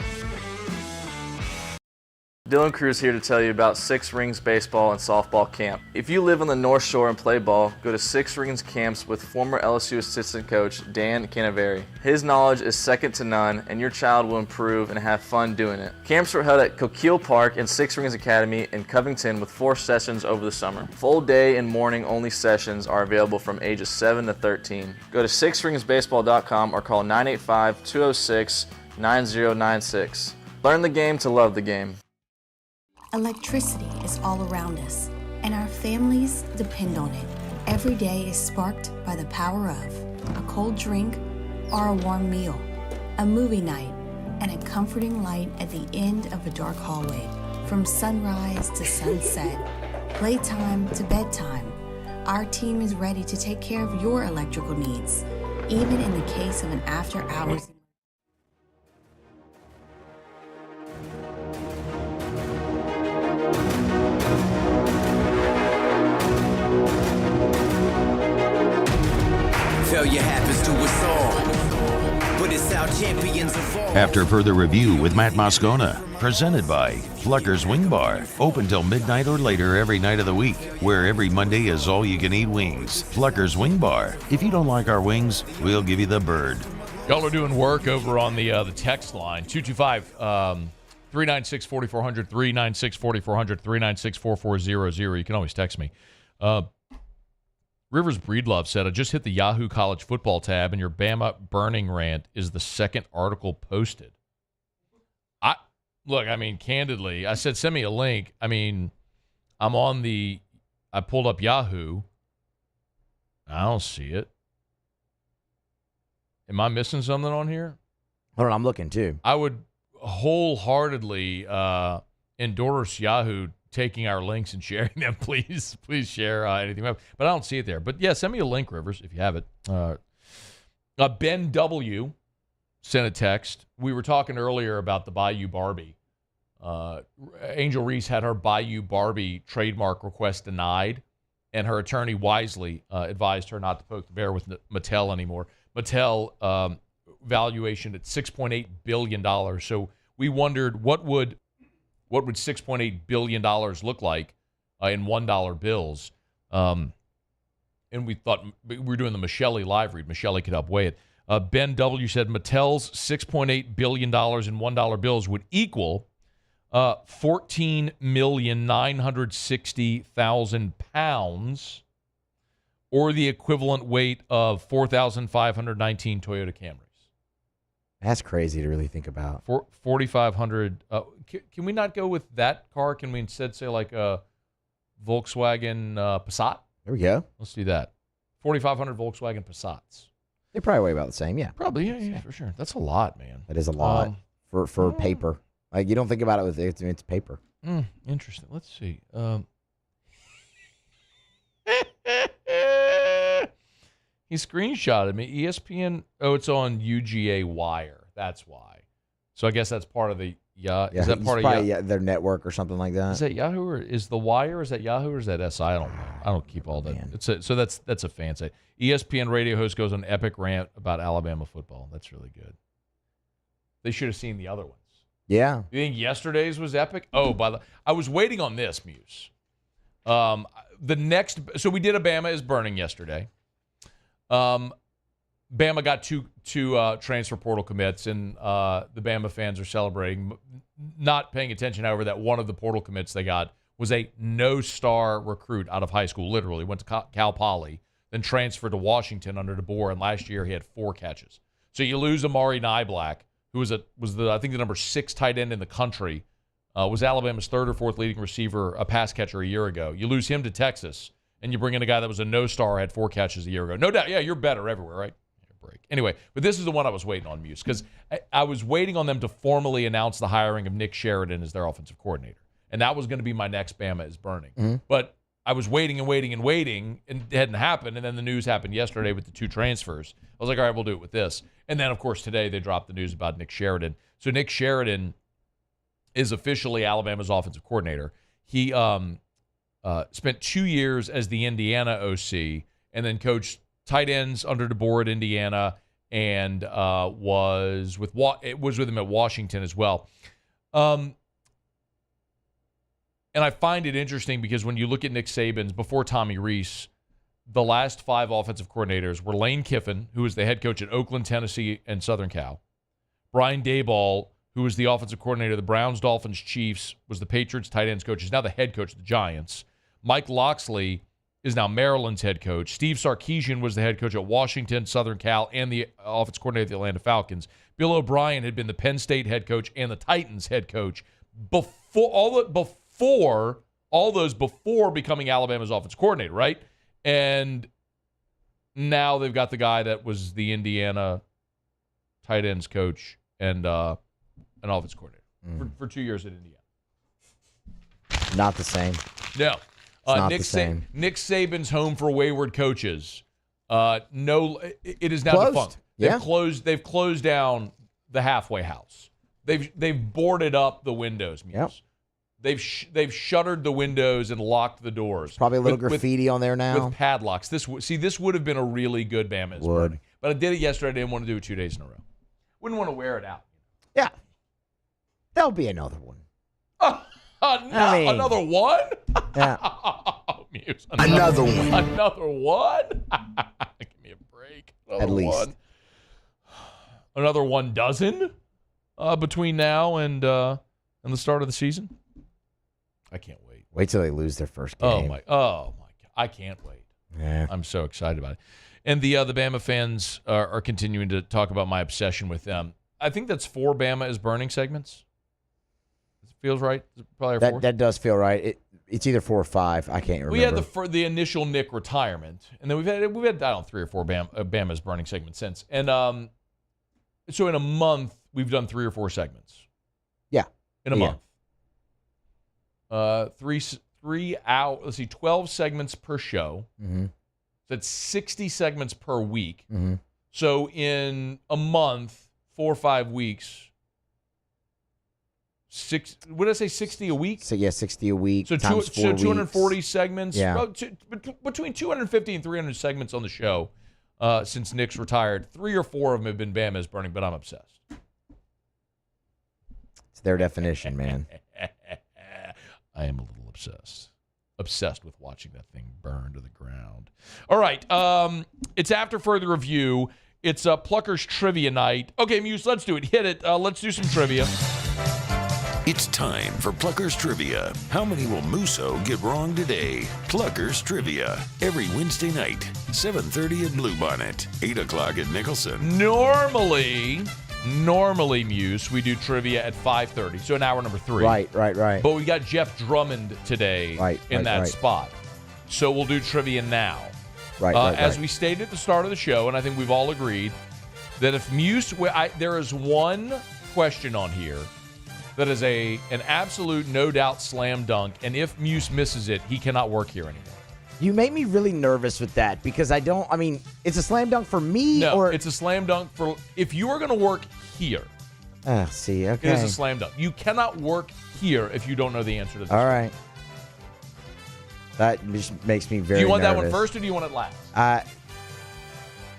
Dylan Cruz here to tell you about Six Rings Baseball and Softball Camp. If you live on the North Shore and play ball, go to Six Rings Camps with former LSU assistant coach Dan Canaveri. His knowledge is second to none, and your child will improve and have fun doing it. Camps were held at Coquille Park and Six Rings Academy in Covington with 4 sessions over the summer. Full day and morning only sessions are available from ages 7 to 13. Go to sixringsbaseball.com or call 985-206-9096. Learn the game to love the game. Electricity is all around us, and our families depend on it. Every day is sparked by the power of a cold drink or a warm meal, a movie night, and a comforting light at the end of a dark hallway. From sunrise to sunset, playtime to bedtime, our team is ready to take care of your electrical needs, even in the case of an after-hours. Failure happens to us all, but it's how champions evolve. After further review with Matt Moscona, presented by Plucker's Wing Bar, open till midnight or later every night of the week, where every Monday is all-you-can-eat wings. Plucker's Wing Bar. If you don't like our wings, we'll give you the bird. Y'all are doing work over on the text line, 225 396-4400, 396-4400, 396-4400. You can always text me. Rivers Breedlove said, I just hit the Yahoo College football tab, and your Bama burning rant is the second article posted. Candidly, I said, send me a link. I pulled up Yahoo. I don't see it. Am I missing something on here? Hold on, I'm looking too. I would wholeheartedly endorse Yahoo taking our links and sharing them. Please share anything. But I don't see it there. But yeah, send me a link, Rivers, if you have it. Ben W. sent a text. We were talking earlier about the Bayou Barbie. Angel Reese had her Bayou Barbie trademark request denied, and her attorney wisely advised her not to poke the bear with Mattel anymore. Mattel valuation at $6.8 billion. So we wondered what would $6.8 billion look like in $1 bills. And we thought we were doing the Michelle live read. Michelle could help weigh it. Ben W. said Mattel's $6.8 billion in $1 bills would equal 14,960,000 pounds, or the equivalent weight of 4,519 Toyota Camrys. That's crazy to really think about. 4,500. Can we not go with that car? Can we instead say like a Volkswagen Passat? There we go. Let's do that. 4,500 Volkswagen Passats. They probably weigh about the same, yeah. Probably, yeah, for sure. That's a lot, man. That is a lot for paper. Like, you don't think about it with it's paper. Interesting. Let's see. He screenshotted me. ESPN. Oh, it's on UGA Wire. That's why. So I guess that's part of the Is that part of their network or something like that? Is that Yahoo or is the Wire? Is that Yahoo or is that SI? I don't know. I don't keep all that. So that's a fan site. ESPN radio host goes on epic rant about Alabama football. That's really good. They should have seen the other ones. Yeah. You think yesterday's was epic? Oh, I was waiting on this, Muse. So we did a Bama is burning yesterday. Bama got two transfer portal commits, and the Bama fans are celebrating, not paying attention, however, that one of the portal commits they got was a no-star recruit out of high school, literally. Went to Cal Poly, then transferred to Washington under DeBoer, and last year he had 4 catches. So you lose Amari Niblack, who was I think the number 6 tight end in the country, was Alabama's 3rd or 4th leading receiver, a pass catcher a year ago. You lose him to Texas, and you bring in a guy that was a no-star, had 4 catches a year ago. No doubt, yeah, you're better everywhere, right? Break. Anyway, but this is the one I was waiting on, Muse, because I was waiting on them to formally announce the hiring of Nick Sheridan as their offensive coordinator. And that was going to be my next Bama is burning. Mm-hmm. But I was waiting, and it hadn't happened. And then the news happened yesterday with the 2 transfers. I was like, all right, we'll do it with this. And then, of course, today they dropped the news about Nick Sheridan. So Nick Sheridan is officially Alabama's offensive coordinator. He spent 2 years as the Indiana OC and then coached tight ends under DeBoer at Indiana and was with him at Washington as well. And I find it interesting because when you look at Nick Saban's, before Tommy Rees, the last 5 offensive coordinators were Lane Kiffin, who was the head coach at Oakland, Tennessee, and Southern Cal. Brian Daboll, who was the offensive coordinator of the Browns, Dolphins, Chiefs, was the Patriots tight ends coach. He's now the head coach of the Giants. Mike Loxley is now Maryland's head coach. Steve Sarkisian was the head coach at Washington, Southern Cal, and the offensive coordinator of the Atlanta Falcons. Bill O'Brien had been the Penn State head coach and the Titans head coach before becoming Alabama's offensive coordinator, right? And now they've got the guy that was the Indiana tight ends coach and an offensive coordinator for 2 years at Indiana. Not the same. No. Nick Saban's home for wayward coaches. No, it is now closed. defunct. Yeah. They've closed down the halfway house. They've boarded up the windows. Yep. They've shuttered the windows and locked the doors. Probably a little graffiti on there now. With padlocks. This would have been a really good Bama is burning. But I did it yesterday. I didn't want to do it 2 days in a row. Wouldn't want to wear it out. Yeah. There'll be another one. Another one? Yeah. Muse, Another one. Another one? Give me a break. At least. One. Another 1 dozen between now and the start of the season? I can't wait. Wait till they lose their first game. Oh my God. I can't wait. Yeah. I'm so excited about it. And the Bama fans are continuing to talk about my obsession with them. I think that's 4 Bama is burning segments. It feels right. Probably 4. That does feel right. It's either 4 or 5. I can't remember. We had the initial Nick retirement, and then we've had I don't know, 3 or 4 Bama's burning segments since. And so in a month we've done 3 or 4 segments. Yeah. In a month. 3 out. Let's see, 12 segments per show. Mm-hmm. That's 60 segments per week. Mm-hmm. So in a month, 4 or 5 weeks. What did I say? 60 a week? So 60 a week. So, times 4 so weeks. 240 segments. Yeah. Well, between 250 and 300 segments on the show since Nick's retired. 3 or 4 of them have been Bama's burning, but I'm obsessed. It's their definition, man. I am a little obsessed. Obsessed with watching that thing burn to the ground. All right. It's after further review. It's Pluckers Trivia Night. Okay, Muse, let's do it. Hit it. Let's do some trivia. It's time for Pluckers Trivia. How many will Musso get wrong today? Pluckers Trivia. Every Wednesday night, 7:30 at Bluebonnet, 8 o'clock at Nicholson. Normally, Muse, we do trivia at 5:30, so an hour number 3. Right. But we got Jeff Drummond today in that spot. So we'll do trivia now. As we stated at the start of the show, and I think we've all agreed, that if Muse, there is one question on here that is an absolute no doubt slam dunk, and if Muse misses it, he cannot work here anymore. You make me really nervous with that because it's a slam dunk for me? No, or it's a slam dunk for if you are going to work here. Okay. It is a slam dunk. You cannot work here if you don't know the answer to this. All right. That just makes me very nervous. Do you want that one first or do you want it last?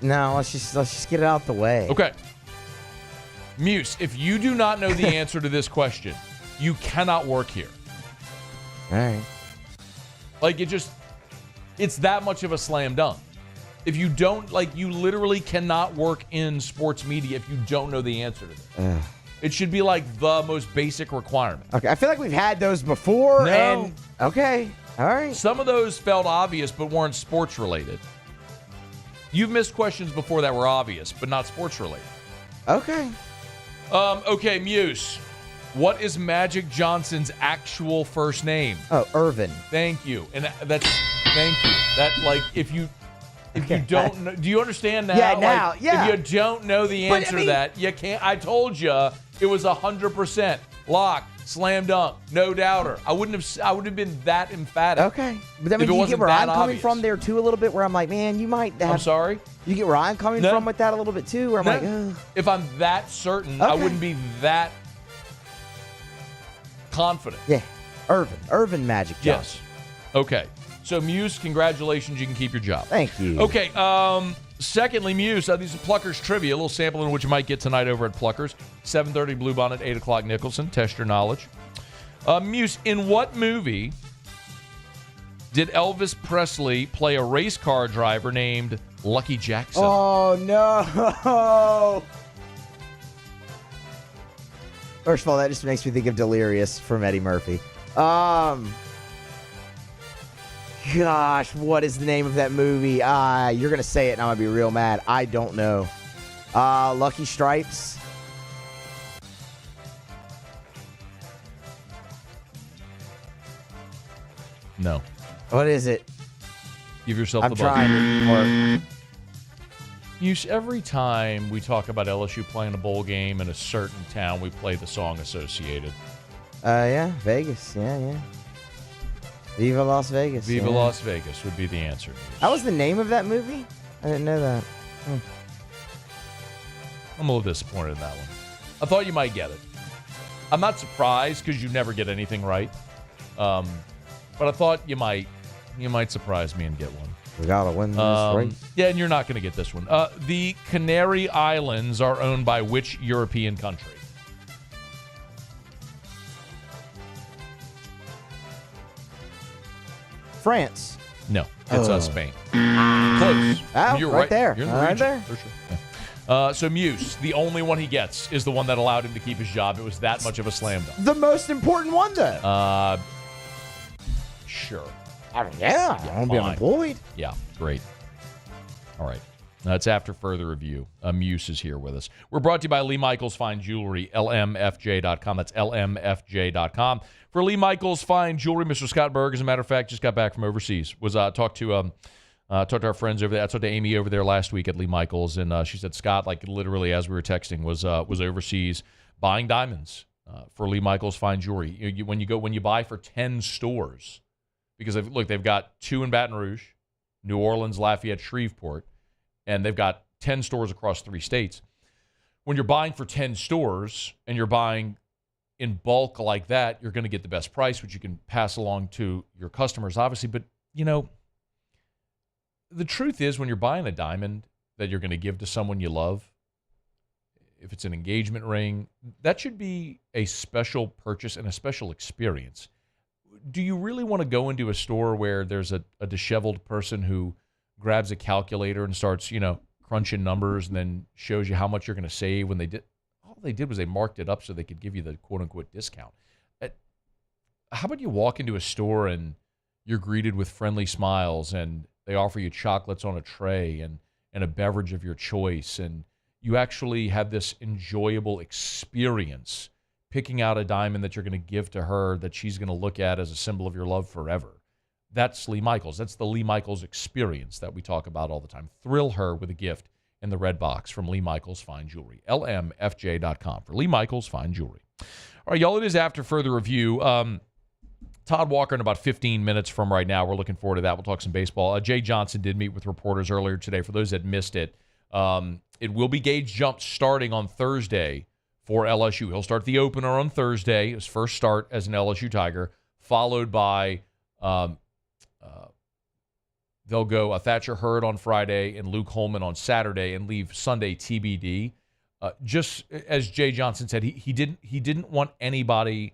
No, let's just get it out the way. Okay. Muse, if you do not know the answer to this question, you cannot work here. All right. Like it's that much of a slam dunk. If you don't, you literally cannot work in sports media if you don't know the answer to this. It should be the most basic requirement. Okay, I feel like we've had those before. No. Okay, all right. Some of those felt obvious but weren't sports related. You've missed questions before that were obvious but not sports related. Okay. Okay, Muse. What is Magic Johnson's actual first name? Oh, Irvin. Thank you. And thank you. That if you don't know, do you understand now? Yeah, now. If you don't know the answer to that, you can't. I told you it was 100% lock, slam dunk, no doubter. I wouldn't have been that emphatic. Okay, but you get where I'm coming from there too a little bit, where I'm like, man, you might have. I'm sorry. You get where I'm coming from with that a little bit too, where I'm like, ugh. If I'm that certain, I wouldn't be that confident. Yeah, Irvin Magic Johnson. Yes. Okay. So Muse, congratulations, you can keep your job. Thank you. Okay. Secondly, Muse, these are Pluckers Trivia, a little sample in which you might get tonight over at Pluckers. 7:30 Bluebonnet, 8 o'clock Nicholson. Test your knowledge. Muse, in what movie did Elvis Presley play a race car driver named Lucky Jackson? Oh, no. First of all, that just makes me think of Delirious from Eddie Murphy. Gosh, what is the name of that movie? You're going to say it and I'm going to be real mad. I don't know. Lucky Stripes? No. What is it? Give yourself the buzzer. I'm trying. Every time we talk about LSU playing a bowl game in a certain town, we play the song associated. Yeah, Vegas. Yeah. Viva Las Vegas. Viva Las Vegas would be the answer. That was the name of that movie? I didn't know that. I'm a little disappointed in that one. I thought you might get it. I'm not surprised because you never get anything right. But I thought you might surprise me and get one. We gotta win this race. Yeah, and you're not going to get this one. The Canary Islands are owned by which European country? France. No, it's Spain. Close. Oh, You're right there. You're in the Right region, there. for sure. Yeah. So Muse, the only one he gets is the one that allowed him to keep his job. It was that much of a slam dunk. The most important one, though. Sure. I mean, yeah, I won't be unemployed. Yeah, great. All right. That's after further review. Muse is here with us. We're brought to you by Lee Michaels Fine Jewelry, lmfj.com. That's lmfj.com. For Lee Michaels Fine Jewelry, Mr. Scott Berg, as a matter of fact, just got back from overseas. Talked to our friends over there. I talked to Amy over there last week at Lee Michaels, and she said Scott, like literally as we were texting, was overseas buying diamonds for Lee Michaels Fine Jewelry. When you buy for 10 stores, because they've got 2 in Baton Rouge, New Orleans, Lafayette, Shreveport, and they've got 10 stores across 3 states. When you're buying for 10 stores and you're buying in bulk like that, you're going to get the best price, which you can pass along to your customers, obviously. But, the truth is when you're buying a diamond that you're going to give to someone you love, if it's an engagement ring, that should be a special purchase and a special experience. Do you really want to go into a store where there's a disheveled person who grabs a calculator and starts, crunching numbers and then shows you how much you're going to save when all they did was they marked it up so they could give you the quote-unquote discount. How about you walk into a store and you're greeted with friendly smiles and they offer you chocolates on a tray and a beverage of your choice, and you actually have this enjoyable experience picking out a diamond that you're going to give to her that she's going to look at as a symbol of your love forever. That's Lee Michaels. That's the Lee Michaels experience that we talk about all the time. Thrill her with a gift in the red box from Lee Michaels Fine Jewelry. LMFJ.com for Lee Michaels Fine Jewelry. All right, y'all, it is after further review. Todd Walker in about 15 minutes from right now. We're looking forward to that. We'll talk some baseball. Jay Johnson did meet with reporters earlier today. For those that missed it, it will be Gage Jump starting on Thursday for LSU. He'll start the opener on Thursday, his first start as an LSU Tiger, followed by they'll go Thatcher Hurd on Friday and Luke Holman on Saturday and leave Sunday TBD. Just as Jay Johnson said, he didn't want anybody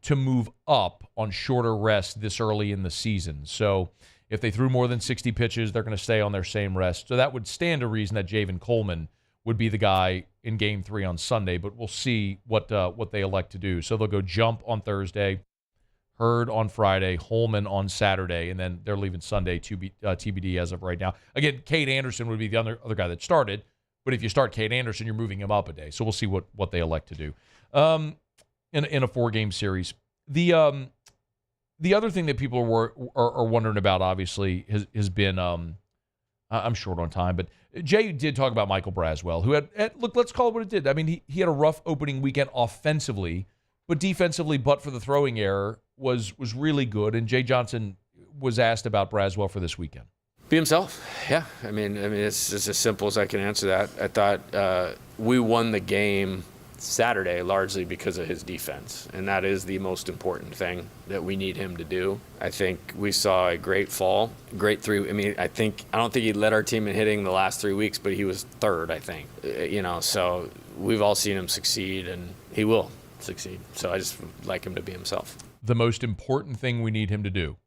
to move up on shorter rest this early in the season. So if they threw more than 60 pitches, they're going to stay on their same rest. So that would stand to reason that Javen Coleman would be the guy in Game 3 on Sunday, but we'll see what they elect to do. So they'll go Jump on Thursday, Hurd on Friday, Holman on Saturday, and then they're leaving Sunday TBD as of right now. Again, Cade Anderson would be the other guy that started, but if you start Cade Anderson, you're moving him up a day. So we'll see what they elect to do in a 4-game series. The other thing that people are wondering about, obviously, has been I'm short on time, but Jay did talk about Michael Braswell, who had look, let's call it what it did. I mean, he had a rough opening weekend offensively, but defensively, but for the throwing error, was really good. And Jay Johnson was asked about Braswell for this weekend. Be himself. Yeah. I mean, it's as simple as I can answer that. I thought we won the game Saturday largely because of his defense, and that is the most important thing that we need him to do. I think we saw a great fall, great through. I mean, I don't think he led our team in hitting the last 3 weeks, but he was third, I think. So we've all seen him succeed, and he will succeed. So I just like him to be himself. The most important thing we need him to do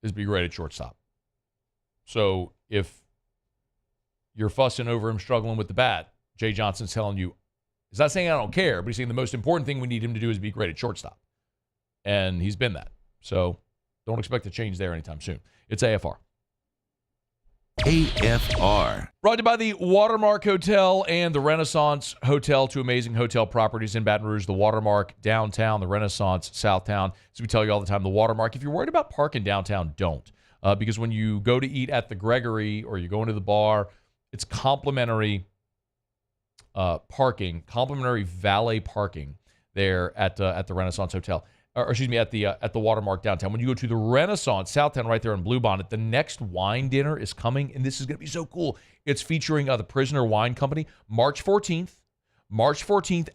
is be great at shortstop. So if you're fussing over him struggling with the bat, Jay Johnson's telling you, he's not saying I don't care, but he's saying the most important thing we need him to do is be great at shortstop. And he's been that. So don't expect to change there anytime soon. It's AFR. AFR. Brought to you by the Watermark Hotel and the Renaissance Hotel, 2 amazing hotel properties in Baton Rouge, the Watermark downtown, the Renaissance Southtown. As we tell you all the time, the Watermark, if you're worried about parking downtown, don't. Because when you go to eat at the Gregory or you go into the bar, it's complimentary parking, complimentary valet parking there at the Renaissance Hotel. Or excuse me, at the Watermark downtown. When you go to the Renaissance Southtown right there in Bluebonnet, the next wine dinner is coming, and this is going to be so cool. It's featuring the Prisoner Wine Company, March 14th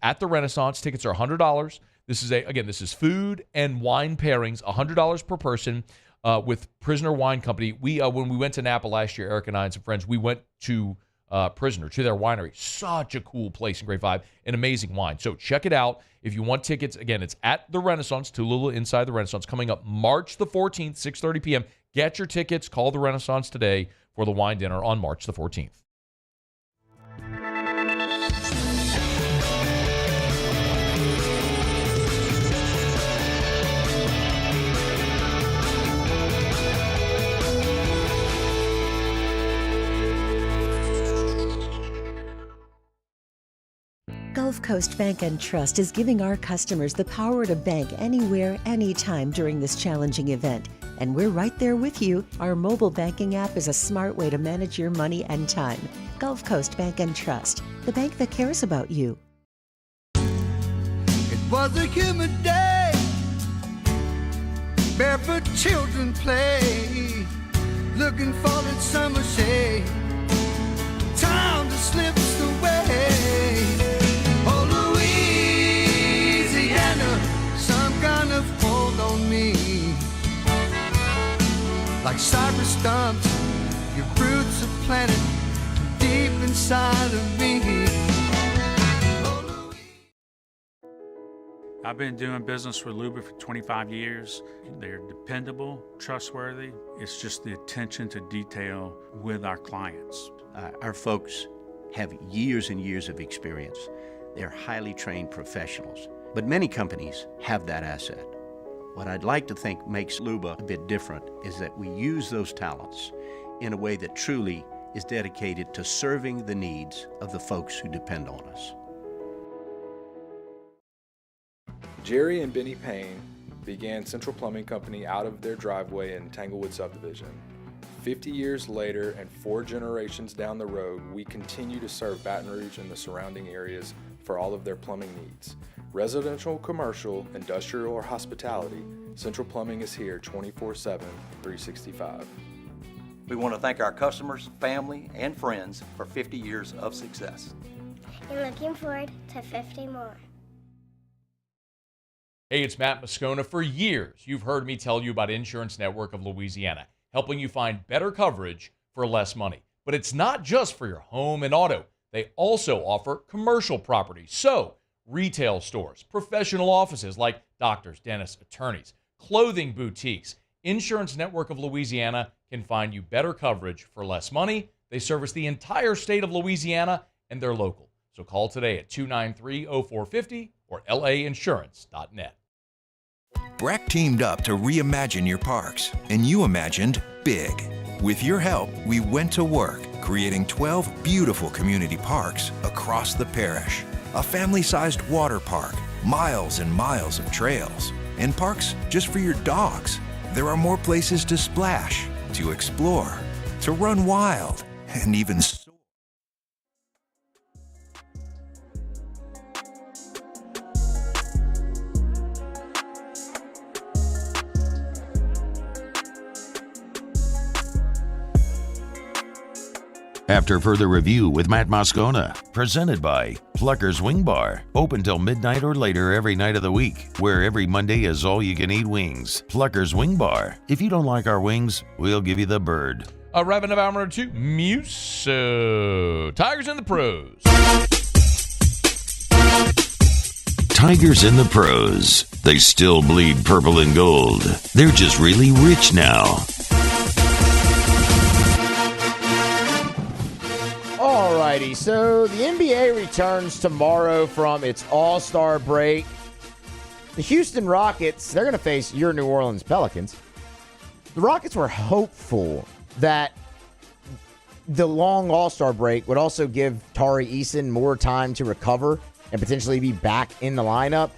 at the Renaissance. Tickets are $100. This is food and wine pairings, $100 per person with Prisoner Wine Company. We when we went to Napa last year, Eric and I and some friends, we went to Prisoner, to their winery. Such a cool place and great vibe and amazing wine. So check it out. If you want tickets, again, it's at the Renaissance, Tulula inside the Renaissance, coming up March the 14th, 6:30 p.m. Get your tickets. Call the Renaissance today for the wine dinner on March the 14th. Gulf Coast Bank and Trust is giving our customers the power to bank anywhere, anytime during this challenging event. And we're right there with you. Our mobile banking app is a smart way to manage your money and time. Gulf Coast Bank and Trust, the bank that cares about you. It was a humid day, barefoot children play, looking for that summer shade. Time just slips away. Oh, Louisiana, some kind of hold on me. Like cypress stumps, your roots are planted deep inside of me. I've been doing business with Luba for 25 years. They're dependable, trustworthy. It's just the attention to detail with our clients. Our folks have years and years of experience. They're highly trained professionals, but many companies have that asset. What I'd like to think makes Luba a bit different is that we use those talents in a way that truly is dedicated to serving the needs of the folks who depend on us. Jerry and Benny Payne began Central Plumbing Company out of their driveway in Tanglewood subdivision. 50 years later and 4 generations down the road, we continue to serve Baton Rouge and the surrounding areas for all of their plumbing needs. Residential, commercial, industrial, or hospitality, Central Plumbing is here 24/7, 365. We want to thank our customers, family, and friends for 50 years of success. And looking forward to 50 more. Hey, it's Matt Moscona. For years, you've heard me tell you about Insurance Network of Louisiana, helping you find better coverage for less money. But it's not just for your home and auto. They also offer commercial property. So, retail stores, professional offices like doctors, dentists, attorneys, clothing boutiques. Insurance Network of Louisiana can find you better coverage for less money. They service the entire state of Louisiana, and they're local. So call today at 293-0450 or lainsurance.net. Breck teamed up to reimagine your parks, and you imagined big. With your help, we went to work, creating 12 beautiful community parks across the parish. A family-sized water park, miles and miles of trails, and parks just for your dogs. There are more places to splash, to explore, to run wild, and even soar. After further review with Matt Moscona, presented by Plucker's Wing Bar, open till midnight or later every night of the week, where every Monday is all-you-can-eat wings. Plucker's Wing Bar. If you don't like our wings, we'll give you the bird. Wrapping up hour number 2, Muso. Tigers in the pros. Tigers in the pros. They still bleed purple and gold. They're just really rich now. Alrighty, so the NBA returns tomorrow from its All-Star break. The Houston Rockets, they're going to face your New Orleans Pelicans. The Rockets were hopeful that the long All-Star break would also give Tari Eason more time to recover and potentially be back in the lineup.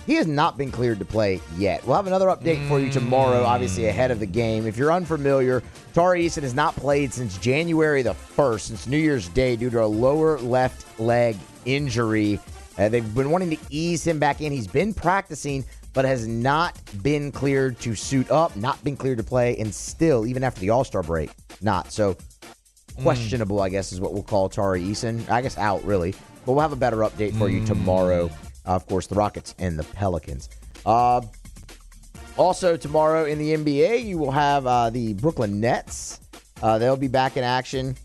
He has not been cleared to play yet. We'll have another update for you tomorrow, obviously ahead of the game. If you're unfamiliar, Tari Eason has not played since January the 1st, since New Year's Day, due to a lower left leg injury. They've been wanting to ease him back in. He's been practicing, but has not been cleared to suit up, not been cleared to play, and still, even after the All-Star break, not. So, questionable, I guess, is what we'll call Tari Eason. I guess out, really. But we'll have a better update for you tomorrow Of course, the Rockets and the Pelicans. Also, tomorrow in the NBA, you will have the Brooklyn Nets. They'll be back in action.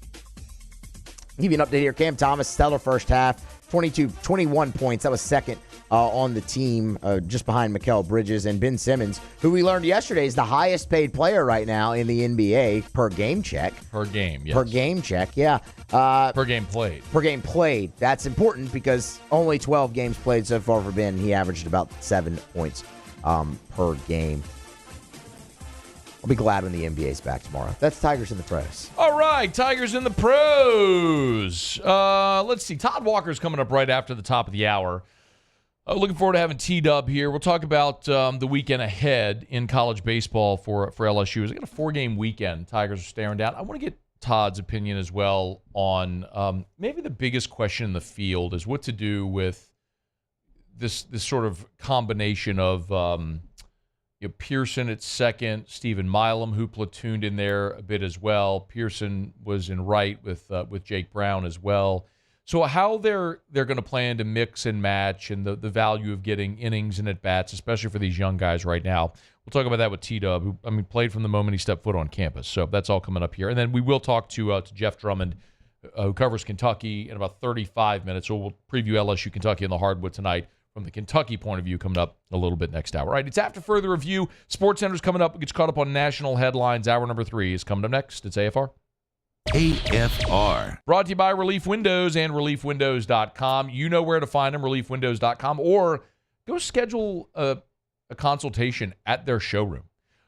I'll give you an update here. Cam Thomas, stellar first half, 21 points. That was second on the team, just behind Mikal Bridges. And Ben Simmons, who we learned yesterday is the highest paid player right now in the NBA per game check. Per game, yes. Per game check, yeah. Per game played. Per game played. That's important because only 12 games played so far for Ben. He averaged about 7 points per game. I'll be glad when the NBA's back tomorrow. That's Tigers in the Pros. All right, Tigers in the Pros. Let's see. Todd Walker's coming up right after the top of the hour. Looking forward to having T-Dub here. We'll talk about the weekend ahead in college baseball for LSU. It's got a 4-game weekend. Tigers are staring down. I want to get Todd's opinion as well on maybe the biggest question in the field is what to do with this sort of combination of Pearson at second, Stephen Milam, who platooned in there a bit as well. Pearson was in right with Jake Brown as well. So how they're going to plan to mix and match and the value of getting innings and at-bats, especially for these young guys right now. We'll talk about that with T-Dub, who, played from the moment he stepped foot on campus. So that's all coming up here. And then we will talk to Jeff Drummond, who covers Kentucky, in about 35 minutes. So we'll preview LSU-Kentucky in the hardwood tonight from the Kentucky point of view coming up a little bit next hour. All right, it's after further review. SportsCenter's coming up. It gets caught up on national headlines. Hour number 3 is coming up next. It's AFR. AFR. Brought to you by Relief Windows and ReliefWindows.com. You know where to find them, ReliefWindows.com, or go schedule a consultation at their showroom.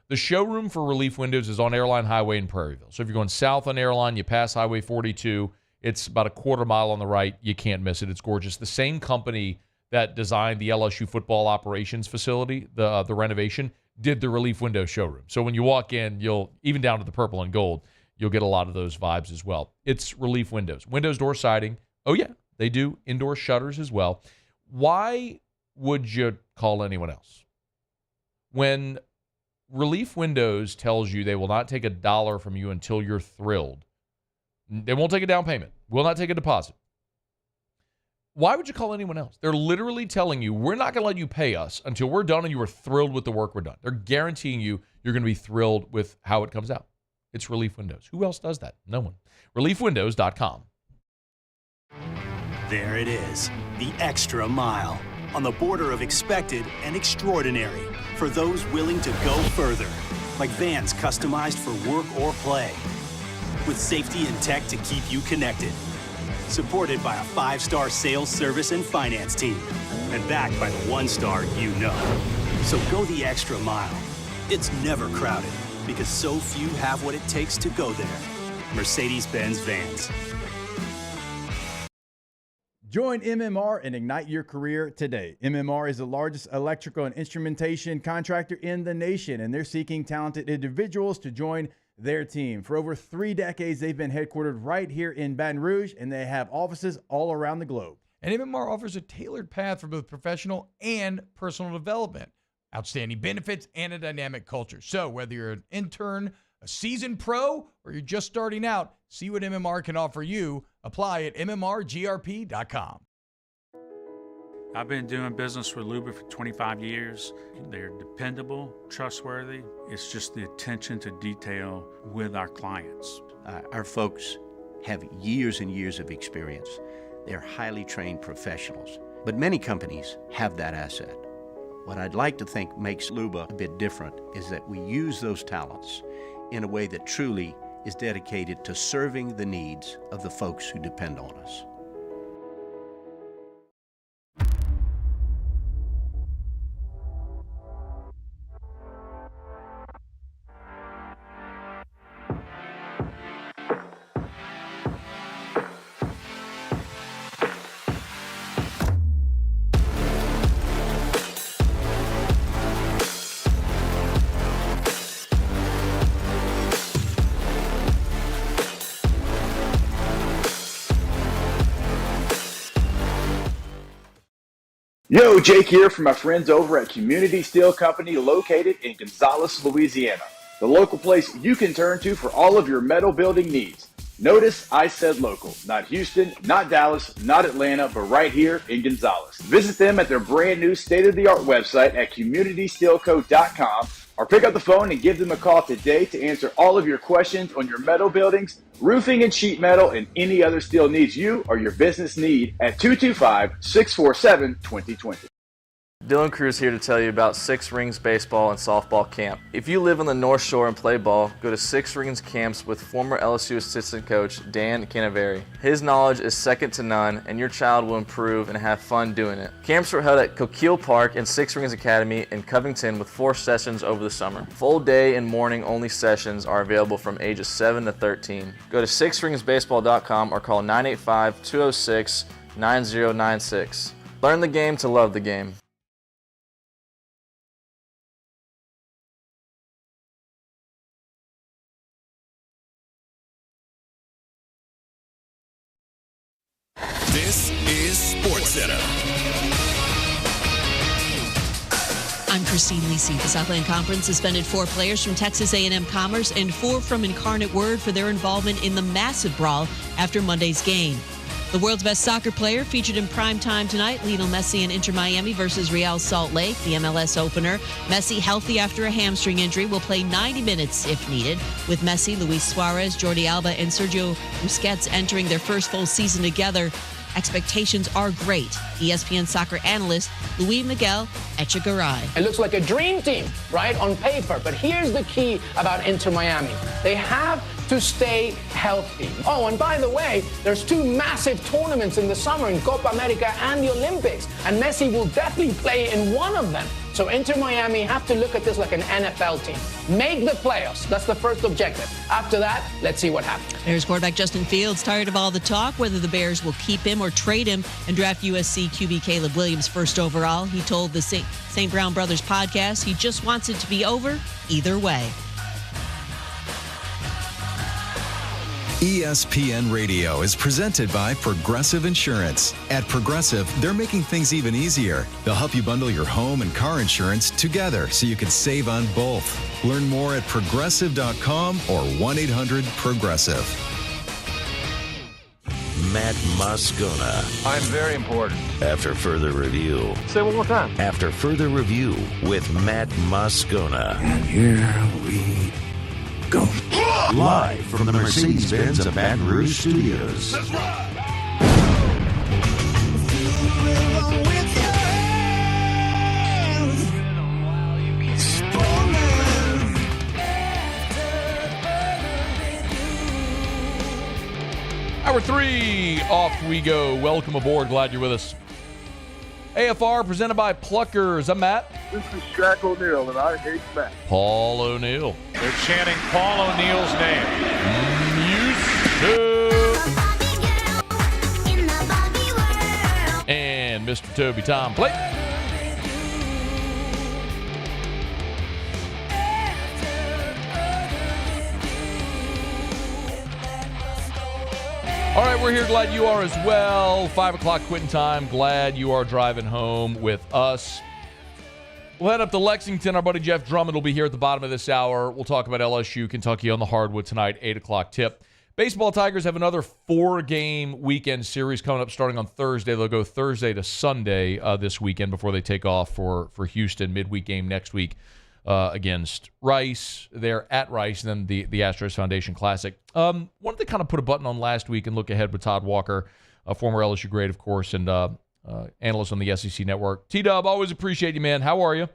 The showroom for Relief Windows is on Airline Highway in Prairieville. So if you're going south on Airline, you pass Highway 42. It's about a quarter mile on the right. You can't miss it. It's gorgeous. The same company that designed the LSU football operations facility, the renovation, did the Relief Windows showroom. So when you walk in, you'll, even down to the purple and gold, you'll get a lot of those vibes as well. It's Relief Windows. Windows door siding. Oh, yeah, they do indoor shutters as well. Why would you call anyone else? When Relief Windows tells you they will not take $1 from you until you're thrilled, they won't take a down payment, will not take a deposit. Why would you call anyone else? They're literally telling you, we're not going to let you pay us until we're done and you are thrilled with the work we're done. They're guaranteeing you're going to be thrilled with how it comes out. It's Relief Windows. Who else does that? No one. ReliefWindows.com. There it is, the extra mile, on the border of expected and extraordinary for those willing to go further, like vans customized for work or play, with safety and tech to keep you connected. Supported by a 5-star sales, service, and finance team, and backed by the 1-star you know. So go the extra mile. It's never crowded, because so few have what it takes to go there. Mercedes-Benz Vans. Join MMR and ignite your career today. MMR is the largest electrical and instrumentation contractor in the nation, and they're seeking talented individuals to join their team. For over 3 decades, they've been headquartered right here in Baton Rouge, and they have offices all around the globe. And MMR offers a tailored path for both professional and personal development, outstanding benefits, and a dynamic culture. So whether you're an intern, a seasoned pro, or you're just starting out, see what MMR can offer you. Apply at mmrgrp.com. I've been doing business with Luba for 25 years. They're dependable, trustworthy. It's just the attention to detail with our clients. Our folks have years and years of experience. They're highly trained professionals, but many companies have that asset. What I'd like to think makes Luba a bit different is that we use those talents in a way that truly is dedicated to serving the needs of the folks who depend on us. Yo, Jake here from my friends over at Community Steel Company located in Gonzales, Louisiana. The local place you can turn to for all of your metal building needs. Notice I said local, not Houston, not Dallas, not Atlanta, but right here in Gonzales. Visit them at their brand new state-of-the-art website at communitysteelco.com or pick up the phone and give them a call today to answer all of your questions on your metal buildings, roofing and sheet metal, and any other steel needs you or your business need at 225-647-2020. Dylan Cruz here to tell you about Six Rings Baseball and Softball Camp. If you live on the North Shore and play ball, go to Six Rings Camps with former LSU assistant coach Dan Canaveri. His knowledge is second to none, and your child will improve and have fun doing it. Camps were held at Coquille Park and Six Rings Academy in Covington with 4 sessions over the summer. Full day and morning only sessions are available from ages 7 to 13. Go to sixringsbaseball.com or call 985-206-9096. Learn the game to love the game. This is SportsCenter. I'm Christine Lisi. The Southland Conference suspended 4 players from Texas A&M Commerce and 4 from Incarnate Word for their involvement in the massive brawl after Monday's game. The world's best soccer player featured in prime time tonight, Lionel Messi and Inter Miami versus Real Salt Lake, the MLS opener. Messi, healthy after a hamstring injury, will play 90 minutes if needed. With Messi, Luis Suarez, Jordi Alba, and Sergio Busquets entering their first full season together, expectations are great. ESPN soccer analyst Luis Miguel Echegaray. It looks like a dream team, right, on paper. But here's the key about Inter Miami. They have to stay healthy. Oh, and by the way, there's 2 massive tournaments in the summer in Copa America and the Olympics. And Messi will definitely play in one of them. So Inter Miami have to look at this like an NFL team. Make the playoffs. That's the first objective. After that, let's see what happens. Bears quarterback Justin Fields tired of all the talk whether the Bears will keep him or trade him and draft USC QB Caleb Williams first overall. He told the St. Brown Brothers podcast he just wants it to be over either way. ESPN Radio is presented by Progressive Insurance. At Progressive, they're making things even easier. They'll help you bundle your home and car insurance together so you can save on both. Learn more at progressive.com or 1-800-PROGRESSIVE. Matt Moscona. I'm very important. After further review. Say it one more time. After further review with Matt Moscona. And here we go. Live from the Mercedes-Benz of Baton Rouge Studios. That's right. Hour 3, off we go. Welcome aboard. Glad you're with us. AFR presented by Pluckers. I'm Matt. This is Shaq O'Neal, and I hate Matt. Paul O'Neal. They're chanting Paul O'Neal's name. And Mr. Toby Tom Plate. All right, we're here. Glad you are as well. 5 o'clock quitting time. Glad you are driving home with us. We'll head up to Lexington. Our buddy Jeff Drummond will be here at the bottom of this hour. We'll talk about LSU-Kentucky on the hardwood tonight, 8 o'clock tip. Baseball Tigers have another 4-game weekend series coming up starting on Thursday. They'll go Thursday to Sunday this weekend before they take off for Houston. Midweek game next week against Rice. They're at Rice, and then the Astros Foundation Classic. Wanted to kind of put a button on last week and look ahead with Todd Walker, a former LSU great, of course, and analyst on the SEC Network. T-Dub, always appreciate you, man. How are you?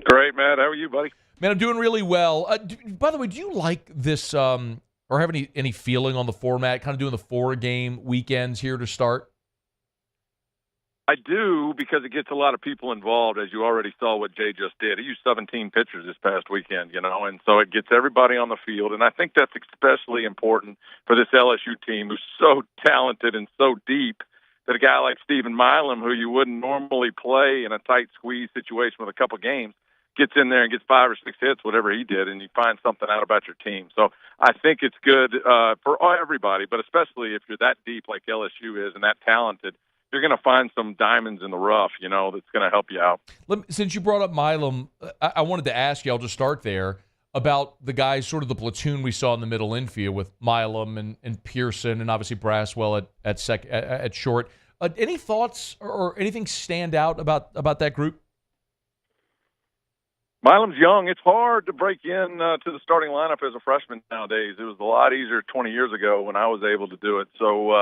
Great, Matt. How are you, buddy? Man, I'm doing really well. By the way, do you like this or have any feeling on the format, kind of doing the 4-game weekends here to start? I do, because it gets a lot of people involved, as you already saw what Jay just did. He used 17 pitchers this past weekend, and so it gets everybody on the field. And I think that's especially important for this LSU team, who's so talented and so deep, that a guy like Stephen Milam, who you wouldn't normally play in a tight squeeze situation with a couple games, gets in there and gets 5 or 6 hits, whatever he did, and you find something out about your team. So I think it's good for everybody, but especially if you're that deep like LSU is and that talented, you're going to find some diamonds in the rough, that's going to help you out. Since you brought up Milam, I wanted to ask you, I'll just start there. about the guys, sort of the platoon we saw in the middle infield with Milam and Pearson and obviously Braswell at short. Any thoughts or anything stand out about that group? Milam's young. It's hard to break in to the starting lineup as a freshman nowadays. It was a lot easier 20 years ago when I was able to do it. So,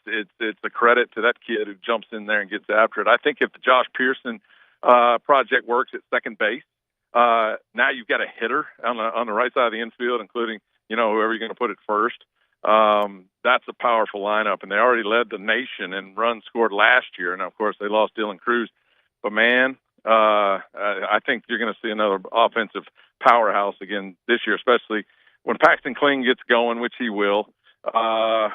it's a credit to that kid who jumps in there and gets after it. I think if the Josh Pearson project works at second base, now you've got a hitter on the right side of the infield, including, whoever you're going to put at first. That's a powerful lineup, and they already led the nation in runs scored last year. And, of course, they lost Dylan Cruz. But, man, I think you're going to see another offensive powerhouse again this year, especially when Paxton Kling gets going, which he will. Mac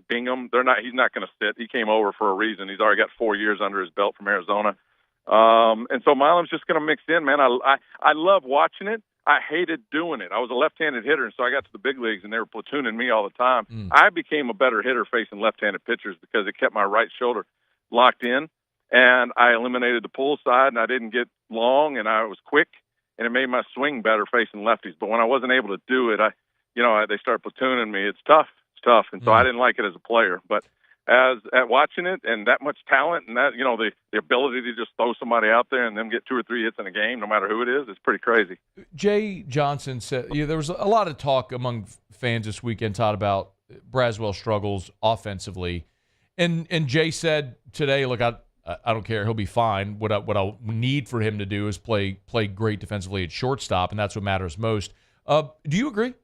Bingham, he's not going to sit. He came over for a reason. He's already got 4 years under his belt from Arizona. And so Milam's just going to mix in, man. I love watching it. I hated doing it. I was a left-handed hitter, and so I got to the big leagues, and they were platooning me all the time. I became a better hitter facing left-handed pitchers because it kept my right shoulder locked in, and I eliminated the pull side, and I didn't get long, and I was quick, and it made my swing better facing lefties. But when I wasn't able to do it, they start platooning me. It's tough, and so I didn't like it as a player. But at watching it and that much talent and that, the ability to just throw somebody out there and them get 2 or 3 hits in a game, no matter who it is, it's pretty crazy. Jay Johnson said there was a lot of talk among fans this weekend, Todd, about Braswell struggles offensively. And Jay said today, look, I don't care. He'll be fine. What I need for him to do is play great defensively at shortstop, and that's what matters most. Do you agree?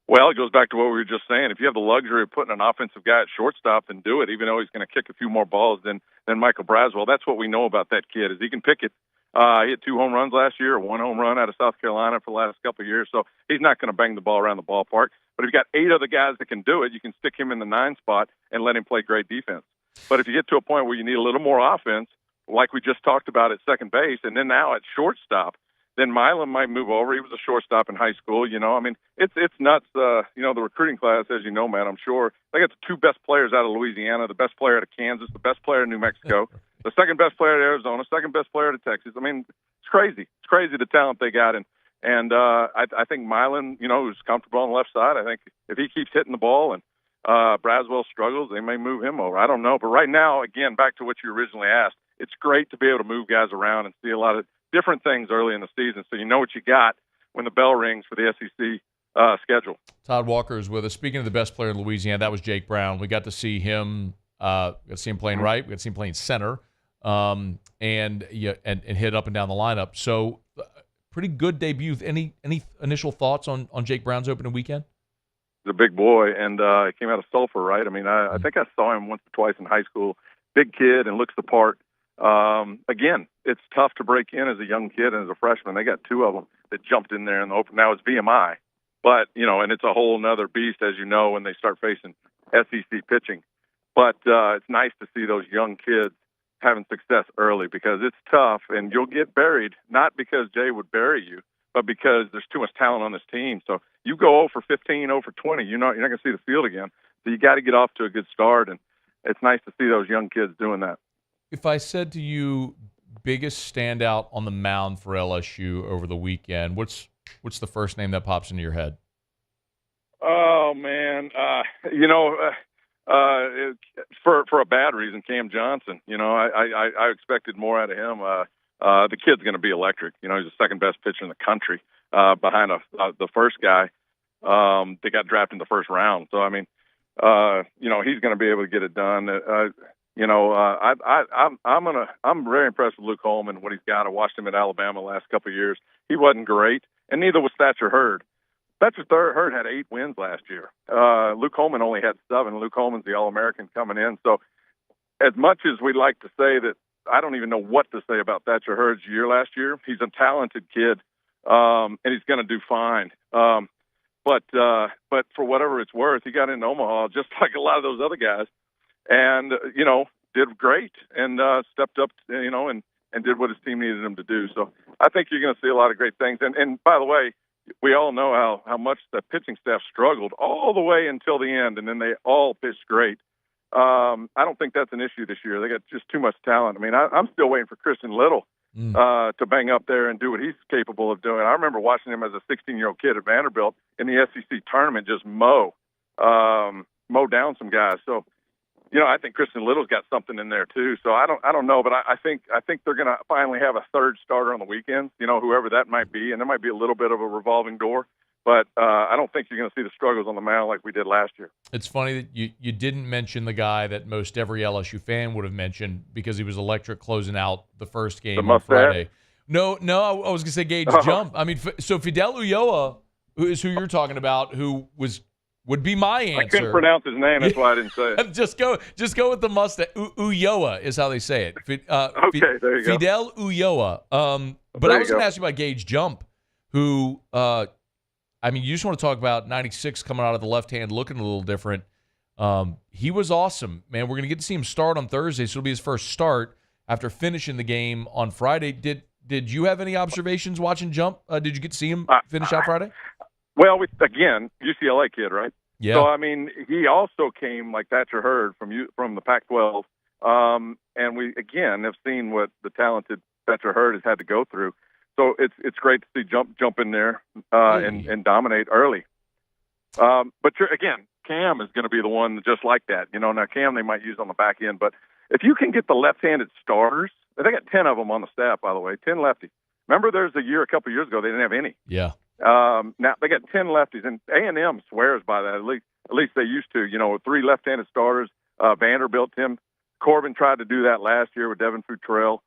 Well, it goes back to what we were just saying. If you have the luxury of putting an offensive guy at shortstop, then do it, even though he's going to kick a few more balls than Michael Braswell. That's what we know about that kid, is he can pick it. He had 2 home runs last year, 1 home run out of South Carolina for the last couple of years, so he's not going to bang the ball around the ballpark. But if you've got 8 other guys that can do it, you can stick him in the 9 spot and let him play great defense. But if you get to a point where you need a little more offense, like we just talked about at second base, and then now at shortstop, then Milam might move over. He was a shortstop in high school. It's nuts. The recruiting class, as you know, man, I'm sure they got the 2 best players out of Louisiana, the best player out of Kansas, the best player in New Mexico, the second best player at Arizona, second best player out of Texas. I mean, it's crazy. It's crazy the talent they got. And I think Milam, who's comfortable on the left side, I think if he keeps hitting the ball and Braswell struggles, they may move him over. I don't know. But right now, again, back to what you originally asked, it's great to be able to move guys around and see a lot of different things early in the season, so you know what you got when the bell rings for the SEC schedule. Todd Walker is with us. Speaking of the best player in Louisiana, that was Jake Brown. We got to see him. Playing right. We got to see him playing center, and hit up and down the lineup. So, pretty good debut. Any initial thoughts on Jake Brown's opening weekend? He's a big boy, and he came out of Sulphur, right? I mean, I think I saw him once or twice in high school. Big kid and looks the part. Again, it's tough to break in as a young kid and as a freshman. They got 2 of them that jumped in there in the open. Now it's VMI, but and it's a whole nother beast, as you know, when they start facing SEC pitching. But it's nice to see those young kids having success early, because it's tough and you'll get buried, not because Jay would bury you, but because there's too much talent on this team. So you go 0 for 15, 0 for 20, you're not going to see the field again. So you got to get off to a good start, and it's nice to see those young kids doing that. If I said to you, biggest standout on the mound for LSU over the weekend, what's the first name that pops into your head? Oh man, for a bad reason, Cam Johnson. I expected more out of him. The kid's going to be electric. He's the second best pitcher in the country, behind the first guy that got drafted in the first round. So I mean, he's going to be able to get it done. I'm very impressed with Luke Holman, what he's got. I watched him at Alabama the last couple of years. He wasn't great, and neither was Thatcher Hurd. Thatcher Hurd had 8 wins last year. Luke Holman only had 7. Luke Holman's the All-American coming in. So as much as we like to say that, I don't even know what to say about Thatcher Hurd's year last year. He's a talented kid, and he's going to do fine. But for whatever it's worth, he got into Omaha just like a lot of those other guys, and did great and stepped up, and did what his team needed him to do. So I think you're going to see a lot of great things. And by the way, we all know how much the pitching staff struggled all the way until the end, and then they all pitched great. I don't think that's an issue this year. They got just too much talent. I mean, I'm still waiting for Christian Little to bang up there and do what he's capable of doing. I remember watching him as a 16-year-old kid at Vanderbilt in the SEC tournament just mow down some guys. So, I think Christian Little's got something in there too. So I don't know, but I think they're going to finally have a third starter on the weekends, whoever that might be, and there might be a little bit of a revolving door. But I don't think you're going to see the struggles on the mound like we did last year. It's funny that you didn't mention the guy that most every LSU fan would have mentioned because he was electric closing out the first game on Friday. No, I was going to say Gage Jump. I mean, so Fidel Ulloa, who is who you're talking about, who would be my answer. I couldn't pronounce his name, that's why I didn't say it. Just go with the mustache. Ulloa is how they say it. Okay, there you go. Fidel Ulloa. But I was going to ask you about Gage Jump, who you just want to talk about 96 coming out of the left hand looking a little different. He was awesome, man. We're going to get to see him start on Thursday, so it'll be his first start after finishing the game on Friday. Did you have any observations watching Jump? Did you get to see him finish out Friday? Well, again, UCLA kid, right? Yeah. So, he also came like Thatcher Hurd from the Pac-12. And we, again, have seen what the talented Thatcher Hurd has had to go through. So it's great to see jump in there and dominate early. But again, Cam is going to be the one just like that. Now Cam they might use on the back end, but if you can get the left-handed starters, they got 10 of them on the staff, by the way, 10 lefties. Remember, there's a couple of years ago they didn't have any. Yeah. Now they got 10 lefties, and A&M swears by that. At least they used to. 3 left-handed starters. Vanderbilt, Tim Corbin tried to do that last year with Devin Futrell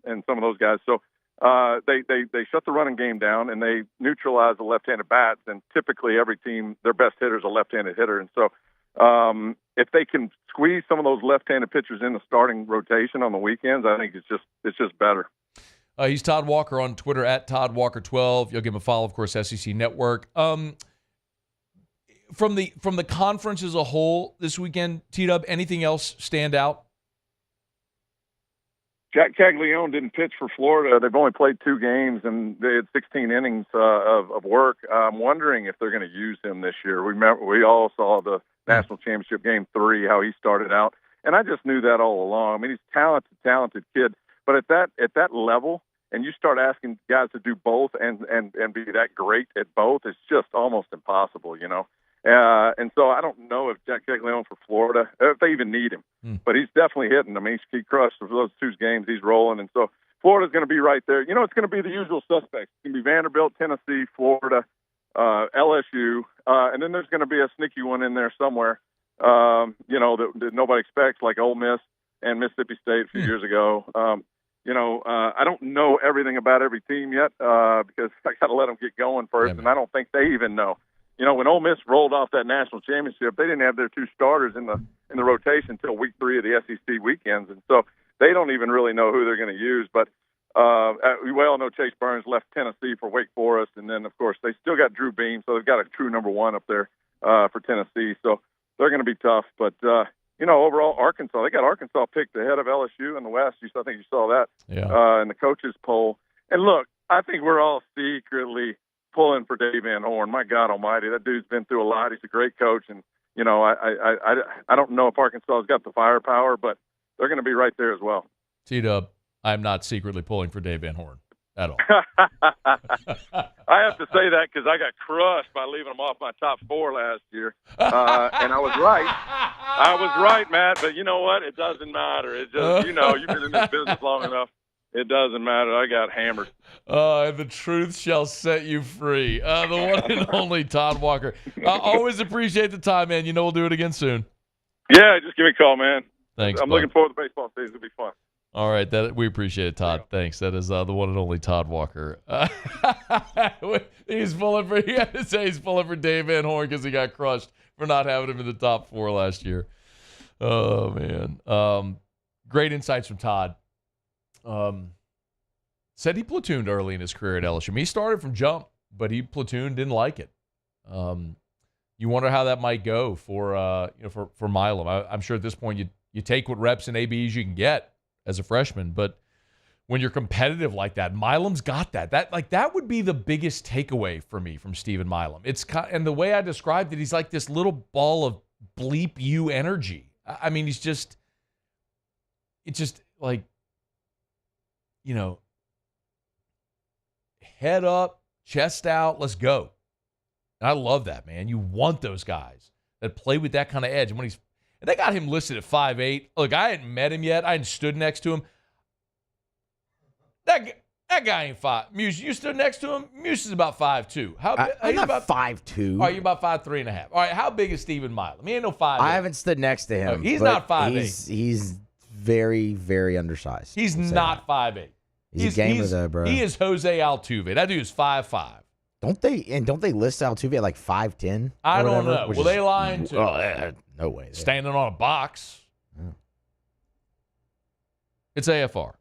and some of those guys. So. They shut the running game down and they neutralize the left-handed bats. And typically every team, their best hitter is a left-handed hitter. And so if they can squeeze some of those left-handed pitchers in the starting rotation on the weekends, I think it's just better. He's Todd Walker on Twitter at ToddWalker12. You'll give him a follow, of course, SEC Network. From the conference as a whole this weekend, T-Dub, anything else stand out? Jack Caglione didn't pitch for Florida. They've only played 2 games, and they had 16 innings of work. I'm wondering if they're going to use him this year. We all saw the National Championship Game 3, how he started out, and I just knew that all along. He's a talented kid, but at that level, and you start asking guys to do both and be that great at both, it's just almost impossible, And so I don't know if Jack Caglione for Florida, if they even need him. But he's definitely hitting. He crushed for those 2 games. He's rolling. And so Florida's going to be right there. It's going to be the usual suspects. It's going to be Vanderbilt, Tennessee, Florida, LSU. And then there's going to be a sneaky one in there somewhere, that nobody expects, like Ole Miss and Mississippi State a few years ago. I don't know everything about every team yet because I got to let them get going first. Yeah, and I don't think they even know. When Ole Miss rolled off that national championship, they didn't have their 2 starters in the rotation until week 3 of the SEC weekends, and so they don't even really know who they're going to use. But we all know Chase Burns left Tennessee for Wake Forest, and then of course they still got Drew Beam, so they've got a true number 1 up there for Tennessee. So they're going to be tough. But overall, Arkansas, they got Arkansas picked ahead of LSU in the West. I think you saw that in the coaches poll. And look, I think we're all secretly pulling for Dave Van Horn. My God Almighty, that dude's been through a lot. He's a great coach, and I don't know if Arkansas has got the firepower, but they're going to be right there as well. T-Dub, I'm not secretly pulling for Dave Van Horn at all. I have to say that because I got crushed by leaving him off my top 4 last year, and I was right. I was right, Matt. But you know what? It doesn't matter. It just you've been in this business long enough. It doesn't matter. I got hammered. The truth shall set you free. The one and only Todd Walker. Always appreciate the time, man. We'll do it again soon. Yeah, just give me a call, man. Thanks. I'm looking forward to baseball season. It'll be fun. All right, we appreciate it, Todd. Thanks. That is the one and only Todd Walker. He's pulling for. He had to say he's pulling for Dave Van Horn because he got crushed for not having him in the top 4 last year. Oh man, great insights from Todd. Said he platooned early in his career at LSU. He started from jump, but he platooned, didn't like it. You wonder how that might go for Milam. I'm sure at this point you take what reps and ABs you can get as a freshman, but when you're competitive like that, Milam's got that. That would be the biggest takeaway for me from Stephen Milam. And the way I described it, he's like this little ball of bleep you energy. It's just like, head up, chest out, let's go. And I love that, man. You want those guys that play with that kind of edge. And they got him listed at 5'8". Look, I hadn't met him yet. I hadn't stood next to him. That guy ain't 5. Muse, you stood next to him? Muse is about 5'2". I'm not 5'2". All right, you're about 5'3.5". All right, how big is Stephen Milam? He ain't no 5'8". I haven't stood next to him. He's not 5'8". He's very, very undersized. He's not 5'8". He's a gamer, though, bro. He is Jose Altuve. That dude is 5'5". Don't they list Altuve at like 5'10"? I don't know. Well, they lying too. No way. Standing on a box. Yeah. It's AFR.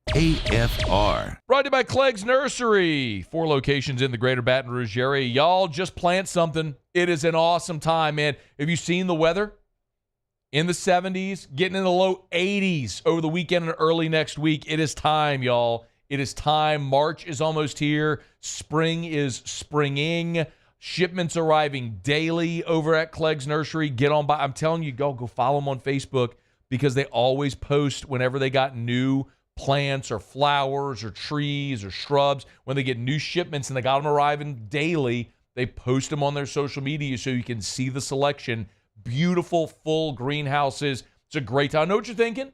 AFR. Brought to you by Clegg's Nursery. 4 locations in the greater Baton Rouge area. Y'all just plant something. It is an awesome time, man. Have you seen the weather? In the 70s, getting in the low 80s over the weekend and early next week. It is time, y'all. It is time. March is almost here. Spring is springing. Shipments arriving daily over at Clegg's Nursery. Get on by. I'm telling you, go follow them on Facebook because they always post whenever they got new plants or flowers or trees or shrubs. When they get new shipments and they got them arriving daily, they post them on their social media so you can see the selection. Beautiful, full greenhouses. It's a great time. I know what you're thinking.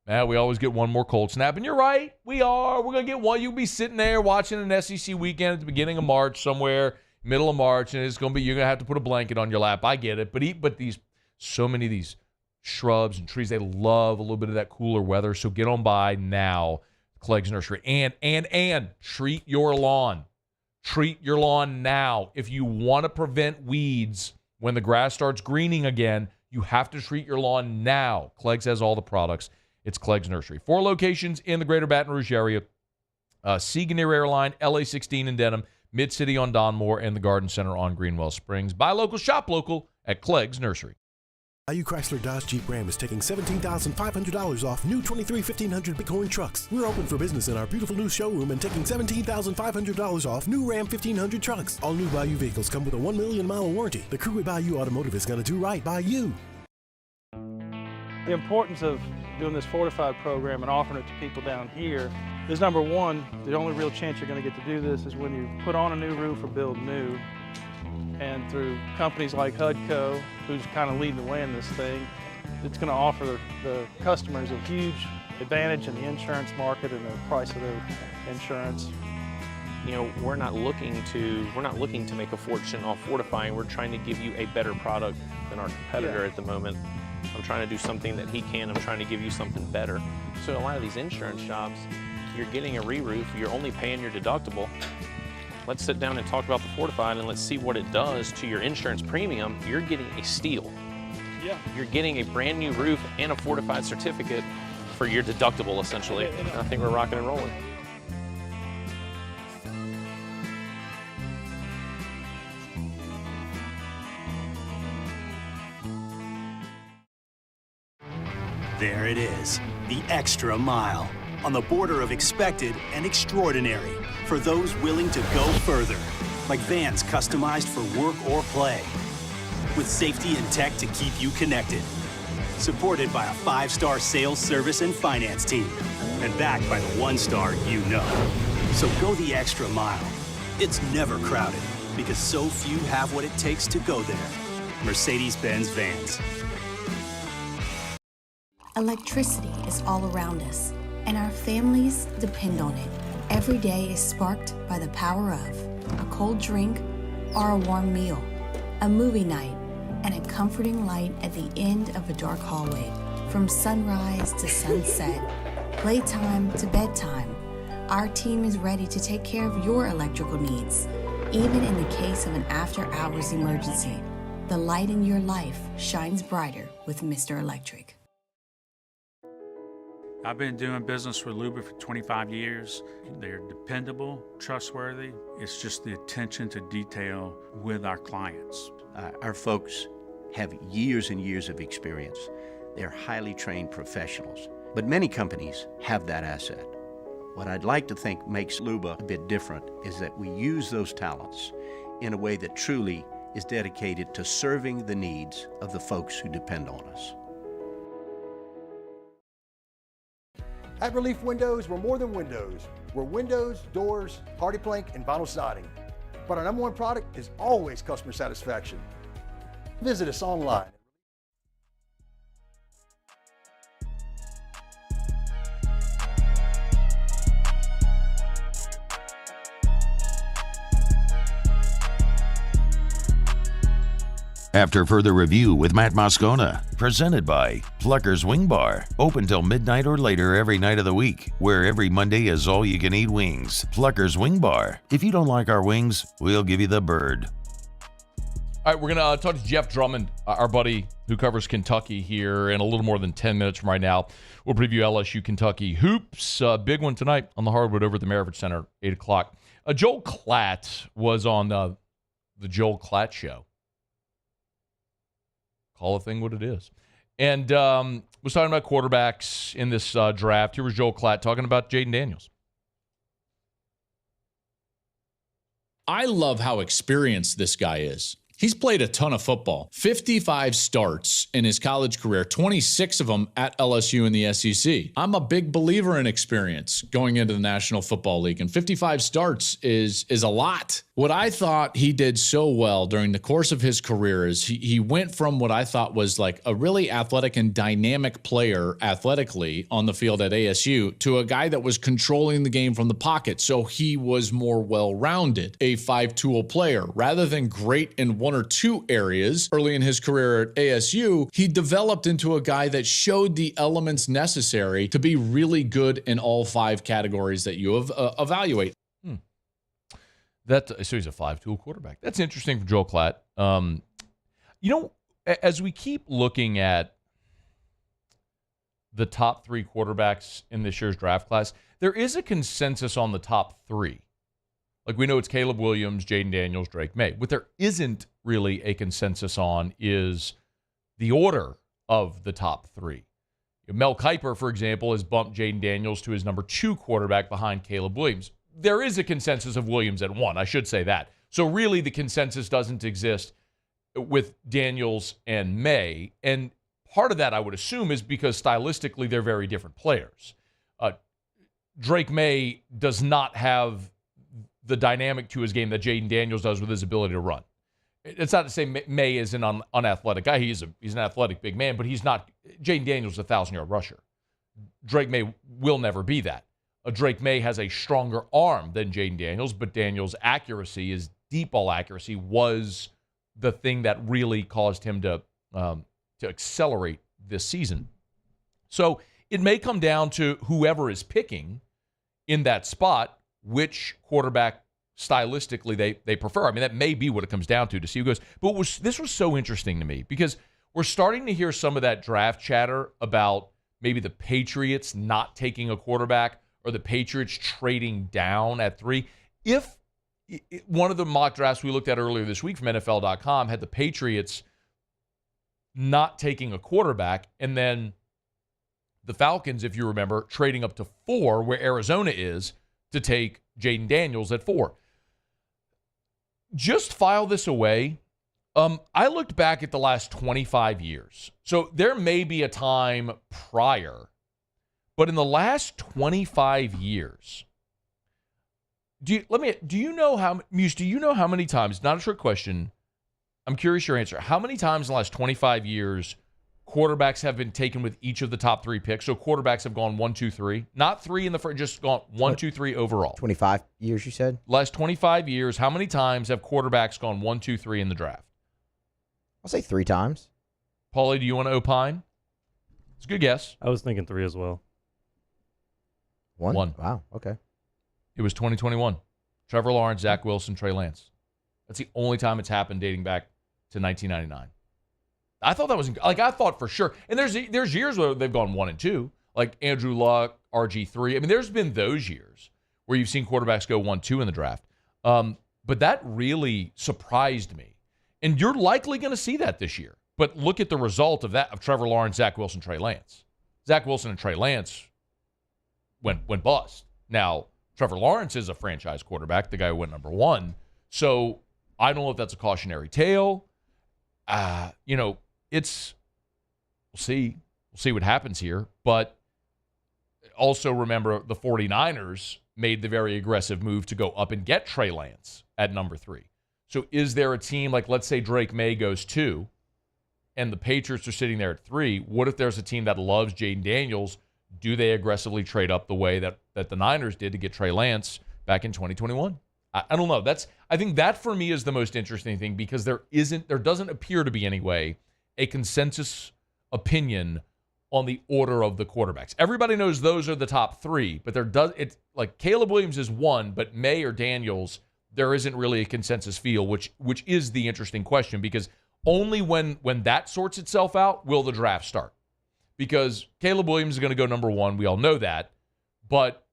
Man, we always get one more cold snap. And you're right. We are. We're going to get one. You'll be sitting there watching an SEC weekend at the beginning of March, somewhere middle of March, and it's going to be, you're going to have to put a blanket on your lap. I get it. But so many of these shrubs and trees, they love a little bit of that cooler weather. So get on by now, Clegg's Nursery. And treat your lawn. Treat your lawn now. If you want to prevent weeds when the grass starts greening again, you have to treat your lawn now. Clegg's has all the products. It's Clegg's Nursery. 4 locations in the greater Baton Rouge area. Seagoneer Airline, LA 16 in Denham, Mid-City on Donmore, and the Garden Center on Greenwell Springs. Buy local, shop local at Clegg's Nursery. IU Chrysler Dodge Jeep Ram is taking $17,500 off new 23 1500 Bighorn trucks. We're open for business in our beautiful new showroom and taking $17,500 off new Ram 1500 trucks. All new Bayou vehicles come with a 1 million mile warranty. The crew at Bayou Automotive is going to do right by you. The importance of doing this Fortified program and offering it to people down here is, number one, the only real chance you're going to get to do this is when you put on a new roof or build new. And through companies like HUDCO, who's kind of leading the way in this thing, it's going to offer the customers a huge advantage in the insurance market and the price of their insurance. You know, we're not looking to make a fortune off fortifying. We're trying to give you a better product than our competitor at the moment. I'm trying to do something that he can. I'm trying to give you something better. So a lot of these insurance shops, you're getting a re-roof, you're only paying your deductible. Let's sit down and talk about the Fortified and let's see what it does to your insurance premium. You're getting a steal. Yeah. You're getting a brand new roof and a Fortified certificate for your deductible, essentially. I think we're rocking and rolling. There it is, the extra mile, on the border of expected and extraordinary for those willing to go further, like vans customized for work or play, with safety and tech to keep you connected, supported by a 5-star sales service and finance team, and backed by the 1-star you know. So go the extra mile. It's never crowded because so few have what it takes to go there. Mercedes-Benz Vans. Electricity is all around us, and our families depend on it. Every day is sparked by the power of a cold drink or a warm meal, a movie night, and a comforting light at the end of a dark hallway. From sunrise to sunset, playtime to bedtime, our team is ready to take care of your electrical needs. Even in the case of an after-hours emergency, the light in your life shines brighter with Mr. Electric. I've been doing business with Luba for 25 years. They're dependable, trustworthy. It's just the attention to detail with our clients. Our folks have years and years of experience. They're highly trained professionals, but many companies have that asset. What I'd like to think makes Luba a bit different is that we use those talents in a way that truly is dedicated to serving the needs of the folks who depend on us. At Relief Windows, we're more than windows. We're windows, doors, hardy plank, and vinyl siding. But our number one product is always customer satisfaction. Visit us online. After further review with Matt Moscona, presented by Plucker's Wing Bar, open till midnight or later every night of the week, where every Monday is all-you-can-eat wings. Plucker's Wing Bar. If you don't like our wings, we'll give you the bird. All right, we're going to talk to Jeff Drummond, our buddy who covers Kentucky here in a little more than 10 minutes from right now. We'll preview LSU-Kentucky hoops. Big one tonight on the hardwood over at the Maravich Center, 8 o'clock. Joel Klatt was on the Joel Klatt Show. Call a thing what it is. And was talking about quarterbacks in this draft. Here was Joel Klatt talking about Jayden Daniels. I love how experienced this guy is. He's played a ton of football. 55 starts in his college career, 26 of them at LSU in the SEC. I'm a big believer in experience going into the National Football League, and 55 starts is a lot. What I thought he did so well during the course of his career is he went from what I thought was like a really athletic and dynamic player athletically on the field at ASU to a guy that was controlling the game from the pocket. So he was more well-rounded, a five-tool player. Rather than great in one or two areas early in his career at ASU, he developed into a guy that showed the elements necessary to be really good in all five categories that you evaluate. So he's a five-tool quarterback. That's interesting from Joel Klatt. As we keep looking at the top three quarterbacks in this year's draft class, there is a consensus on the top three. Like, we know it's Caleb Williams, Jayden Daniels, Drake May. What there isn't really a consensus on is the order of the top three. Mel Kiper, for example, has bumped Jayden Daniels to his number 2 quarterback behind Caleb Williams. There is a consensus of Williams at 1. I should say that. So really the consensus doesn't exist with Daniels and May. And part of that, I would assume, is because stylistically they're very different players. Drake May does not have the dynamic to his game that Jayden Daniels does with his ability to run. It's not to say May is an unathletic guy. He's an athletic big man, but he's not. Jayden Daniels is a 1,000-yard rusher. Drake May will never be that. Drake May has a stronger arm than Jayden Daniels, but Daniels' accuracy, his deep ball accuracy, was the thing that really caused him to accelerate this season. So it may come down to whoever is picking in that spot, which quarterback stylistically they prefer. I mean, that may be what it comes down to see who goes. But this was so interesting to me because we're starting to hear some of that draft chatter about maybe the Patriots not taking a quarterback or the Patriots trading down at 3. If one of the mock drafts we looked at earlier this week from NFL.com had the Patriots not taking a quarterback and then the Falcons, if you remember, trading up to 4 where Arizona is to take Jayden Daniels at 4. Just file this away. I looked back at the last 25 years. So there may be a time prior, but in the last 25 years, do you know how many times, not a trick question, I'm curious your answer. How many times in the last 25 years quarterbacks have been taken with each of the top 3 picks? So quarterbacks have gone 1, 2, 3. Not 3 in the first, just gone 1, 2, 3 overall. 25 years, you said? Last 25 years, how many times have quarterbacks gone 1, 2, 3 in the draft? I'll say 3 times. Paulie, do you want to opine? It's a good guess. I was thinking 3 as well. 1? Wow, okay. It was 2021. Trevor Lawrence, Zach Wilson, Trey Lance. That's the only time it's happened dating back to 1999. I thought that was, I thought for sure. And there's years where they've gone 1 and 2, like Andrew Luck, RG3. I mean, there's been those years where you've seen quarterbacks go 1, 2 in the draft. But that really surprised me. And you're likely going to see that this year. But look at the result of that, of Trevor Lawrence, Zach Wilson, Trey Lance. Zach Wilson and Trey Lance went bust. Now, Trevor Lawrence is a franchise quarterback, the guy who went number 1. So I don't know if that's a cautionary tale. We'll see what happens here. But Also remember the 49ers made the very aggressive move to go up and get Trey Lance at number 3. So is there a team like, let's say Drake May goes 2 and the Patriots are sitting there at 3? What if there's a team that loves Jaden Daniels? Do they aggressively trade up the way that the Niners did to get Trey Lance back in 2021? I don't know. I think that for me is the most interesting thing, because there doesn't appear to be anyway a consensus opinion on the order of the quarterbacks. Everybody knows those are the top 3, but it's like Caleb Williams is 1, but May or Daniels, there isn't really a consensus feel, which is the interesting question, because only when that sorts itself out will the draft start. Because Caleb Williams is going to go number 1, we all know that, but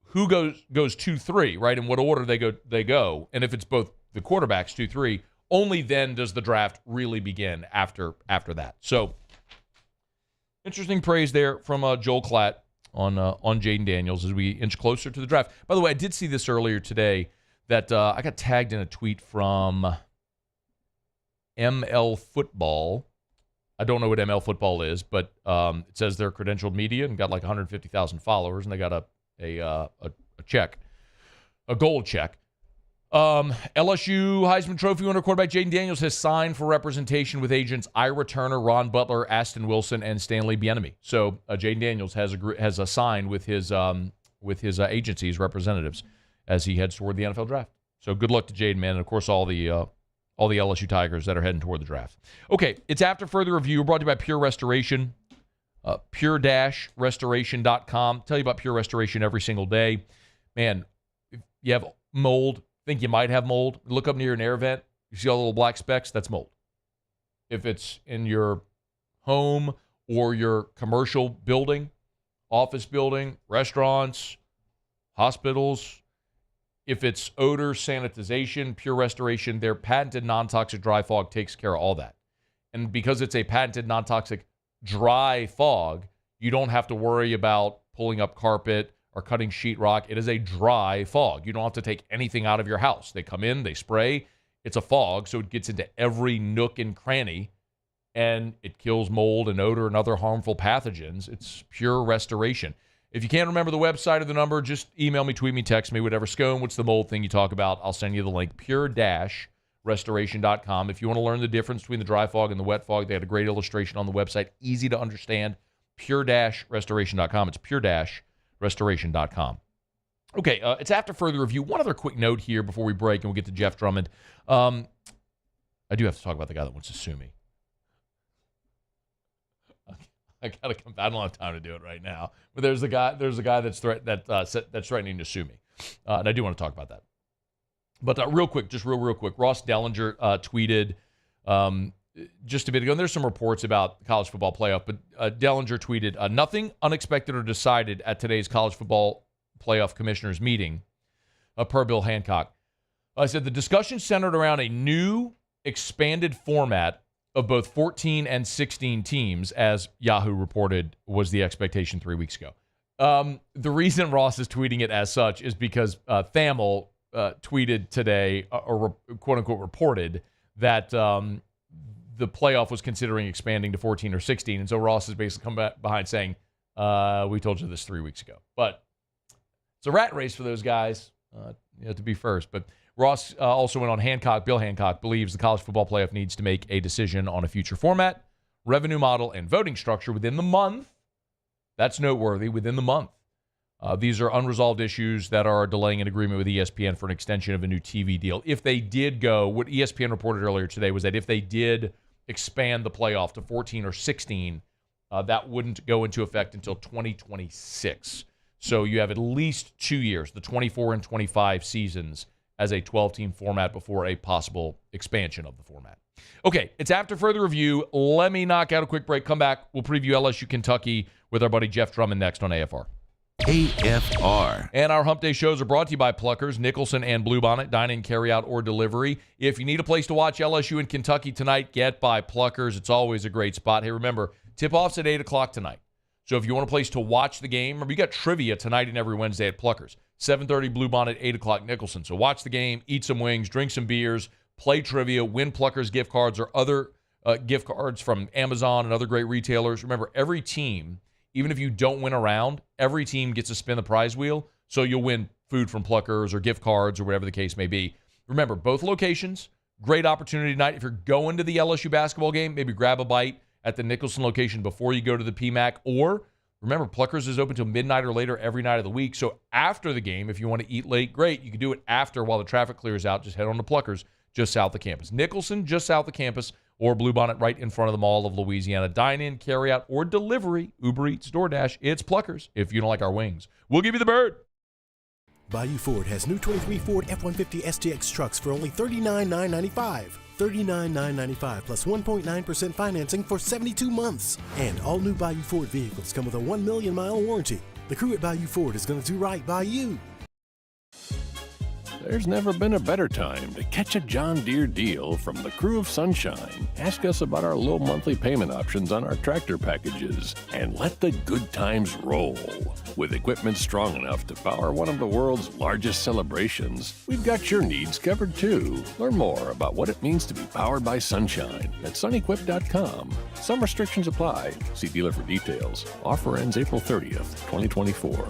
who goes 2, 3, right? In what order they go, and if it's both the quarterbacks 2, 3, only then does the draft really begin after that. So interesting praise there from Joel Klatt on Jaden Daniels as we inch closer to the draft. By the way, I did see this earlier today that I got tagged in a tweet from ML Football. I don't know what ML Football is, but it says they're credentialed media and got like 150,000 followers, and they got a check, a gold check. LSU Heisman Trophy winner quarterback Jaden Daniels has signed for representation with agents Ira Turner, Ron Butler, Aston Wilson, and Stanley Bieniemy. So Jaden Daniels has signed with his agency's representatives as he heads toward the NFL draft. So good luck to Jaden, man, and of course all the LSU Tigers that are heading toward the draft. Okay, it's After Further Review, brought to you by Pure Restoration. Pure-restoration.com. Tell you about Pure Restoration every single day. Man, if you have mold, think you might have mold, look up near an air vent. You see all the little black specks? That's mold. If it's in your home or your commercial building, office building, restaurants, hospitals, if it's odor, sanitization, Pure Restoration, their patented non-toxic dry fog takes care of all that. And because it's a patented non-toxic dry fog, you don't have to worry about pulling up carpet or cutting sheetrock. It is a dry fog. You don't have to take anything out of your house. They come in, they spray. It's a fog, so it gets into every nook and cranny, and it kills mold and odor and other harmful pathogens. It's Pure Restoration. If you can't remember the website or the number, just email me, tweet me, text me, whatever. Scone, what's the mold thing you talk about? I'll send you the link, pure-restoration.com. If you want to learn the difference between the dry fog and the wet fog, they had a great illustration on the website, easy to understand, pure-restoration.com. It's pure-restoration.com. Okay, it's After Further Review. One other quick note here before we break, and we'll get to Jeff Drummond. I do have to talk about the guy that wants to sue me. I gotta come. I don't have time to do it right now. But there's a guy that's threatening to sue me, and I do want to talk about that. But real quick, Ross Dellinger tweeted just a bit ago, and there's some reports about the college football playoff, but Dellinger tweeted, nothing unexpected or decided at today's college football playoff commissioners meeting, per Bill Hancock. I said the discussion centered around a new expanded format of both 14 and 16 teams, as Yahoo reported was the expectation 3 weeks ago. The reason Ross is tweeting it as such is because Thamel tweeted today, or quote-unquote reported, that the playoff was considering expanding to 14 or 16, and so Ross has basically come back behind saying, we told you this 3 weeks ago. But it's a rat race for those guys to be first. But Ross also went on Bill Hancock believes the college football playoff needs to make a decision on a future format, revenue model, and voting structure within the month. That's noteworthy, within the month. These are unresolved issues that are delaying an agreement with ESPN for an extension of a new TV deal. If they did go, what ESPN reported earlier today was that if they did expand the playoff to 14 or 16, that wouldn't go into effect until 2026. So you have at least 2 years, the 24 and 25 seasons, as a 12-team format before a possible expansion of the format. Okay, it's After Further Review. Let me knock out a quick break. Come back. We'll preview LSU-Kentucky with our buddy Jeff Drummond next on AFR. AFR. And our Hump Day shows are brought to you by Pluckers, Nicholson, and Bluebonnet, dine-in, carry-out, or delivery. If you need a place to watch LSU and Kentucky tonight, get by Pluckers. It's always a great spot. Hey, remember, tip-off's at 8 o'clock tonight. So if you want a place to watch the game, remember, you got trivia tonight and every Wednesday at Pluckers. 7:30 Bluebonnet, 8 o'clock Nicholson. So watch the game, eat some wings, drink some beers, play trivia, win Pluckers gift cards or other gift cards from Amazon and other great retailers. Remember, every team even if you don't win a round, every team gets to spin the prize wheel, so you'll win food from Pluckers or gift cards or whatever the case may be. Remember, both locations, great opportunity tonight. If you're going to the LSU basketball game, maybe grab a bite at the Nicholson location before you go to the PMAC. Or, remember, Pluckers is open till midnight or later every night of the week. So after the game, if you want to eat late, great. You can do it after while the traffic clears out. Just head on to Pluckers just south of campus. Nicholson, just south of campus, or Bluebonnet right in front of the Mall of Louisiana. Dine-in, carry-out, or delivery, Uber Eats, DoorDash. It's Pluckers if you don't like our wings. We'll give you the bird. Bayou Ford has new 23 Ford F-150 STX trucks for only $39,995. $39,995 plus 1.9% financing for 72 months. And all new Bayou Ford vehicles come with a 1 million mile warranty. The crew at Bayou Ford is going to do right by you. There's never been a better time to catch a John Deere deal from the crew of Sunshine. Ask us about our low monthly payment options on our tractor packages and let the good times roll. With equipment strong enough to power one of the world's largest celebrations, we've got your needs covered too. Learn more about what it means to be powered by Sunshine at sunequip.com. Some restrictions apply. See dealer for details. Offer ends April 30th, 2024.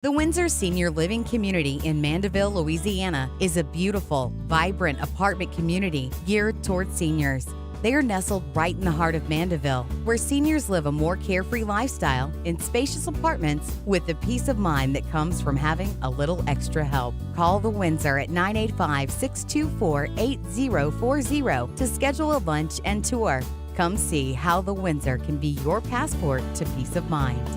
The Windsor Senior Living Community in Mandeville, Louisiana is a beautiful, vibrant apartment community geared toward seniors. They are nestled right in the heart of Mandeville, where seniors live a more carefree lifestyle in spacious apartments with the peace of mind that comes from having a little extra help. Call the Windsor at 985-624-8040 to schedule a lunch and tour. Come see how the Windsor can be your passport to peace of mind.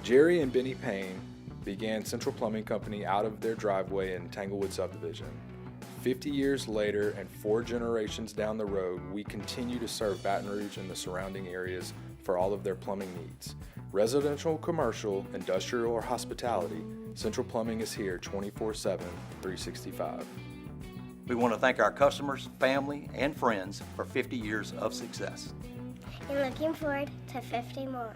Jerry and Benny Payne began Central Plumbing Company out of their driveway in Tanglewood Subdivision. 50 years later and 4 generations down the road, we continue to serve Baton Rouge and the surrounding areas for all of their plumbing needs. Residential, commercial, industrial, or hospitality, Central Plumbing is here 24/7, 365. We want to thank our customers, family, and friends for 50 years of success. And looking forward to 50 more.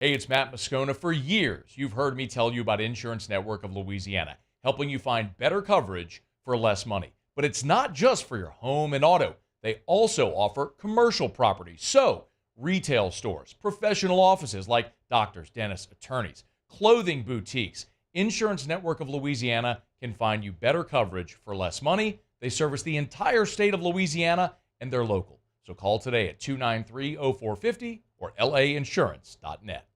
Hey, it's Matt Moscona. For years, you've heard me tell you about Insurance Network of Louisiana, helping you find better coverage for less money. But it's not just for your home and auto. They also offer commercial property. So, retail stores, professional offices like doctors, dentists, attorneys, clothing boutiques. Insurance Network of Louisiana can find you better coverage for less money. They service the entire state of Louisiana, and they're local. So call today at 293-0450 or lainsurance.net.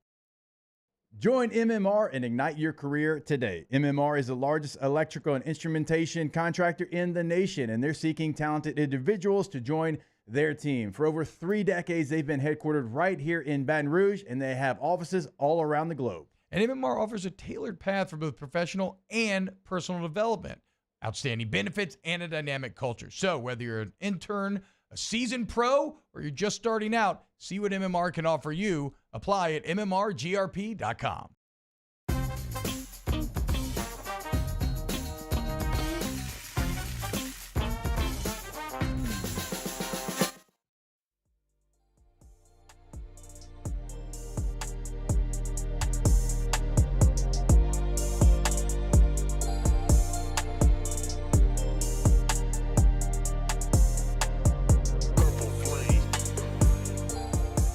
Join MMR and ignite your career today. MMR is the largest electrical and instrumentation contractor in the nation, and they're seeking talented individuals to join their team. For over 3 decades, they've been headquartered right here in Baton Rouge, and they have offices all around the globe. And MMR offers a tailored path for both professional and personal development, outstanding benefits, and a dynamic culture. So whether you're an intern, a seasoned pro, or you're just starting out, see what MMR can offer you. Apply at mmrgrp.com.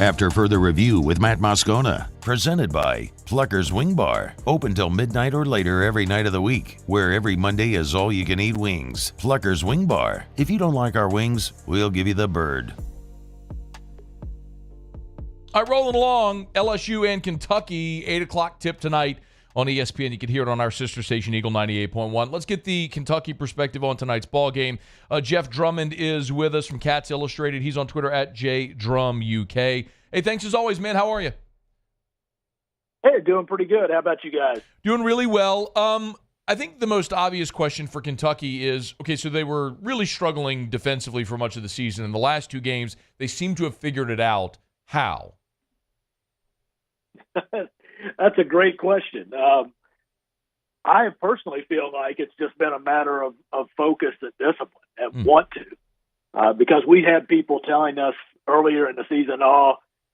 After further review with Matt Moscona, presented by Pluckers Wing Bar, open till midnight or later every night of the week, where every Monday is all-you-can-eat wings. Pluckers Wing Bar. If you don't like our wings, we'll give you the bird. All right, rolling along, LSU and Kentucky, 8 o'clock tip tonight on ESPN. You can hear it on our sister station, Eagle 98.1. Let's get the Kentucky perspective on tonight's ball game. Jeff Drummond is with us from Cats Illustrated. He's on Twitter at JDrumUK. Hey, thanks as always, man. How are you? Hey, doing pretty good. How about you guys? Doing really well. I think the most obvious question for Kentucky is, okay, so they were really struggling defensively for much of the season. In the last 2 games, they seem to have figured it out. How? That's a great question. I personally feel like it's just been a matter of focus and discipline and want to. Because we had people telling us earlier in the season,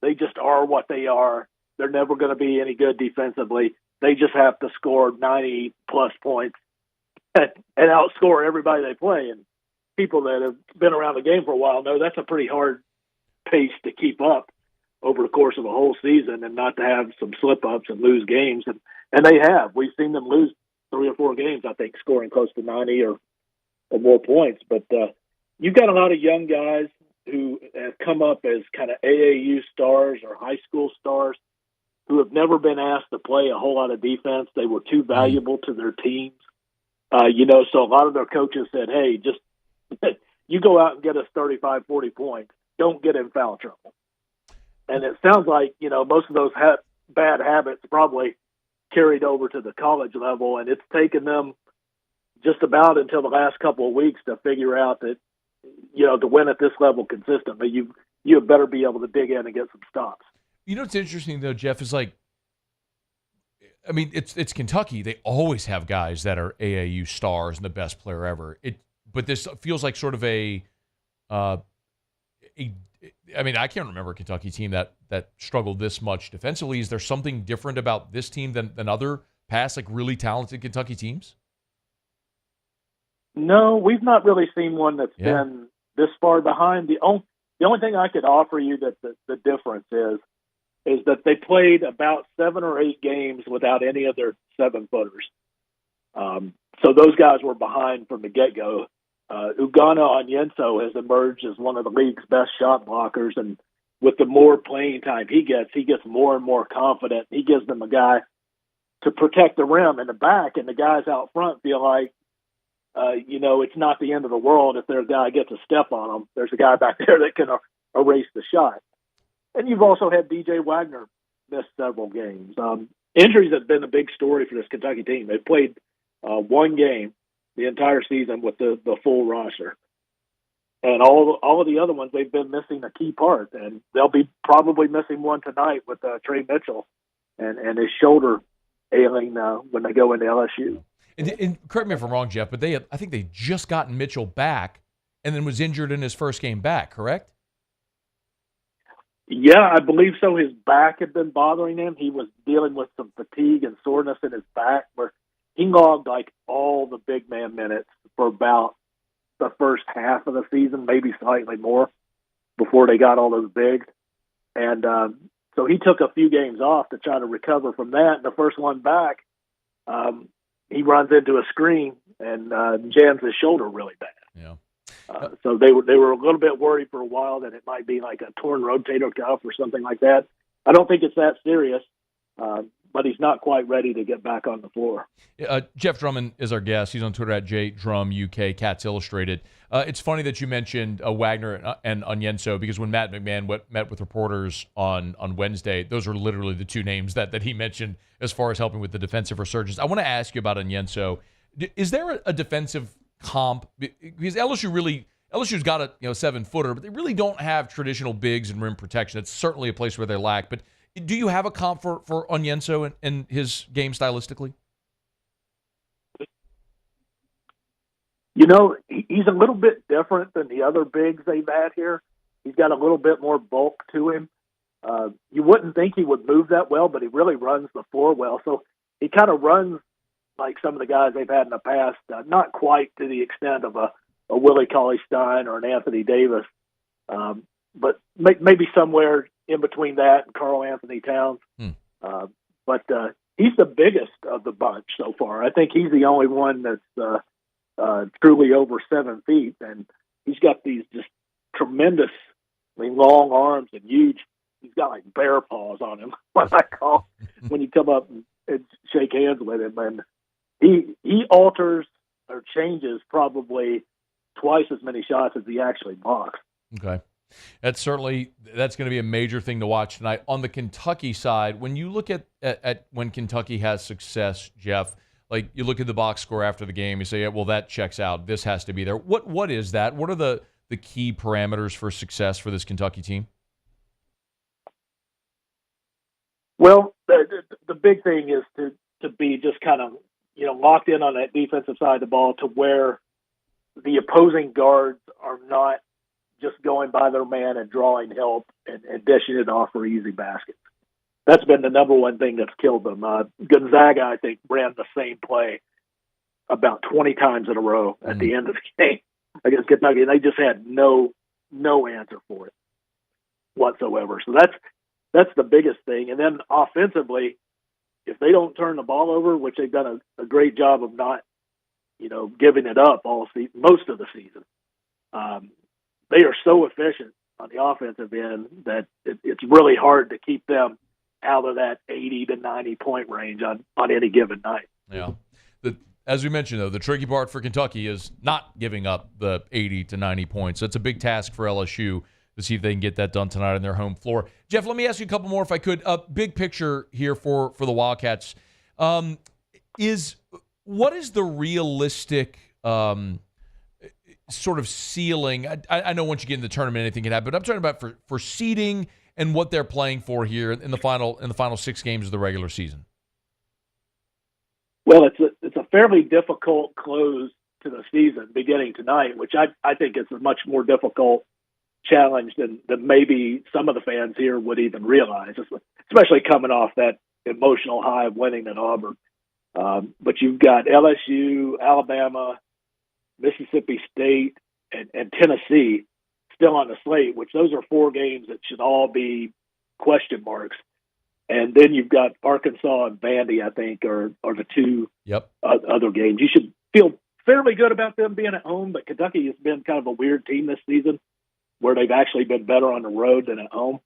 they just are what they are. They're never going to be any good defensively. They just have to score 90-plus points. and outscore everybody they play. And people that have been around the game for a while know that's a pretty hard pace to keep up over the course of a whole season, and not to have some slip-ups and lose games. And they have. We've seen them lose 3 or 4 games, I think, scoring close to 90 or more points. But you've got a lot of young guys who have come up as kind of AAU stars or high school stars who have never been asked to play a whole lot of defense. They were too valuable to their teams. So a lot of their coaches said, hey, just you go out and get us 35, 40 points. Don't get in foul trouble. And it sounds like, most of those bad habits probably carried over to the college level, and it's taken them just about until the last couple of weeks to figure out that, to win at this level consistently, you better be able to dig in and get some stops. What's interesting, though, Jeff, is it's Kentucky. They always have guys that are AAU stars and the best player ever. But this feels like sort of I can't remember a Kentucky team that struggled this much defensively. Is there something different about this team than other past, really talented Kentucky teams? No, we've not really seen one that's been this far behind. The only thing I could offer you that the difference is that they played about 7 or 8 games without any of their 7-footers. So those guys were behind from the get-go. Ugonna Onyenso has emerged as one of the league's best shot blockers, and with the more playing time he gets more and more confident. He gives them a guy to protect the rim in the back, and the guys out front feel like, it's not the end of the world if their guy gets a step on them. There's a guy back there that can erase the shot. And you've also had DJ Wagner miss several games. Injuries have been a big story for this Kentucky team. They've played 1 game the entire season with the full roster. And all of the other ones, they've been missing a key part. And they'll be probably missing one tonight with Trey Mitchell and his shoulder ailing when they go into LSU. And correct me if I'm wrong, Jeff, but I think they just gotten Mitchell back and then was injured in his first game back, correct? Yeah, I believe so. His back had been bothering him. He was dealing with some fatigue and soreness in his back, where he logged all the big man minutes for about the first half of the season, maybe slightly more, before they got all those bigs. And so he took a few games off to try to recover from that. And the first one back, he runs into a screen and jams his shoulder really bad. Yeah. So they were a little bit worried for a while that it might be like a torn rotator cuff or something like that. I don't think it's that serious, but he's not quite ready to get back on the floor. Jeff Drummond is our guest. He's on Twitter at JDrumUK, Cats Illustrated. It's funny that you mentioned Wagner and Onyenso, because when Matt McMahon met with reporters on Wednesday, those are literally the 2 names that he mentioned as far as helping with the defensive resurgence. I want to ask you about Onyenso. Is there a defensive comp? Because LSU's got a 7-footer, but they really don't have traditional bigs and rim protection. It's certainly a place where they lack. But do you have a comp for Onyenso and his game stylistically? He's a little bit different than the other bigs they've had here. He's got a little bit more bulk to him. You wouldn't think he would move that well, but he really runs the floor well. So he kind of runs like some of the guys they've had in the past, not quite to the extent of a Willie Cauley-Stein or an Anthony Davis, but maybe somewhere in between that and Karl Anthony Towns. But he's the biggest of the bunch so far. I think he's the only one that's truly over 7 feet, and he's got these just tremendous, long arms and huge. He's got like bear paws on him, what I call, when you come up and shake hands with him. And he alters or changes probably twice as many shots as he actually blocks. Okay. That's going to be a major thing to watch tonight. On the Kentucky side, when you look at when Kentucky has success, Jeff, like you look at the box score after the game, you say, yeah, well, that checks out. This has to be there. What is that? What are the key parameters for success for this Kentucky team? Well, the big thing is to be just kind of, locked in on that defensive side of the ball, to where the opposing guards are not just going by their man and drawing help and dishing it off for easy baskets. That's been the number one thing that's killed them. Gonzaga, I think, ran the same play about 20 times in a row at the end of the game against Kentucky, and they just had no answer for it whatsoever. So that's the biggest thing. And then offensively, if they don't turn the ball over, which they've done a great job of not, giving it up most of the season, they are so efficient on the offensive end that it's really hard to keep them out of that 80 to 90 point range on any given night. Yeah. As we mentioned, though, the tricky part for Kentucky is not giving up the 80 to 90 points. That's a big task for LSU to see if they can get that done tonight on their home floor. Jeff, let me ask you a couple more if I could. Big picture here for the Wildcats. What is the realistic sort of ceiling? I know once you get in the tournament, anything can happen, but I'm talking about for seeding and what they're playing for here in the final 6 games of the regular season. Well, it's a fairly difficult close to the season beginning tonight, which I think is a much more difficult challenge than maybe some of the fans here would even realize, especially coming off that emotional high of winning at Auburn. But you've got LSU, Alabama, Mississippi State, and Tennessee still on the slate, which those are 4 games that should all be question marks. And then you've got Arkansas and Vandy, I think, are the 2 other games. You should feel fairly good about them being at home, but Kentucky has been kind of a weird team this season where they've actually been better on the road than at home.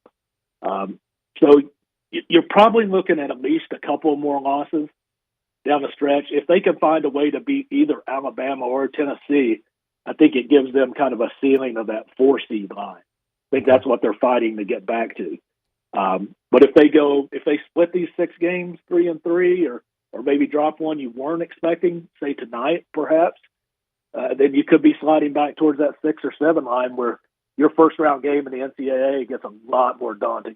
So you're probably looking at least a couple more losses down the stretch. If they can find a way to beat either Alabama or Tennessee, I think it gives them kind of a ceiling of that 4 seed line. I think that's what they're fighting to get back to. But if they split these 6 games 3-3, or maybe drop one you weren't expecting, say tonight perhaps, then you could be sliding back towards that 6 or 7 line where your first round game in the NCAA gets a lot more daunting.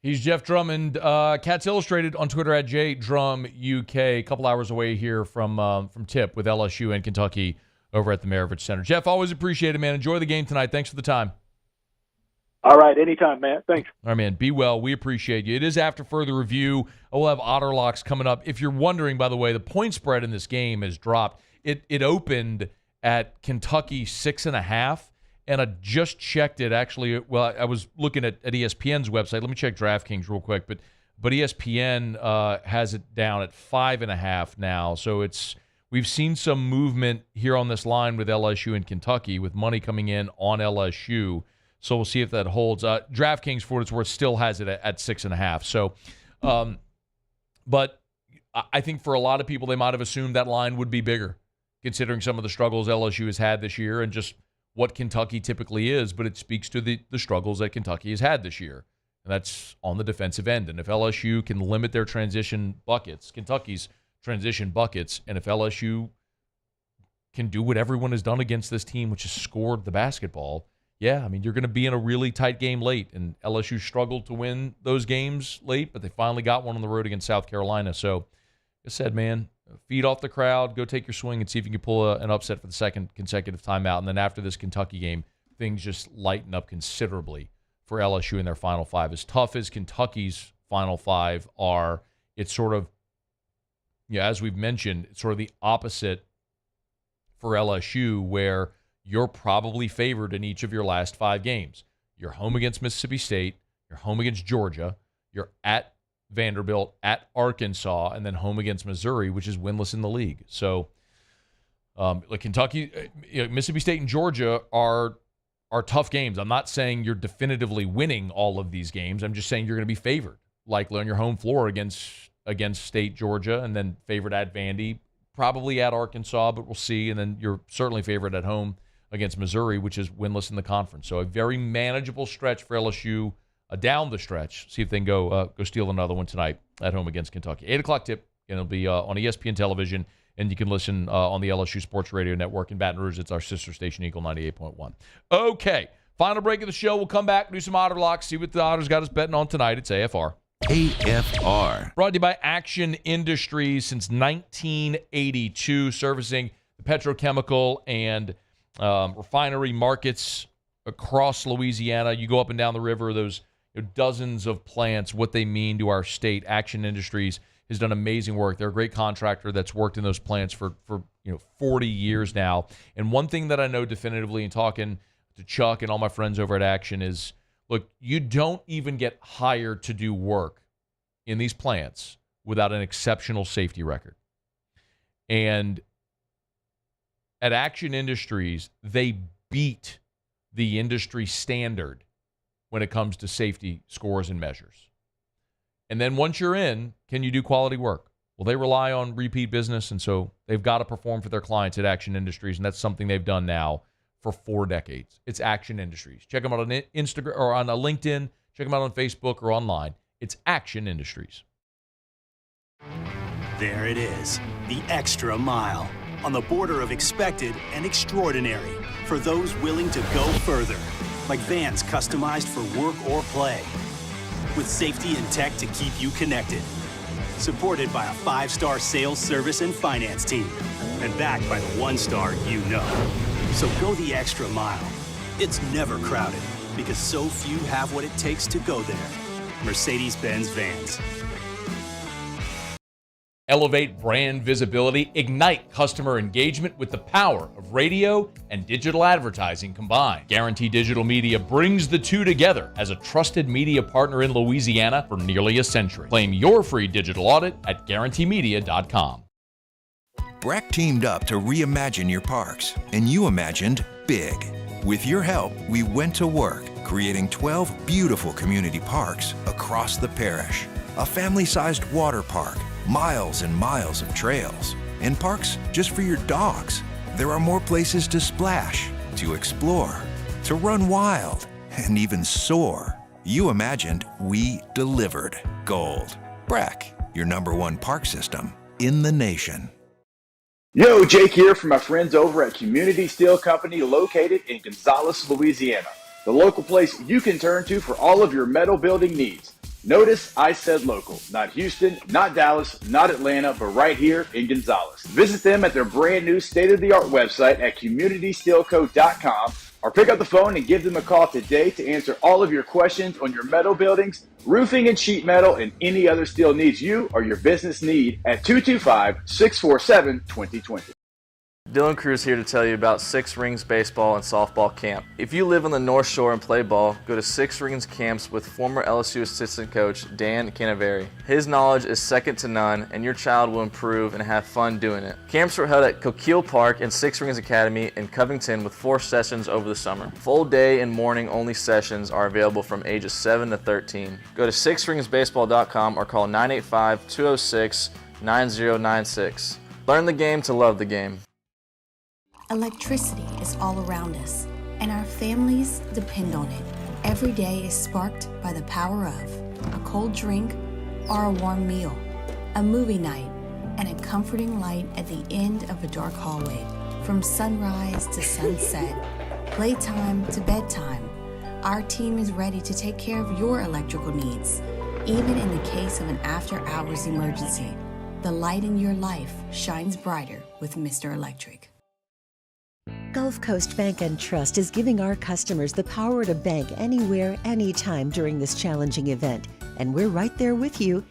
He's Jeff Drummond, Cats Illustrated on Twitter at JDrumUK, a couple hours away here from tip with LSU and Kentucky over at the Maravich Center. Jeff, always appreciate it, man. Enjoy the game tonight. Thanks for the time. All right, anytime, man. Thanks. All right, man. Be well. We appreciate you. It is after further review. We'll have Otter Locks coming up. If you're wondering, by the way, the point spread in this game has dropped. It opened at Kentucky 6.5, and I just checked it. Actually, well, I was looking at ESPN's website. Let me check DraftKings real quick, but ESPN has it down at 5.5 now. So we've seen some movement here on this line with LSU and Kentucky, with money coming in on LSU. So we'll see if that holds. DraftKings, for what it's worth, still has it at 6.5. So, but I think for a lot of people, they might have assumed that line would be bigger, considering some of the struggles LSU has had this year and just what Kentucky typically is. But it speaks to the struggles that Kentucky has had this year, and that's on the defensive end. And if LSU can limit their transition buckets, Kentucky's transition buckets, and if LSU can do what everyone has done against this team, which is scored the basketball, yeah, I mean, you're going to be in a really tight game late, and LSU struggled to win those games late, but they finally got one on the road against South Carolina. So, like I said, man, feed off the crowd, go take your swing and see if you can pull an upset for the second consecutive timeout. And then after this Kentucky game, things just lighten up considerably for LSU in their Final Five. As tough as Kentucky's Final Five are, it's sort of, as we've mentioned, it's sort of the opposite for LSU, where you're probably favored in each of your last 5 games. You're home against Mississippi State, you're home against Georgia, you're at Vanderbilt, at Arkansas, and then home against Missouri, which is winless in the league. So, like Kentucky, Mississippi State and Georgia are tough games. I'm not saying you're definitively winning all of these games. I'm just saying you're going to be favored, likely on your home floor against State, Georgia, and then favored at Vandy, probably at Arkansas, but we'll see. And then you're certainly favored at home against Missouri, which is winless in the conference. So a very manageable stretch for LSU down the stretch. See if they can go steal another one tonight at home against Kentucky. 8 o'clock tip, and it'll be on ESPN television, and you can listen on the LSU Sports Radio Network in Baton Rouge. It's our sister station, Eagle 98.1. Okay, final break of the show. We'll come back, do some Otter Locks, see what the Otters got us betting on tonight. It's AFR. AFR. Brought to you by Action Industries since 1982, servicing the petrochemical and refinery markets across Louisiana. You go up and down the river, those dozens of plants, what they mean to our state. Action Industries has done amazing work. They're a great contractor that's worked in those plants for 40 years now. And one thing that I know definitively in talking to Chuck and all my friends over at Action is, look, you don't even get hired to do work in these plants without an exceptional safety record. And at Action Industries, they beat the industry standard when it comes to safety scores and measures. And then once you're in, can you do quality work? Well, they rely on repeat business, and so they've got to perform for their clients at Action Industries, and that's something they've done now for 4 decades. It's Action Industries. Check them out on Instagram or on LinkedIn. Check them out on Facebook or online. It's Action Industries. There it is, the extra mile, on the border of expected and extraordinary for those willing to go further, like vans customized for work or play, with safety and tech to keep you connected, supported by a 5-star sales, service, and finance team, and backed by the 1-star you know. So go the extra mile. It's never crowded, because so few have what it takes to go there. Mercedes-Benz Vans. Elevate brand visibility, ignite customer engagement with the power of radio and digital advertising combined. Guarantee Digital Media brings the two together as a trusted media partner in Louisiana for nearly a century. Claim your free digital audit at guaranteemedia.com. BRAC teamed up to reimagine your parks, and you imagined big. With your help, we went to work, creating 12 beautiful community parks across the parish. A family-sized water park, miles and miles of trails, and parks just for your dogs. There are more places to splash, to explore, to run wild, and even soar. You imagined, we delivered. Gold. BRAC, your #1 park system in the nation. Yo, Jake here from my friends over at Community Steel Company located in Gonzales, Louisiana. The local place you can turn to for all of your metal building needs. Notice I said local, not Houston, not Dallas, not Atlanta, but right here in Gonzales. Visit them at their brand new state-of-the-art website at communitysteelco.com or pick up the phone and give them a call today to answer all of your questions on your metal buildings, roofing and sheet metal, and any other steel needs you or your business need at 225-647-2020. Dylan Cruz here to tell you about Six Rings Baseball and Softball Camp. If you live on the North Shore and play ball, go to Six Rings Camps with former LSU assistant coach Dan Canaveri. His knowledge is second to none, and your child will improve and have fun doing it. Camps were held at Coquille Park and Six Rings Academy in Covington with 4 sessions over the summer. Full day and morning only sessions are available from ages 7 to 13. Go to sixringsbaseball.com or call 985-206-9096. Learn the game to love the game. Electricity is all around us, and our families depend on it. Every day is sparked by the power of a cold drink or a warm meal, a movie night, and a comforting light at the end of a dark hallway. From sunrise to sunset, playtime to bedtime, our team is ready to take care of your electrical needs. Even in the case of an after-hours emergency, the light in your life shines brighter with Mr. Electric. Gulf Coast Bank and Trust is giving our customers the power to bank anywhere, anytime during this challenging event. And we're right there with you.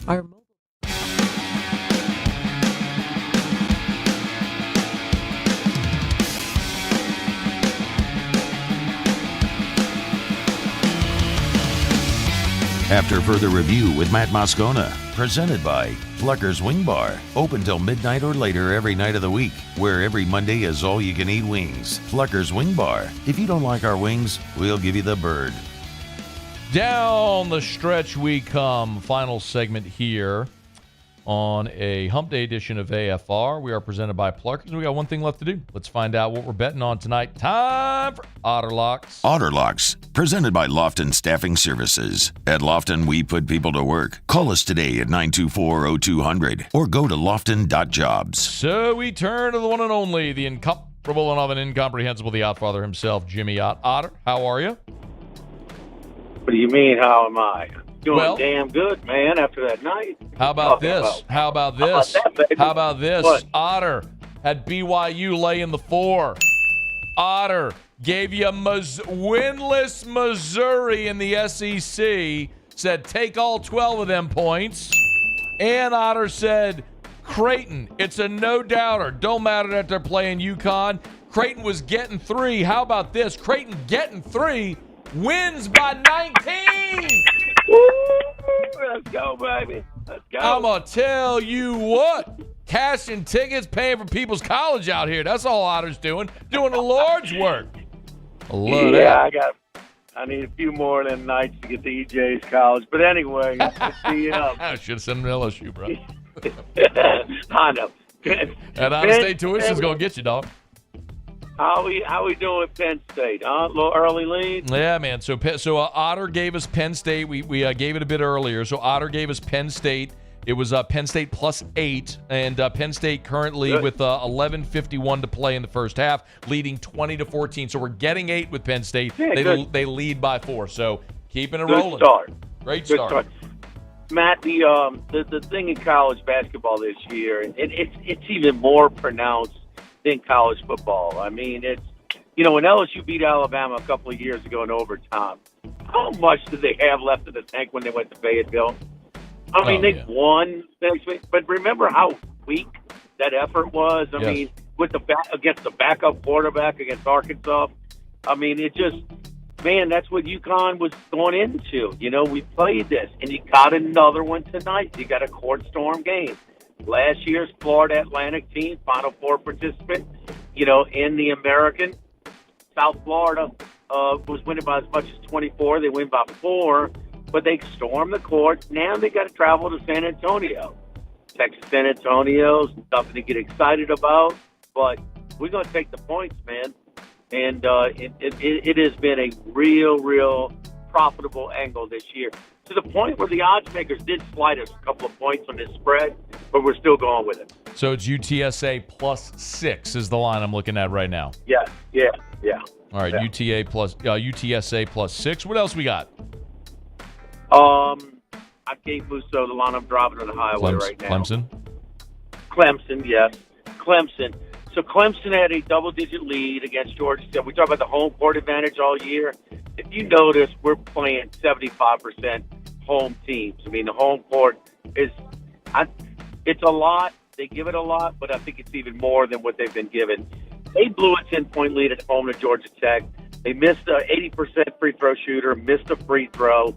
After further review with Matt Moscona, presented by Plucker's Wing Bar, open till midnight or later every night of the week, where every Monday is all-you-can-eat wings. Plucker's Wing Bar. If you don't like our wings, we'll give you the bird. Down the stretch we come. Final segment here on a Hump Day edition of AFR. We are presented by Pluckers. We got one thing left to do. Let's find out what we're betting on tonight. Time for Otter Locks. Otter Locks, presented by Lofton Staffing Services. At Lofton, we put people to work. Call us today at 924-0200 or go to lofton.jobs. So we turn to the one and only, the incomparable and often incomprehensible, the Outfather himself, Jimmy Ott. Otter, how are you? What do you mean, how am I? Doing damn good, man, after that night. How about this? How about this? How about this? What? Otter had BYU laying the 4. Otter gave you winless Missouri in the SEC. Said take all 12 of them points. And Otter said, Creighton, it's a no-doubter. Don't matter that they're playing UConn. Creighton was getting 3. How about this? Creighton getting 3, wins by 19. Woo! Let's go, baby. Let's go. I'm going to tell you what. Cashing tickets, paying for people's college out here. That's all Otter's doing the Lord's work. I love that. I need a few more of them nights to get to EJ's college. But anyway, I should have sent him to LSU, bro. I know. That out-of-state tuition's going to get you, dog. How we doing with Penn State? A little early lead? Yeah, man. So Otter gave us Penn State. We gave it a bit earlier. So Otter gave us Penn State. It was Penn State +8, and Penn State currently with 11:51 to play in the first half, leading 20-14. So we're getting 8 with Penn State. Yeah, they lead by 4. So keeping it good rolling. Start. Great Good start. Matt, the thing in college basketball this year, it's even more pronounced than college football. I mean, it's when LSU beat Alabama a couple of years ago in overtime, how much did they have left in the tank when they went to Fayetteville? I mean, they won, but remember how weak that effort was? I mean, with against the backup quarterback against Arkansas. I mean, that's what UConn was going into. We played this, and you got another one tonight. You got a court storm game. Last year's Florida Atlantic team, Final Four participant, in the American. South Florida was winning by as much as 24. They win by 4. But they stormed the court. Now they got to travel to San Antonio. Texas San Antonio's nothing to get excited about, but we're going to take the points, man. And it has been a real profitable angle this year, to the point where the odds makers did slide us a couple of points on this spread, but we're still going with it. So it's UTSA +6 is the line I'm looking at right now. Yeah. All right, UTSA +6. What else we got? I gave Musso the line. I'm driving on the highway right now. Clemson, yes. Clemson. So Clemson had a double-digit lead against Georgia Tech. We talk about the home court advantage all year. If you notice, we're playing 75% home teams. I mean, the home court it's a lot. They give it a lot, but I think it's even more than what they've been given. They blew a 10-point lead at home to Georgia Tech. They missed an 80% free throw shooter, missed a free throw.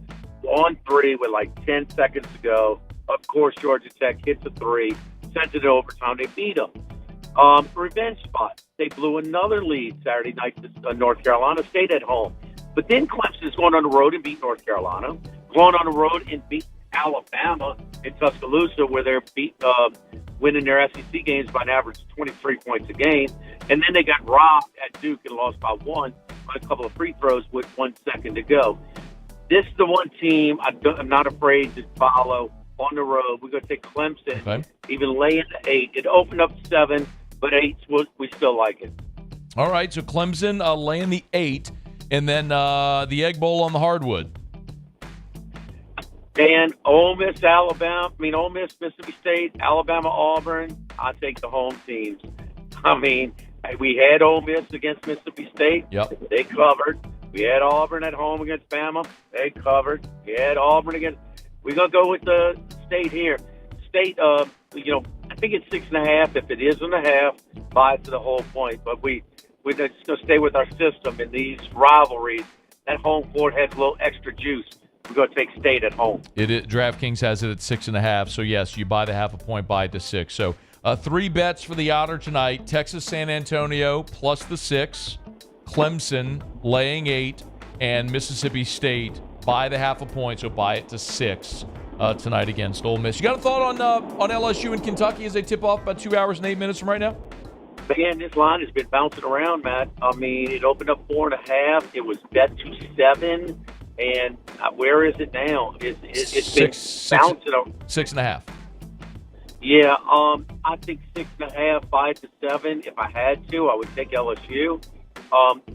On 3 with like 10 seconds to go. Of course, Georgia Tech hits a 3, sent it to overtime. They beat them. Revenge spot. They blew another lead Saturday night to North Carolina State at home. But then Clemson is going on the road and beat North Carolina, going on the road and beat Alabama in Tuscaloosa, where they're winning their SEC games by an average of 23 points a game. And then they got robbed at Duke and lost by 1 on a couple of free throws with 1 second to go. This is the one team I'm not afraid to follow on the road. We're going to take Clemson, even laying 8. It opened up 7, but 8, we still like it. All right, so Clemson laying the 8, and then the Egg Bowl on the hardwood. And Ole Miss, Mississippi State, Alabama, Auburn. I take the home teams. I mean, we had Ole Miss against Mississippi State. Yep. They covered. We had Auburn at home against Bama. They covered. We had Auburn against. We're gonna go with the State here. State, I think it's 6.5. If it isn't a half, 5 to the whole point. But we're just gonna stay with our system in these rivalries. That home court has a little extra juice. We're gonna take State at home. DraftKings has it at 6.5. So yes, you buy the half a point, buy it to 6. So 3 bets for the Otter tonight: Texas San Antonio plus the 6. Clemson laying 8, and Mississippi State by the half a point, so buy it to 6 tonight against Ole Miss. You got a thought on LSU and Kentucky as they tip off about 2 hours and 8 minutes from right now? Again, this line has been bouncing around, Matt. I mean, it opened up 4.5. It was bet to 7, and where is it now? It's been bouncing around. 6.5. Yeah, I think 6.5, 5 to 7. If I had to, I would take LSU.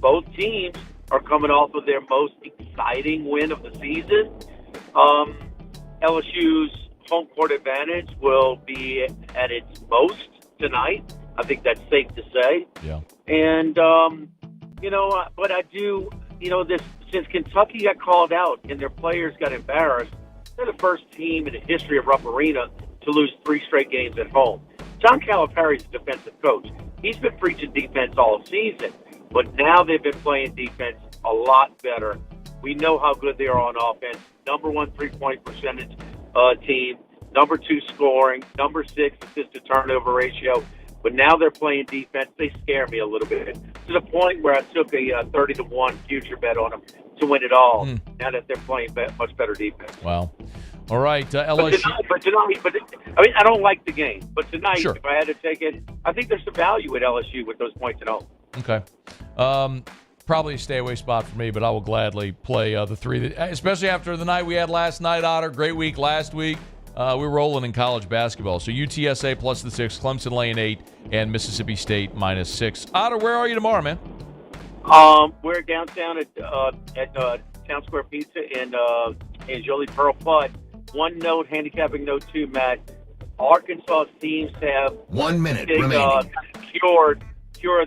Both teams are coming off of their most exciting win of the season. LSU's home court advantage will be at its most tonight. I think that's safe to say. Yeah. And, but I do, since Kentucky got called out and their players got embarrassed, they're the first team in the history of Rupp Arena to lose 3 straight games at home. John Calipari's a defensive coach. He's been preaching defense all season, but now they've been playing defense a lot better. We know how good they are on offense. Number 1 3-point percentage team, number 2 scoring, number 6 assist-to-turnover ratio. But now they're playing defense. They scare me a little bit, to the point where I took a 30-1 future bet on them to win it all. Now that they're playing much better defense. Wow. All right, LSU. But tonight, I mean, I don't like the game. But tonight, Sure. if I had to take it, I think there's some value at LSU with those points at home. Okay. Probably a stay-away spot for me, but I will gladly play the 3, especially after the night we had last night, Otter. Great week last week. We're rolling in college basketball. So UTSA plus the 6, Clemson laying 8, and Mississippi State minus 6. Otter, where are you tomorrow, man? We're downtown at Town Square Pizza in Jolie Pearl. But one note, handicapping note too, Matt. Arkansas seems to have 1 minute remaining. Cured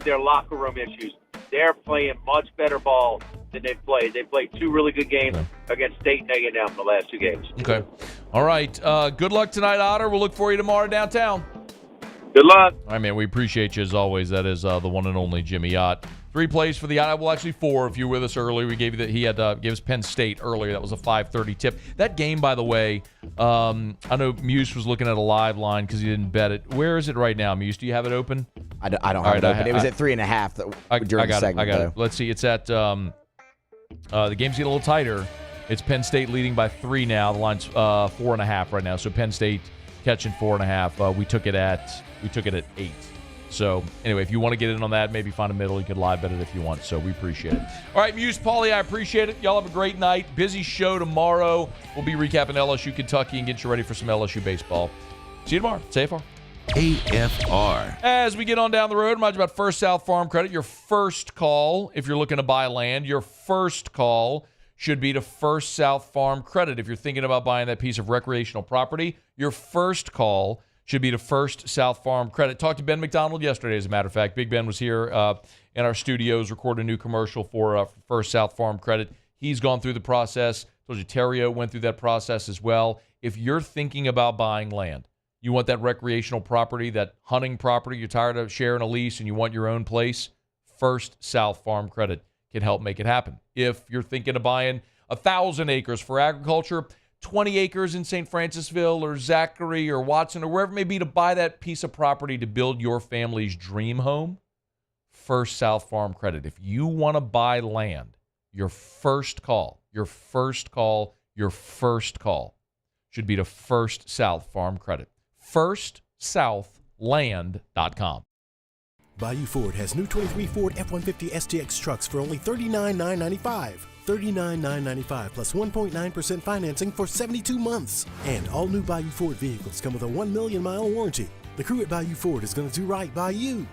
their locker room issues. They're playing much better ball than they've played. They played 2 really good games against State and A&M the last 2 games. Okay. All right. Good luck tonight, Otter. We'll look for you tomorrow downtown. Good luck. All right, man. We appreciate you as always. That is the one and only Jimmy Ott. 3 plays for the well, actually 4 if you were with us earlier. We gave you that. He had gave us Penn State earlier. That was a 5:30 tip. That game, by the way, I know Muse was looking at a live line because he didn't bet it. Where is it right now, Muse? Do you have it open? I don't have it open. It was at 3.5 during the segment. I got it. Let's see. It's at the game's getting a little tighter. It's Penn State leading by 3 now. The line's 4.5 right now. So Penn State catching 4.5. We took it at 8. So, anyway, if you want to get in on that, maybe find a middle. You could live bet it if you want. So, we appreciate it. All right, Muse, Paulie, I appreciate it. Y'all have a great night. Busy show tomorrow. We'll be recapping LSU-Kentucky and get you ready for some LSU baseball. See you tomorrow. It's AFR. AFR. As we get on down the road, remind you about First South Farm Credit. Your first call, if you're looking to buy land, your first call should be to First South Farm Credit. If you're thinking about buying that piece of recreational property, your first call should be to First South Farm Credit. Talked to Ben McDonald yesterday, as a matter of fact. Big Ben was here in our studios, recording a new commercial for First South Farm Credit. He's gone through the process. Told you Terrio went through that process as well. If you're thinking about buying land, you want that recreational property, that hunting property, you're tired of sharing a lease and you want your own place, First South Farm Credit can help make it happen. If you're thinking of buying 1,000 acres for agriculture, 20 acres in St. Francisville or Zachary or Watson or wherever it may be to buy that piece of property to build your family's dream home, First South Farm Credit. If you want to buy land, your first call should be to First South Farm Credit. FirstSouthLand.com. Bayou Ford has new 23 Ford F-150 STX trucks for only $39,995. $39,995 plus 1.9% financing for 72 months. And all new Bayou Ford vehicles come with a 1 million mile warranty. The crew at Bayou Ford is going to do right by you.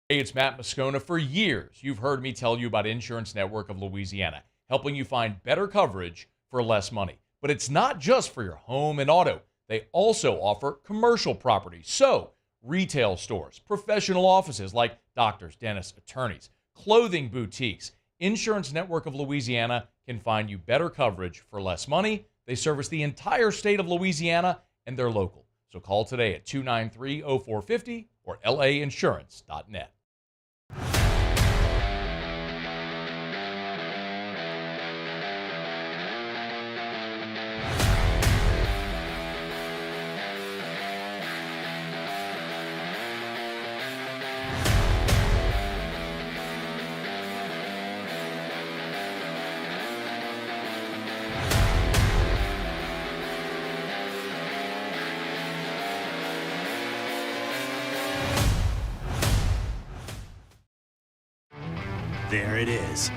Hey, it's Matt Moscona. For years, you've heard me tell you about Insurance Network of Louisiana, helping you find better coverage for less money. But it's not just for your home and auto. They also offer commercial property. So, retail stores, professional offices like doctors, dentists, attorneys, clothing boutiques. Insurance Network of Louisiana can find you better coverage for less money. They service the entire state of Louisiana, and they're local. So call today at 293-0450 or lainsurance.net. There it is,